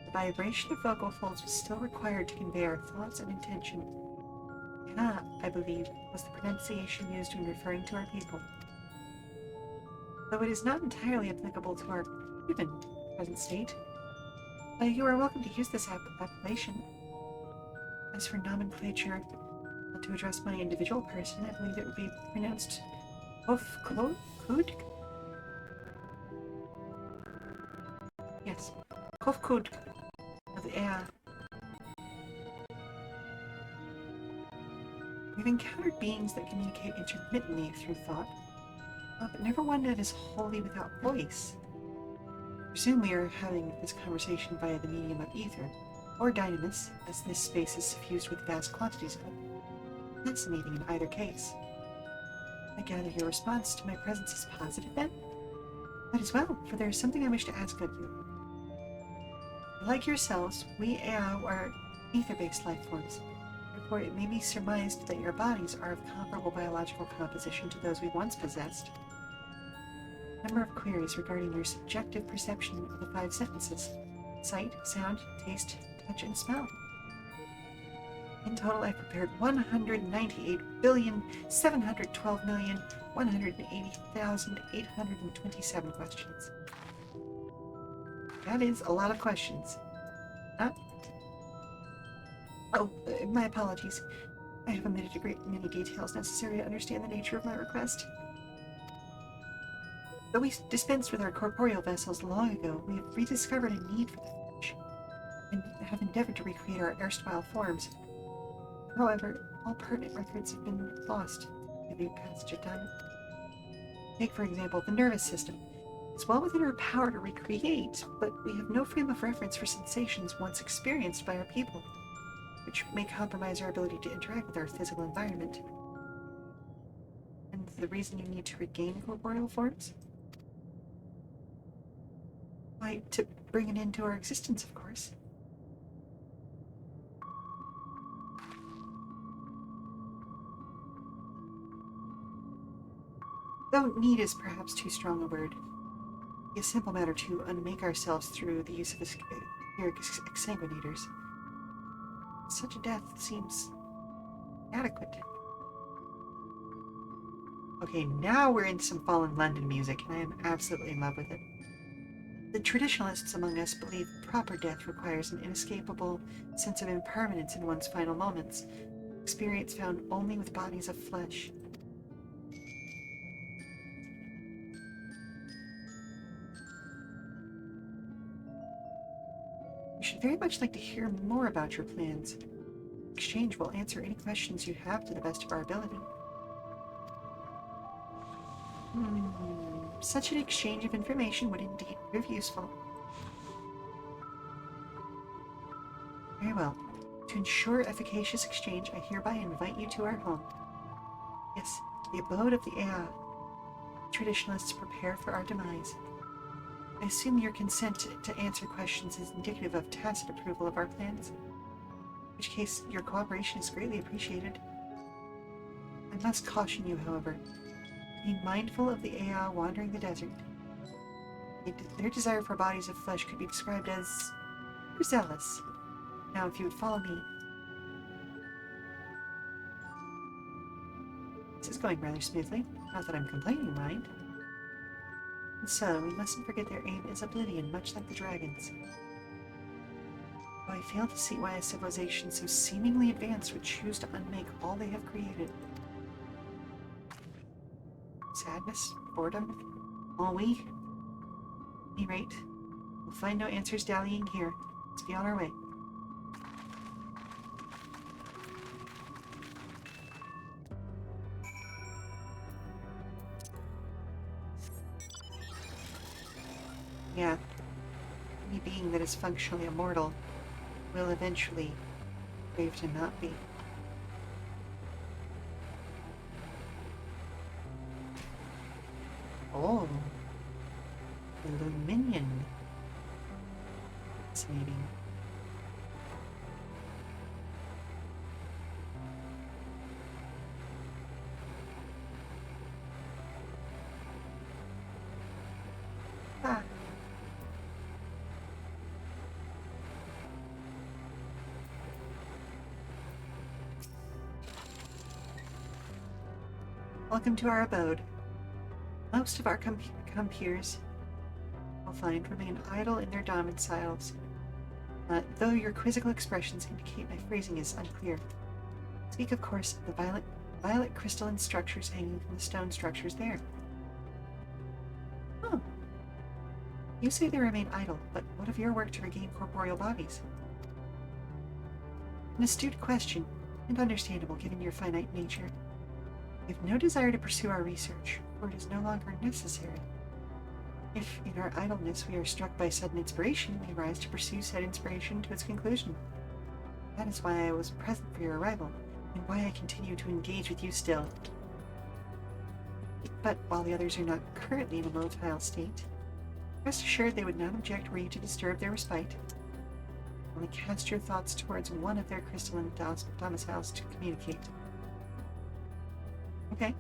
The vibration of vocal folds was still required to convey our thoughts and intention. Ka, I believe, was the pronunciation used when referring to our people. Though it is not entirely applicable to our even present state, you are welcome to use this appellation. As for nomenclature, to address my individual person, I believe it would be pronounced Kofkud? Yes, Kofkud of the air. We've encountered beings that communicate intermittently through thought, but never one that is wholly without voice. I presume we are having this conversation via the medium of ether, or dynamis, as this space is suffused with vast quantities of it. Fascinating in either case. I gather your response to my presence is positive, then? Might as well, for there is something I wish to ask of you. Like yourselves, we Ao are ether-based life forms. Therefore, it may be surmised that your bodies are of comparable biological composition to those we once possessed. Number of queries regarding your subjective perception of the 5 sentences: sight, sound, taste, touch, and smell. In total, I've prepared 198,712,180,827 questions. That is a lot of questions. My apologies. I have omitted a great many details necessary to understand the nature of my request. Though we dispensed with our corporeal vessels long ago, we have rediscovered a need for the flesh, and have endeavored to recreate our erstwhile forms. However, all pertinent records have been lost in the passage of time. Take, for example, the nervous system. It's well within our power to recreate, but we have no frame of reference for sensations once experienced by our people, which may compromise our ability to interact with our physical environment. And the reason you need to regain corporeal forms? Why, to bring an end to our existence, of course. Though need is perhaps too strong a word, it's a simple matter to unmake ourselves through the use of etheric exsanguinators. Such a death seems adequate. Okay, now we're into some Fallen London music, and I am absolutely in love with it. The traditionalists among us believe proper death requires an inescapable sense of impermanence in one's final moments, experience found only with bodies of flesh. We should very much like to hear more about your plans. In exchange, we'll answer any questions you have to the best of our ability. Such an exchange of information would indeed prove useful. Very well. To ensure efficacious exchange, I hereby invite you to our home. Yes, the abode of the Ea. Traditionalists prepare for our demise. I assume your consent to answer questions is indicative of tacit approval of our plans, in which case your cooperation is greatly appreciated. I must caution you, however. Be mindful of the Ea wandering the desert. Their desire for bodies of flesh could be described as overzealous. Now, if you would follow me. This is going rather smoothly. Not that I'm complaining, mind. And so, we mustn't forget their aim is oblivion, much like the dragons. Though I fail to see why a civilization so seemingly advanced would choose to unmake all they have created. Sadness? Boredom? Ennui? At any rate, we'll find no answers dallying here. Let's be on our way. Yeah, any being that is functionally immortal will eventually crave to not be. Oh, Luminion. Fascinating. Ah. Welcome to our abode. Most of our compeers will find remain idle in their domiciles, though your quizzical expressions indicate my phrasing is unclear. Speak, of course, of the violet crystalline structures hanging from the stone structures there. Oh. You say they remain idle, but what of your work to regain corporeal bodies? An astute question, and understandable given your finite nature. We have no desire to pursue our research, for it is no longer necessary. If, in our idleness, we are struck by sudden inspiration, we rise to pursue said inspiration to its conclusion. That is why I was present for your arrival, and why I continue to engage with you still. But while the others are not currently in a motile state, rest assured they would not object were you to disturb their respite. Only cast your thoughts towards one of their crystalline domiciles to communicate. Okay.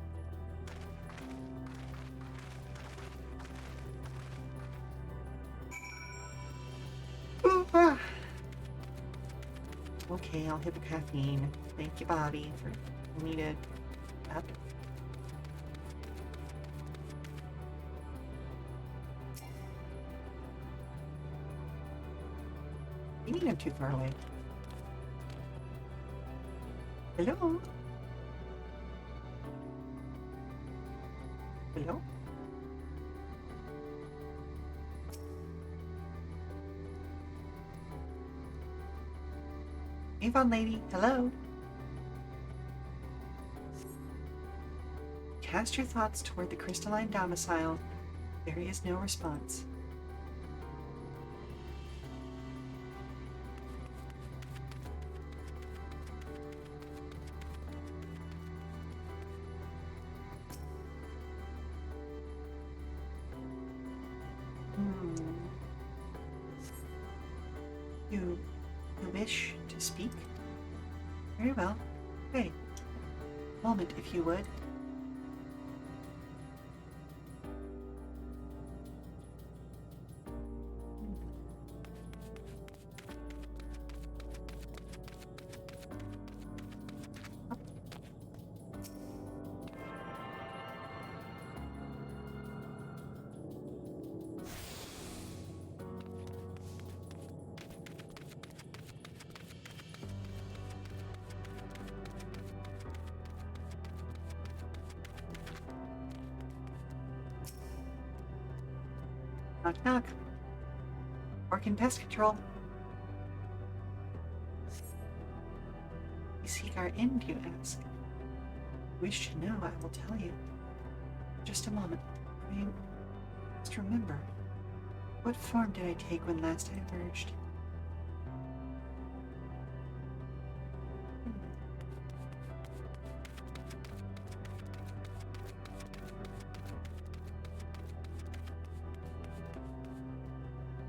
Okay, I'll hit the caffeine. Thank you, Bobby, for me to up. You mean I'm too far away? Hello? Hello? Avon lady, hello? Cast your thoughts toward the crystalline domicile. There is no response. You wish to speak? Very well. Hey, moment if you would. Knock, knock. Work in pest control. You seek our end, you ask. Wish to know, I will tell you. Just a moment. I must remember. What form did I take when last I emerged?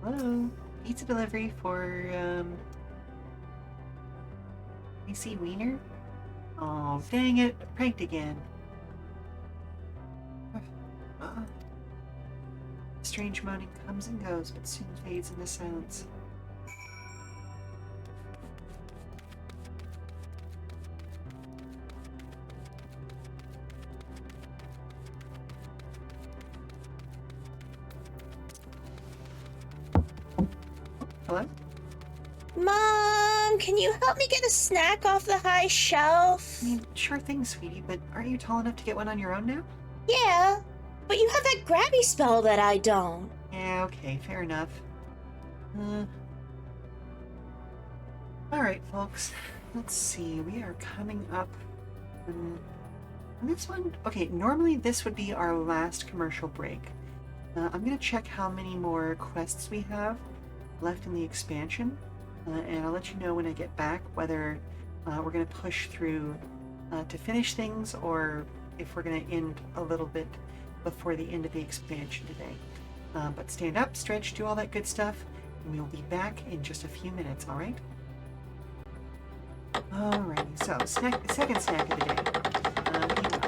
Hello? Pizza delivery for, AC Wiener? Oh, dang it. Pranked again. Strange moaning comes and goes, but soon fades into silence. Hello? Mom, can you help me get a snack off the high shelf? I mean, sure thing, sweetie, but aren't you tall enough to get one on your own now? Yeah, but you have that grabby spell that I don't. Yeah, okay, fair enough. Alright, folks. Let's see, we are coming up on this one. Okay, normally this would be our last commercial break. I'm gonna check how many more quests we have left in the expansion, and I'll let you know when I get back whether we're going to push through to finish things or if we're going to end a little bit before the end of the expansion today. But stand up, stretch, do all that good stuff, and we'll be back in just a few minutes, alright? Alrighty, so second snack of the day. What do you want?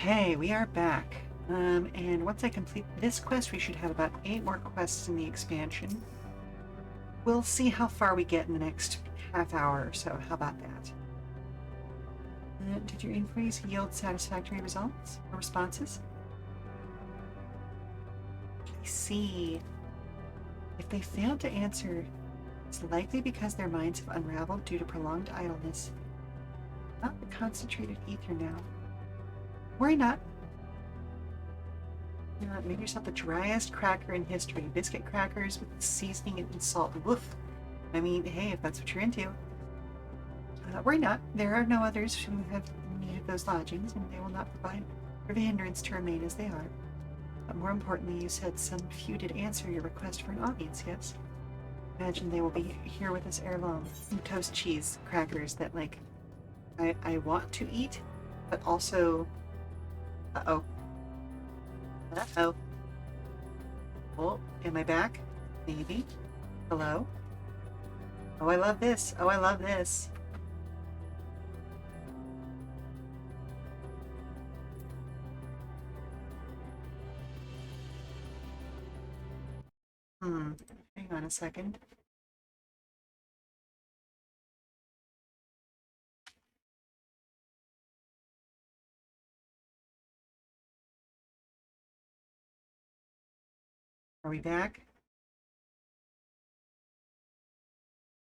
Okay, we are back. And once I complete this quest, we should have about 8 more quests in the expansion. We'll see how far we get in the next half hour or so. How about that? Did your inquiries yield satisfactory results or responses? I see. If they failed to answer, it's likely because their minds have unraveled due to prolonged idleness. Not the concentrated ether now. Worry not. Make yourself the driest cracker in history. Biscuit crackers with seasoning and salt. Woof. I mean, hey, if that's what you're into. Worry not. There are no others who have needed those lodgings, and they will not provide a hindrance to remain as they are. But more importantly, you said some few did answer your request for an audience, yes? Imagine they will be here with us ere long. Some toast cheese crackers that, like, I want to eat, but also... Uh-oh. Uh-oh. Oh, am I back? Maybe. Hello? Oh, I love this. Oh, I love this. Hang on a second. Are we back?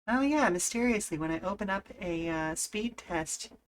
Oh yeah, mysteriously, when I open up a speed test